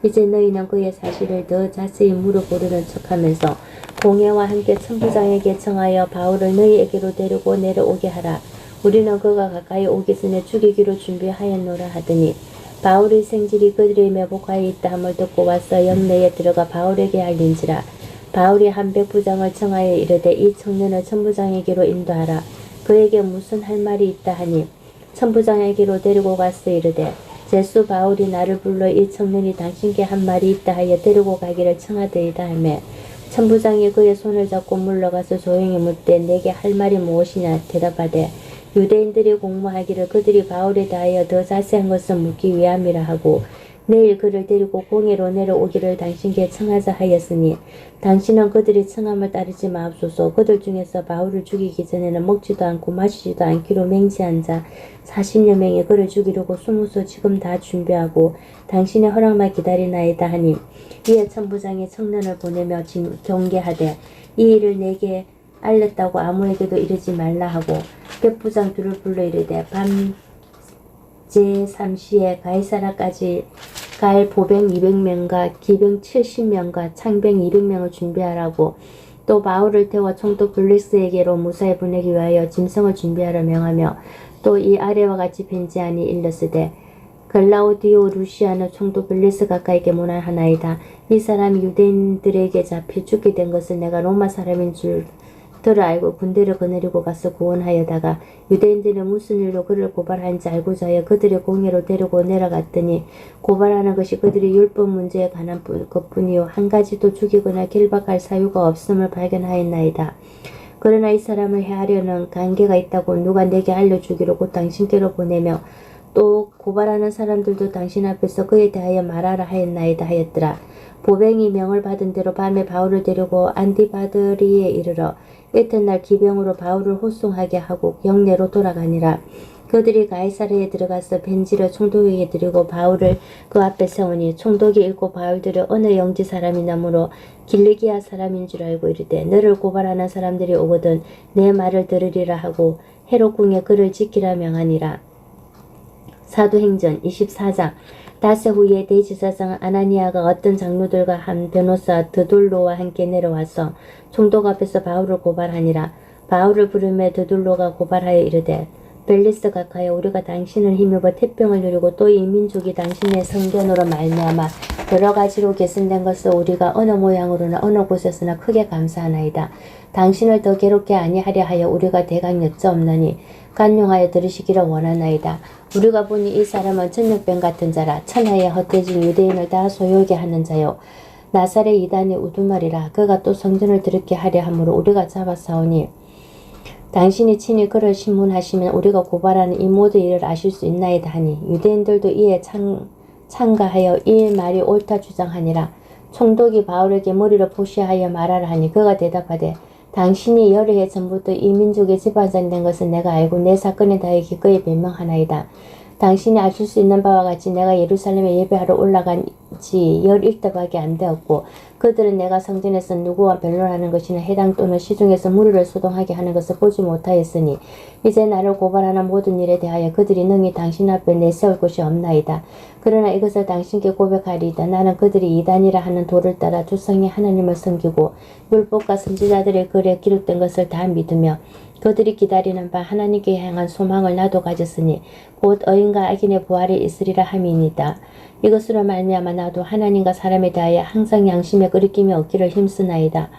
이제 너희는 그의 사실을 더 자세히 물어보려는 척하면서 공회와 함께 천부장에게 청하여 바울을 너희에게로 데리고 내려오게 하라. 우리는 그가 가까이 오기 전에 죽이기로 준비하였노라 하더니 바울의 생질이 그들의 매복하여 있다 함을 듣고 와서 영내에 들어가 바울에게 알린지라. 바울이 한 백부장을 청하여 이르되 이 청년을 천부장에게로 인도하라. 그에게 무슨 할 말이 있다 하니 천부장에게로 데리고 가서 이르되 제수 바울이 나를 불러 이 청년이 당신께 한 말이 있다 하여 데리고 가기를 청하더이다 하매 천부장이 그의 손을 잡고 물러가서 조용히 묻되 내게 할 말이 무엇이냐 대답하되 유대인들이 공모하기를 그들이 바울에 대하여 더 자세한 것을 묻기 위함이라 하고 내일 그를 데리고 공회로 내려오기를 당신께 청하자 하였으니 당신은 그들이 청함을 따르지 마옵소서. 그들 중에서 바울을 죽이기 전에는 먹지도 않고 마시지도 않기로 맹세한 자 40여 명이 그를 죽이려고 숨어서 지금 다 준비하고 당신의 허락만 기다리나이다 하니 이에 천부장이 청년을 보내며 경계하되 이 일을 내게 알렸다고 아무에게도 이르지 말라 하고 백부장 둘을 불러 이르되 밤 제3시에 가이사라까지 갈 보병 200명과 기병 70명과 창병 200명을 준비하라고 또 바울을 태워 총독 블리스에게로 무사히 보내기 위하여 짐승을 준비하라 명하며 또 이 아래와 같이 편지하니 일렀으되 글라우디오 루시아는 총독 블리스 가까이게 문안하나이다. 이 사람이 유대인들에게 잡혀 죽게 된 것을 내가 로마 사람인 줄 들어 알고 군대를 거느리고 가서 구원하여다가 유대인들은 무슨 일로 그를 고발하는지 알고자 하여 그들의 공회로 데리고 내려갔더니 고발하는 것이 그들이 율법 문제에 관한 것뿐이요 한 가지도 죽이거나 결박할 사유가 없음을 발견하였나이다. 그러나 이 사람을 해하려는 관계가 있다고 누가 내게 알려주기로 곧 당신께로 보내며 또 고발하는 사람들도 당신 앞에서 그에 대하여 말하라 하였나이다 하였더라. 보병이 명을 받은 대로 밤에 바울을 데리고 안디바드리에 이르러 이튿날 기병으로 바울을 호송하게 하고 영내로 돌아가니라. 그들이 가이사랴에 들어가서 벤지를 총독에게 드리고 바울을 그 앞에 세우니 총독이 읽고 바울들을 어느 영지 사람이나무로 길리기아 사람인 줄 알고 이르되 너를 고발하는 사람들이 오거든 내 말을 들으리라 하고 헤롯궁에 그를 지키라 명하니라. 사도행전 24장 닷새 후에 대제사장 아나니아가 어떤 장로들과 한 변호사 드돌로와 함께 내려와서 총독 앞에서 바울을 고발하니라. 바울을 부르며 드돌로가 고발하여 이르되 벨리스 각하여 우리가 당신을 힘입어 태평을 누리고 또 이 민족이 당신의 성견으로 말미암아 여러 가지로 개선된 것을 우리가 어느 모양으로나 어느 곳에서나 크게 감사하나이다. 당신을 더 괴롭게 아니하려 하여 우리가 대강 여짜옵나니 간용하여 들으시기를 원하나이다. 우리가 보니 이 사람은 전염병 같은 자라 천하에 헛되진 유대인을 다 소요하게 하는 자요 나사렛 이단의 우두머리라. 그가 또 성전을 더럽게 하려 함으로 우리가 잡아싸우니 당신이 친히 그를 신문하시면 우리가 고발하는 이 모든 일을 아실 수 있나이다 하니 유대인들도 이에 참가하여 이 말이 옳다 주장하니라. 총독이 바울에게 머리를 보시하여 말하라 하니 그가 대답하되 당신이 여러 해 전부터 이 민족의 집안장 된 것은 내가 알고 내 사건에 대하여 기꺼이 변명하나이다. 당신이 아실 수 있는 바와 같이 내가 예루살렘에 예배하러 올라간 지 11대밖에 안 되었고 그들은 내가 성전에서 누구와 변론하는 것이나 해당 또는 시중에서 무리를 소동하게 하는 것을 보지 못하였으니 이제 나를 고발하는 모든 일에 대하여 그들이 능히 당신 앞에 내세울 곳이 없나이다. 그러나 이것을 당신께 고백하리이다. 나는 그들이 이단이라 하는 도를 따라 두성의 하나님을 섬기고 율법과 선지자들의 글에 기록된 것을 다 믿으며 그들이 기다리는 바 하나님께 향한 소망을 나도 가졌으니 곧 의인과 악인의 부활이 있으리라 함이니이다. 이것으로 말미암아 나도 하나님과 사람에 대하여 항상 양심에 끄리낌이 없기를 힘쓰나이다.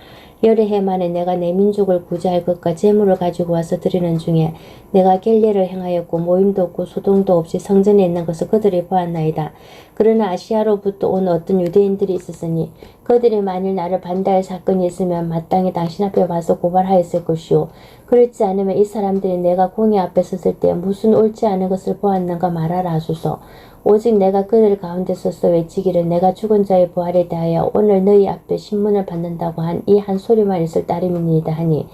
열의 해 만에 내가 내 민족을 구제할 것과 재물을 가지고 와서 드리는 중에 내가 겔례를 행하였고 모임도 없고 소동도 없이 성전에 있는 것을 그들이 보았나이다. 그러나 아시아로부터 온 어떤 유대인들이 있었으니 그들이 만일 나를 반대할 사건이 있으면 마땅히 당신 앞에 와서 고발하였을 것이요 그렇지 않으면 이 사람들이 내가 공의 앞에 섰을 때 무슨 옳지 않은 것을 보았는가 말하라 하소서. 오직 내가 그들 가운데 서서 외치기를 내가 죽은 자의 부활에 대하여 오늘 너희 앞에 신문을 받는다고 한 이 한 소리만 있을 따름이니이다 하니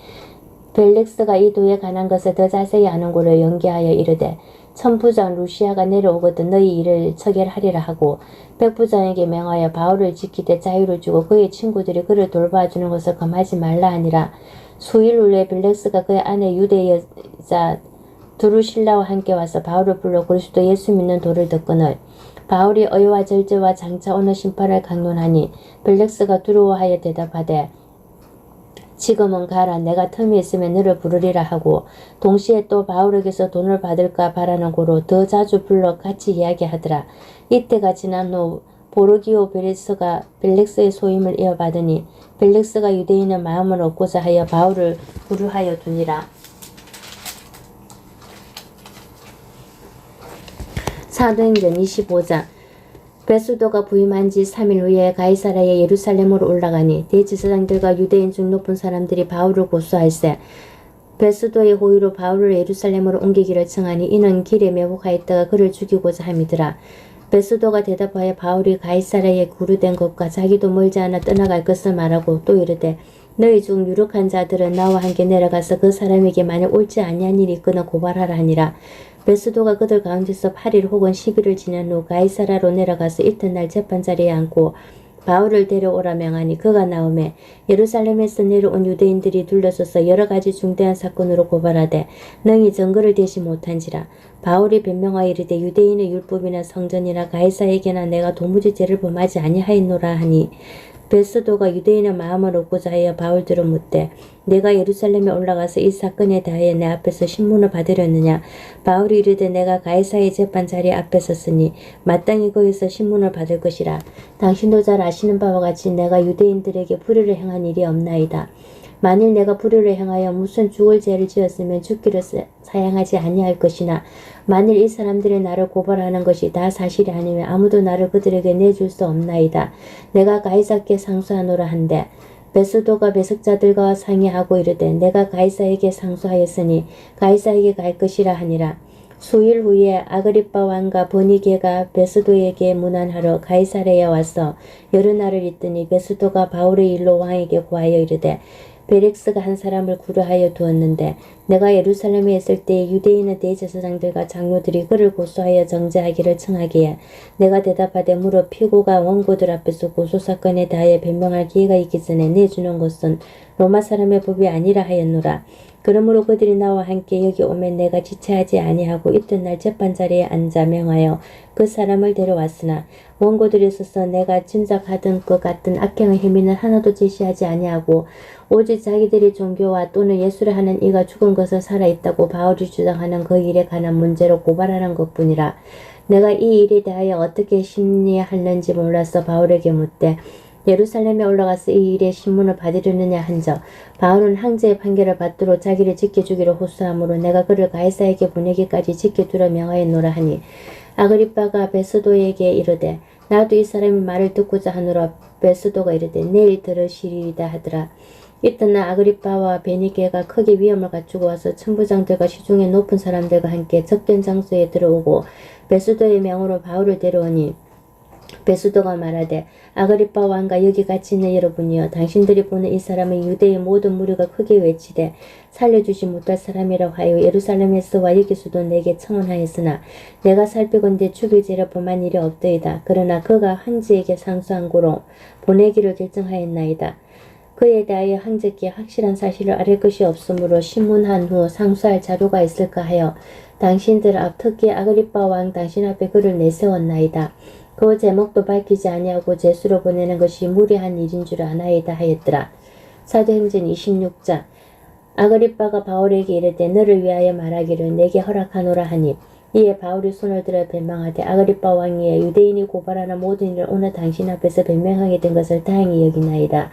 벨렉스가 이 도에 관한 것을 더 자세히 아는 고로 연기하여 이르되 천부장 루시아가 내려오거든 너희 일을 처결하리라 하고 백부장에게 명하여 바울을 지키되 자유를 주고 그의 친구들이 그를 돌봐주는 것을 금하지 말라 하니라. 수일 후에 벨렉스가 그의 아내 유대 여자 두루실라와 함께 와서 바울을 불러 그리스도 예수 믿는 도를 듣거늘 바울이 의와 절제와 장차 오는 심판을 강론하니 벨렉스가 두려워하여 대답하되 지금은 가라. 내가 틈이 있으면 너를 부르리라 하고 동시에 또 바울에게서 돈을 받을까 바라는 고로 더 자주 불러 같이 이야기하더라. 이때가 지난 후 보르기오 베레스가 벨렉스의 소임을 이어받으니 벨렉스가 유대인의 마음을 얻고자 하여 바울을 구류하여 두니라. 사도행전 25장 베수도가 부임한 지 3일 후에 가이사랴에 예루살렘으로 올라가니 대제사장들과 유대인 중 높은 사람들이 바울을 고소할세 베수도의 호의로 바울을 예루살렘으로 옮기기를 청하니 이는 길에 매복하였다가 그를 죽이고자 함이더라. 베수도가 대답하여 바울이 가이사랴에 구류된 것과 자기도 멀지 않아 떠나갈 것을 말하고 또 이르되 너희 중 유력한 자들은 나와 함께 내려가서 그 사람에게 만약 옳지 아니한 일이 있거나 고발하라 하니라. 베수도가 그들 가운데서 8일 혹은 10일을 지난 후 가이사라로 내려가서 이튿날 재판자리에 앉고 바울을 데려오라 명하니 그가 나오매 예루살렘에서 내려온 유대인들이 둘러서서 여러 가지 중대한 사건으로 고발하되 능히 증거를 대지 못한지라. 바울이 변명하여 이르되 유대인의 율법이나 성전이나 가이사에게나 내가 도무지 죄를 범하지 아니하였노라 하니 베스도가 유대인의 마음을 얻고자 하여 바울들을 묻되 내가 예루살렘에 올라가서 이 사건에 대하여 내 앞에서 신문을 받으렸느냐. 바울이 이르되 내가 가이사의 재판 자리 앞에 섰으니 마땅히 거기서 신문을 받을 것이라. 당신도 잘 아시는 바와 같이 내가 유대인들에게 불의를 행한 일이 없나이다. 만일 내가 불의를 행하여 무슨 죽을 죄를 지었으면 죽기를 사양하지 아니할 것이나 만일 이 사람들이 나를 고발하는 것이 다 사실이 아니면 아무도 나를 그들에게 내줄 수 없나이다. 내가 가이사께 상소하노라 한데 베스도가 배석자들과 상의하고 이르되 내가 가이사에게 상소하였으니 가이사에게 갈 것이라 하니라. 수일 후에 아그리빠 왕과 버니게가 베스도에게 문안하러 가이사랴에 와서 여러 날을 있더니 베스도가 바울의 일로 왕에게 고하여 이르되 베렉스가 한 사람을 구려하여 두었는데 내가 예루살렘에 있을 때 유대인의 대제사장들과 장로들이 그를 고소하여 정죄하기를 청하기에 내가 대답하되 무릇 피고가 원고들 앞에서 고소사건에 대하여 변명할 기회가 있기 전에 내주는 것은 로마 사람의 법이 아니라 하였노라. 그러므로 그들이 나와 함께 여기 오면 내가 지체하지 아니하고 이튿날 재판자리에 앉아 명하여 그 사람을 데려왔으나 원고들이 서서 내가 짐작하던 것 같은 악행의 행위는 하나도 제시하지 아니하고 오직 자기들이 종교와 또는 예수를 하는 이가 죽은 것을 살아있다고 바울이 주장하는 그 일에 관한 문제로 고발하는 것뿐이라. 내가 이 일에 대하여 어떻게 심리하는지 몰라서 바울에게 묻되 예루살렘에 올라가서 이 일의 신문을 받으려느냐 한적 바울은 황제의 판결을 받도록 자기를 지켜주기로 호소하므로 내가 그를 가이사에게 보내기까지 지켜두려 명하였노라 하니 아그리빠가 베스도에게 이르되 나도 이 사람의 말을 듣고자 하노라. 베스도가 이르되 내일 들으시리이다 하더라. 이튿날 아그리빠와 베니게가 크게 위험을 갖추고 와서 천부장들과 시중의 높은 사람들과 함께 적된 장소에 들어오고 베스도의 명으로 바울을 데려오니 베스도가 말하되 아그리빠 왕과 여기 같이 있는 여러분이여 당신들이 보는 이 사람은 유대의 모든 무리가 크게 외치되 살려주지 못할 사람이라고 하여 예루살렘에서와 여기서도 내게 청언하였으나 내가 살피건대 죽일 죄를 범한 일이 없더이다. 그러나 그가 황제에게 상소한 고로 보내기를 결정하였나이다. 그에 대하여 황제께 확실한 사실을 알릴 것이 없으므로 신문한 후 상소할 자료가 있을까 하여 당신들 앞 특히 아그리빠 왕 당신 앞에 그를 내세웠나이다. 그 제목도 밝히지 아니하고 제수로 보내는 것이 무리한 일인 줄 아나이다 하였더라. 사도행전 26장. 아그리빠가 바울에게 이르되 너를 위하여 말하기를 내게 허락하노라 하니 이에 바울이 손을 들어 변명하되 아그리빠 왕이여 유대인이 고발하는 모든 일을 오늘 당신 앞에서 변명하게 된 것을 다행히 여기나이다.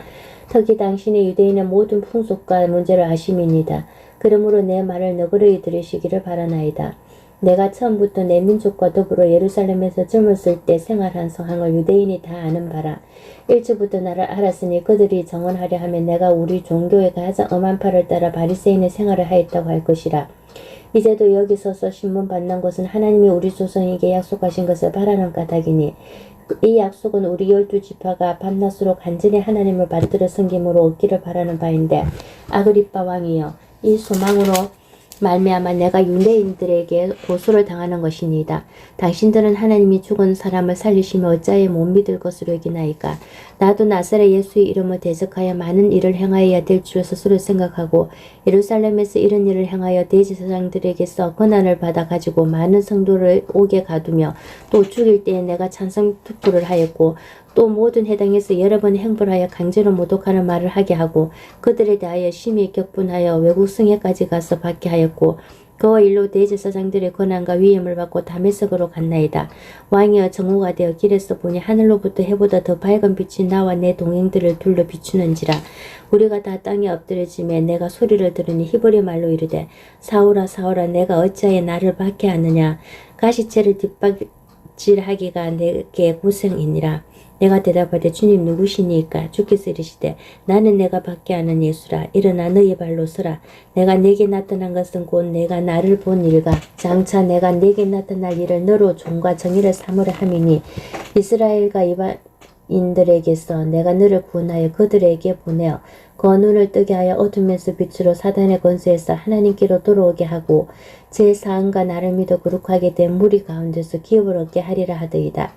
특히 당신의 유대인의 모든 풍속과 문제를 아심이니이다. 그러므로 내 말을 너그러이 들으시기를 바라나이다. 내가 처음부터 내 민족과 더불어 예루살렘에서 젊었을 때 생활한 상황을 유대인이 다 아는 바라. 일찍부터 나를 알았으니 그들이 정언하려 하면 내가 우리 종교의 가장 엄한 팔을 따라 바리새인의 생활을 하였다고 할 것이라. 이제도 여기 서서 신문 받는 것은 하나님이 우리 조상에게 약속하신 것을 바라는 까닭이니 이 약속은 우리 12지파가 밤낮으로 간절히 하나님을 받들어 섬김으로 얻기를 바라는 바인데 아그리빠 왕이여 이 소망으로 말미암아 내가 유대인들에게 고소를 당하는 것이니이다. 당신들은 하나님이 죽은 사람을 살리시며 어찌하여 못 믿을 것으로 여기나이까. 나도 나사렛 예수의 이름을 대적하여 많은 일을 행하여야 될 줄 스스로 생각하고 예루살렘에서 이런 일을 행하여 대제사장들에게서 권한을 받아 가지고 많은 성도를 옥에 가두며 또 죽일 때에 내가 찬성 투표를 하였고 또 모든 해당에서 여러 번 행벌하여 강제로 모독하는 말을 하게 하고 그들에 대하여 심히 격분하여 외국 성에까지 가서 받게 하였고 그 일로 대제사장들의 권한과 위임을 받고 다메섹으로 갔나이다. 왕이여 정오가 되어 길에서 보니 하늘로부터 해보다 더 밝은 빛이 나와 내 동행들을 둘러 비추는지라. 우리가 다 땅에 엎드려지매 내가 소리를 들으니 히브리 말로 이르되 사울아 사울아 내가 어찌하여 나를 박해하느냐. 가시체를 뒷박질하기가 내게 고생이니라. 내가 대답하되 주님 누구시니까? 주께서 이르시되 나는 내가 박해하는 예수라. 일어나 너희 발로 서라. 내가 내게 나타난 것은 곧 내가 나를 본 일과 장차 내가 내게 나타날 일을 너로 종과 정의를 삼으려 함이니 이스라엘과 이방인들에게서 내가 너를 구원하여 그들에게 보내어 그 눈을 뜨게 하여 어둠에서 빛으로 사단의 권세에서 하나님께로 돌아오게 하고 제 사안과 나를 믿어 거룩하게 된 무리 가운데서 기업을 얻게 하리라 하더이다.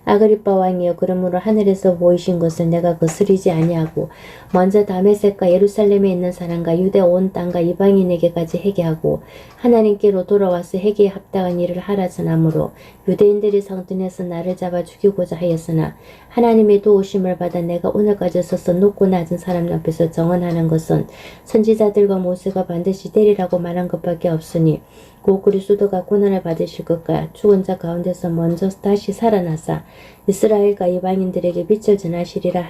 아그리빠 왕이여 그러므로 하늘에서 보이신 것을 내가 거스르지 아니하고 먼저 다메섹과 예루살렘에 있는 사람과 유대 온 땅과 이방인에게까지 회개하고 하나님께로 돌아와서 회개에 합당한 일을 하라 전하므로 유대인들이 성전에서 나를 잡아 죽이고자 하였으나 하나님의 도우심을 받아 내가 오늘까지 서서 높고 낮은 사람 앞에서 정언하는 것은 선지자들과 모세가 반드시 되리라고 말한 것밖에 없으니 곧 그리스도가 고난을 받으실 것과 죽은 자 가운데서 먼저 다시 살아나사 이스라엘과 이방인들에게 빛을 전하시리라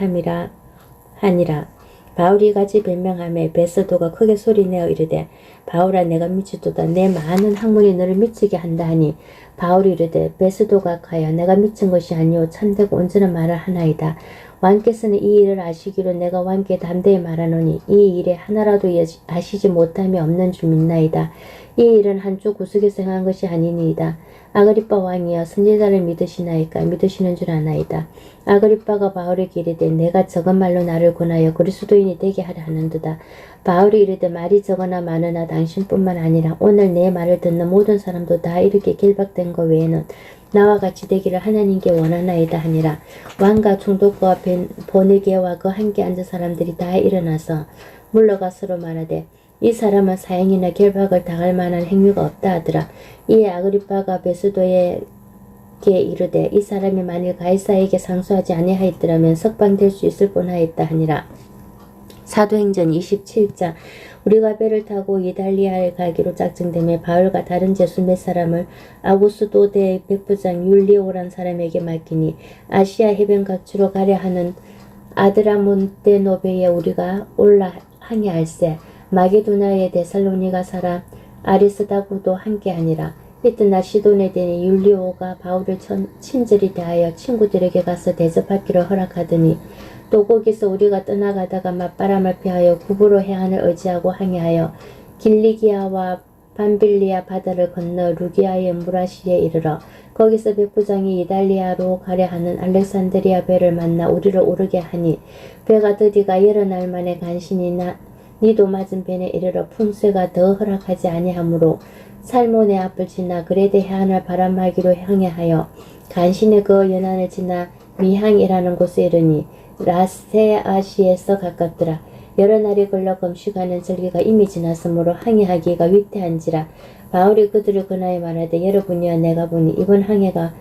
하니라. 바울이 같이 변명하며 베스도가 크게 소리내어 이르되 바울아 내가 미치도다. 내 많은 학문이 너를 미치게 한다 하니 바울이 이르되 베스도가 가여 내가 미친 것이 아니오 참되고 온전한 말을 하나이다. 왕께서는 이 일을 아시기로 내가 왕께 담대히 말하노니 이 일에 하나라도 아시지 못함이 없는 줄 믿나이다. 이 일은 한쪽 구석에서 행한 것이 아니니이다. 아그리빠 왕이여 선지자를 믿으시나이까? 믿으시는 줄 아나이다. 아그리빠가 바울에게 이르되 내가 적은 말로 나를 권하여 그리스도인이 되게 하려 하는도다. 바울이 이르되 말이 적으나 많으나 당신뿐만 아니라 오늘 내 말을 듣는 모든 사람도 다 이렇게 결박된 것 외에는 나와 같이 되기를 하나님께 원하나이다 하니라. 왕과 총독과 보느게와 그 함께 앉은 사람들이 다 일어나서 물러가 서로 말하되 이 사람은 사형이나 결박을 당할 만한 행위가 없다 하더라. 이에 아그리빠가 베스도에게 이르되 이 사람이 만일 가이사에게 상소하지 아니하였더라면 석방될 수 있을 뻔하였다 하니라. 사도행전 27장. 우리가 배를 타고 이달리아에 가기로 작정되며 바울과 다른 제수 몇 사람을 아구스도 대의 백부장 율리오란 사람에게 맡기니 아시아 해변 각지로 가려 하는 아드라몬테노베에 우리가 올라 항해할세. 마게도나의 데살로니가 사람 아리스다고도 함께하니라. 이튿날 시돈에 대니 율리오가 바울을 친절히 대하여 친구들에게 가서 대접하기를 허락하더니 또 거기서 우리가 떠나가다가 맞바람을 피하여 구브로 해안을 의지하고 항해하여 길리기아와 밤빌리아 바다를 건너 루기아의 무라시에 이르러 거기서 백부장이 이달리아로 가려 하는 알렉산드리아 배를 만나 우리를 오르게 하니 배가 드디가 여러 날 만에 간신히 니도 맞은 배에 이르러 풍세가 더 허락하지 아니하므로 살몬의 앞을 지나 그레데 해안을 바람하기로 향해 하여 간신히 그 연안을 지나 미항이라는 곳에 이르니 라세아시에서 가깝더라. 여러 날이 걸러 금식하는 절기가 이미 지났으므로 항해하기가 위태한지라. 바울이 그들을 권하여 말하되 여러분이여 내가 보니 이번 항해가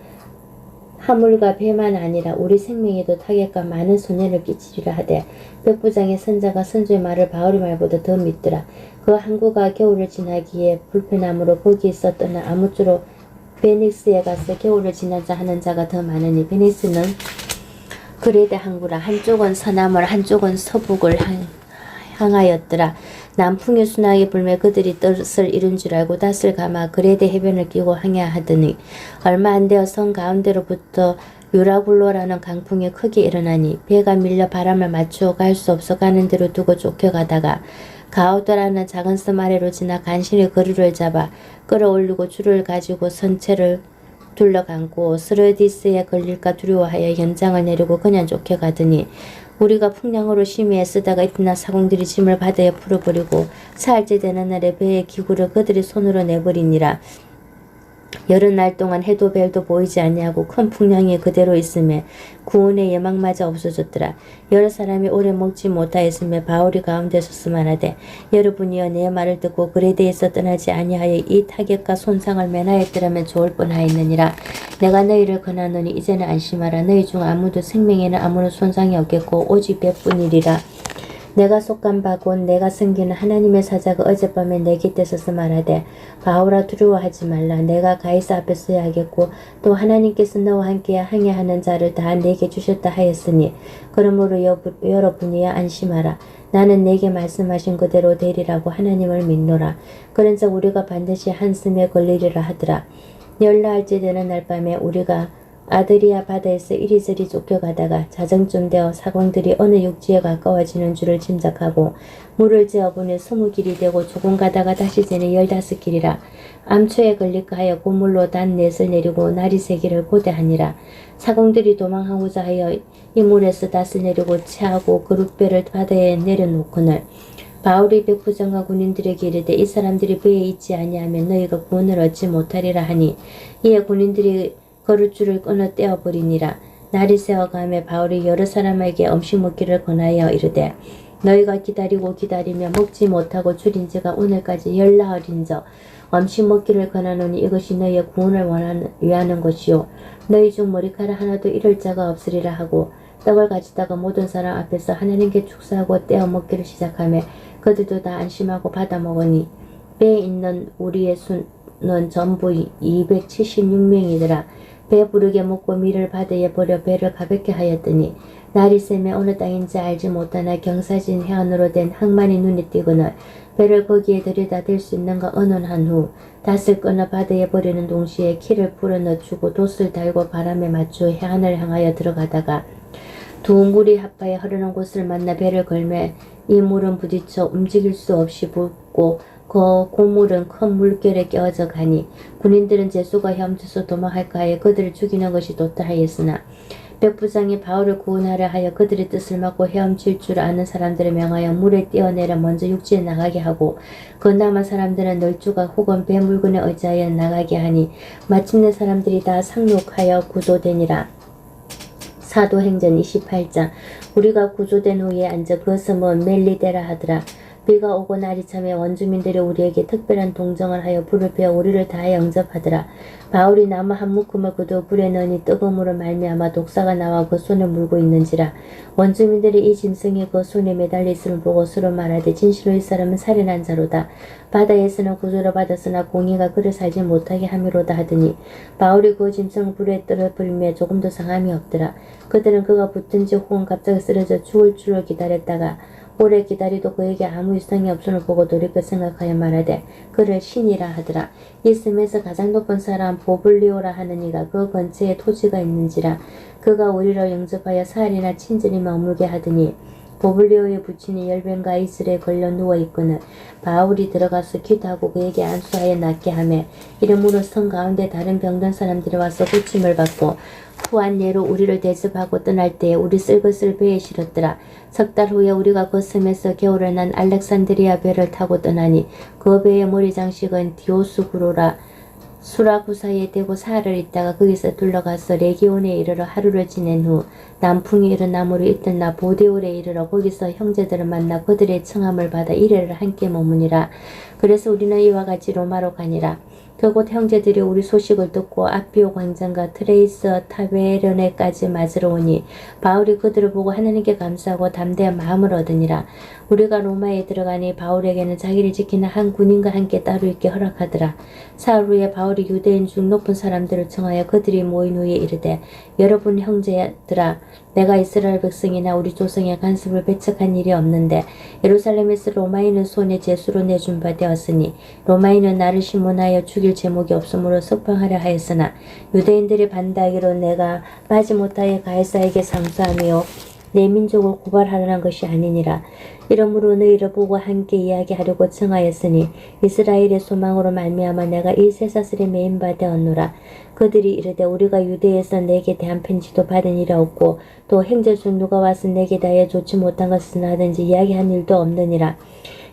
화물과 배만 아니라 우리 생명에도 타격과 많은 손해를 끼치리라 하되 백부장의 선자가 선조의 말을 바울의 말보다 더 믿더라. 그 항구가 겨울을 지나기에 불편함으로 거기에서 떠나 아무쪼록 베닉스에 가서 겨울을 지나자 하는 자가 더 많으니 베닉스는 그레데 항구라. 한쪽은 서남을 한쪽은 서북을 향하였더라. 남풍의 순하게 불며 그들이 뜻을 이룬 줄 알고 닷을 감아 그레데 해변을 끼고 항해하더니 얼마 안 되어 성 가운데로부터 유라굴로라는 강풍이 크게 일어나니 배가 밀려 바람을 맞추어 갈 수 없어 가는 대로 두고 쫓겨가다가 가우더라는 작은 섬 아래로 지나 간신히 거리를 잡아 끌어올리고 줄을 가지고 선체를 둘러감고 스르디스에 걸릴까 두려워하여 연장을 내리고 그냥 쫓겨가더니 우리가 풍랑으로 심히 애쓰다가 이튿날 사공들이 짐을 바다에 풀어버리고 사흘째 되는 날에 배의 기구를 그들이 손으로 내버리니라. 여러 날 동안 해도 별도 보이지 아니하고 큰 풍랑이 그대로 있음에 구원의 예망마저 없어졌더라. 여러 사람이 오래 먹지 못하였음에 바울이 가운데 서서 말하되 여러분이여 내 말을 듣고 그레데에서 떠나지 아니하여 이 타격과 손상을 면하였더라면 좋을 뻔하였느니라. 내가 너희를 권하노니 이제는 안심하라. 너희 중 아무도 생명에는 아무런 손상이 없겠고 오직 배뿐이리라. 내가 속한 바 곧 내가 섬기는 하나님의 사자가 어젯밤에 내 곁에 서서 말하되 바울아 두려워하지 말라. 내가 가이사 앞에 서야 하겠고 또 하나님께서 너와 함께 항해하는 자를 다 내게 주셨다 하였으니 그러므로 여러분이야 안심하라. 나는 내게 말씀하신 그대로 되리라고 하나님을 믿노라. 그런즉 우리가 반드시 한숨에 걸리리라 하더라. 열나흘째 되는 날 밤에 우리가 아드리아 바다에서 이리저리 쫓겨가다가 자정쯤 되어 사공들이 어느 육지에 가까워지는 줄을 짐작하고 물을 재어보니 20길이 되고 조금 가다가 다시 재니 15길이라. 암초에 걸릴까 하여 고물로 단 넷을 내리고 날이 새기를 고대하니라. 사공들이 도망하고자 하여 이 물에서 닷을 내리고 채하고 그룹배를 바다에 내려놓거늘 바울이 백부장과 군인들에게 이르되 이 사람들이 배에 있지 아니하면 너희가 구원을 얻지 못하리라 하니 이에 군인들이 거룻줄을 끊어 떼어버리니라. 날이 새어가며 바울이 여러 사람에게 음식 먹기를 권하여 이르되 너희가 기다리고 기다리며 먹지 못하고 줄인 지가 오늘까지 열나흘인저 음식 먹기를 권하노니 이것이 너희의 구원을 위하는 것이요 너희 중 머리카락 하나도 잃을 자가 없으리라 하고 떡을 가지다가 모든 사람 앞에서 하나님께 축사하고 떼어 먹기를 시작하며 그들도 다 안심하고 받아 먹으니 배에 있는 우리의 수는 전부 276명이더라. 배부르게 먹고 밀을 바다에 버려 배를 가볍게 하였더니 날이 새매 어느 땅인지 알지 못하나 경사진 해안으로 된 항만이 눈에 띄거늘 배를 거기에 들여다 댈 수 있는가 의논한 후 닷을 끊어 바다에 버리는 동시에 키를 풀어 넣주고 돛을 달고 바람에 맞추어 해안을 향하여 들어가다가 두 물이 합하여 흐르는 곳을 만나 배를 걸매 이 물은 부딪혀 움직일 수 없이 붓고 그 고물은 큰 물결에 끼어져 가니 군인들은 제수가 헤엄쳐서 도망할까 하여 그들을 죽이는 것이 좋다 하였으나 백부장이 바울을 구원하려 하여 그들의 뜻을 막고 헤엄칠 줄 아는 사람들을 명하여 물에 뛰어내려 먼저 육지에 나가게 하고 그 남은 사람들은 널주가 혹은 배 물건에 의지하여 나가게 하니 마침내 사람들이 다 상륙하여 구조되니라. 사도행전 28장. 우리가 구조된 후에 앉아 그 섬은 멜리데라 하더라. 비가 오고 날이 참에 원주민들이 우리에게 특별한 동정을 하여 불을 피워 우리를 다 영접하더라. 바울이 나무 한 묶음을 그도 불에 넣으니 뜨거움으로 말미암아 독사가 나와 그 손을 물고 있는지라. 원주민들이 이 짐승이 그 손에 매달려 있음을 보고 서로 말하되 진실로 이 사람은 살인한 자로다. 바다에서는 구조를 받았으나 공의가 그를 살지 못하게 함이로다 하더니 바울이 그 짐승을 불에 떨어버리며 조금도 상함이 없더라. 그들은 그가 붙든지 혹은 갑자기 쓰러져 죽을 줄을 기다렸다가 오래 기다리도 그에게 아무 이상이 없음을 보고 돌이켜 생각하여 말하되 그를 신이라 하더라. 이 섬에서 가장 높은 사람 보블리오라 하는 이가 그 근처에 토지가 있는지라. 그가 우리를 영접하여 사흘이나 친절히 머물게 하더니 보블리오의 부친이 열병과 이슬에 걸려 누워있거늘 바울이 들어가서 기도하고 그에게 안수하여 낫게 하며 이러므로 성 가운데 다른 병든 사람들이 와서 고침을 받고 후한 예로 우리를 대접하고 떠날 때에 우리 쓸 것을 배에 실었더라. 석 달 후에 우리가 그 섬에서 겨울에 난 알렉산드리아 배를 타고 떠나니 그 배의 머리 장식은 디오스구로라 수라구사에 대고 사흘을 있다가 거기서 둘러가서 레기온에 이르러 하루를 지낸 후 남풍이 일은 나무로 이튿날 보데올에 이르러 거기서 형제들을 만나 그들의 청함을 받아 이래를 함께 머무니라. 그래서 우리는 이와 같이 로마로 가니라. 그곳 형제들이 우리 소식을 듣고 아피오 광장과 트레이스 타베르네까지 맞으러 오니 바울이 그들을 보고 하나님께 감사하고 담대한 마음을 얻으니라. 우리가 로마에 들어가니 바울에게는 자기를 지키는 한 군인과 함께 따로 있게 허락하더라. 사흘 후에 바울이 유대인 중 높은 사람들을 청하여 그들이 모인 후에 이르되 여러분 형제들아 내가 이스라엘 백성이나 우리 조상의 간섭을 배척한 일이 없는데 예루살렘에서 로마인을 손에 제수로 내준 바 되었으니 로마인은 나를 신문하여 죽일 제목이 없으므로 석방하려 하였으나 유대인들이 반대하기로 내가 빠지 못하여 가이사에게 상소하며 내 민족을 고발하려는 것이 아니니라. 이러므로 너희를 보고 함께 이야기하려고 청하였으니 이스라엘의 소망으로 말미암아 내가 이 쇠사슬에 매인 바 되었노라. 그들이 이르되 우리가 유대에서 내게 대한 편지도 받은 일이 없고 또 행제 중 누가 와서 내게 대하여 좋지 못한 것을 하든지 이야기한 일도 없느니라.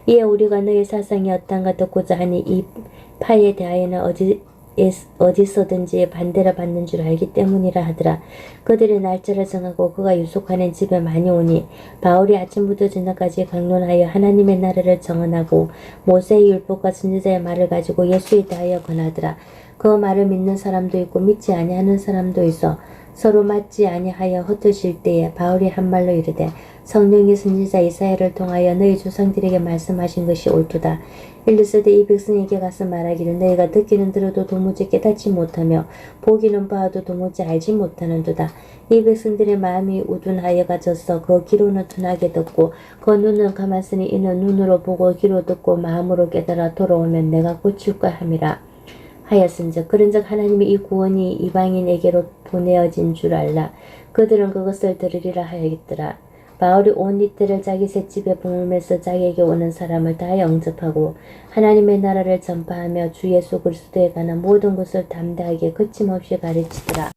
이에 우리가 너희 사상이 어떠한가 듣고자 하니 이 파에 대하여는 어디서든지 반대를 받는 줄 알기 때문이라 하더라. 그들이 날짜를 정하고 그가 유숙하는 집에 많이 오니 바울이 아침부터 저녁까지 강론하여 하나님의 나라를 정언하고 모세의 율법과 선지자의 말을 가지고 예수에 대하여 권하더라. 그 말을 믿는 사람도 있고 믿지 아니하는 사람도 있어 서로 맞지 아니하여 흩어질 때에 바울이 한 말로 이르되 성령이 선지자 이사야를 통하여 너희 조상들에게 말씀하신 것이 옳도다. 일르스되 이 백성에게 가서 말하기를 너희가 듣기는 들어도 도무지 깨닫지 못하며 보기는 봐도 도무지 알지 못하는도다. 이 백성들의 마음이 우둔하여 가졌어 그 귀로는 둔하게 듣고 그 눈은 감았으니 이는 눈으로 보고 귀로 듣고 마음으로 깨달아 돌아오면 내가 고칠까 함이라 하였은즉 그런즉 하나님이 이 구원이 이방인에게로 보내어진 줄 알라. 그들은 그것을 들으리라 하였더라. 바울이 온 이틀을 자기 셋집에 머물면서 자기에게 오는 사람을 다 영접하고 하나님의 나라를 전파하며 주 예수 그리스도에 관한 모든 것을 담대하게 거침없이 가르치더라.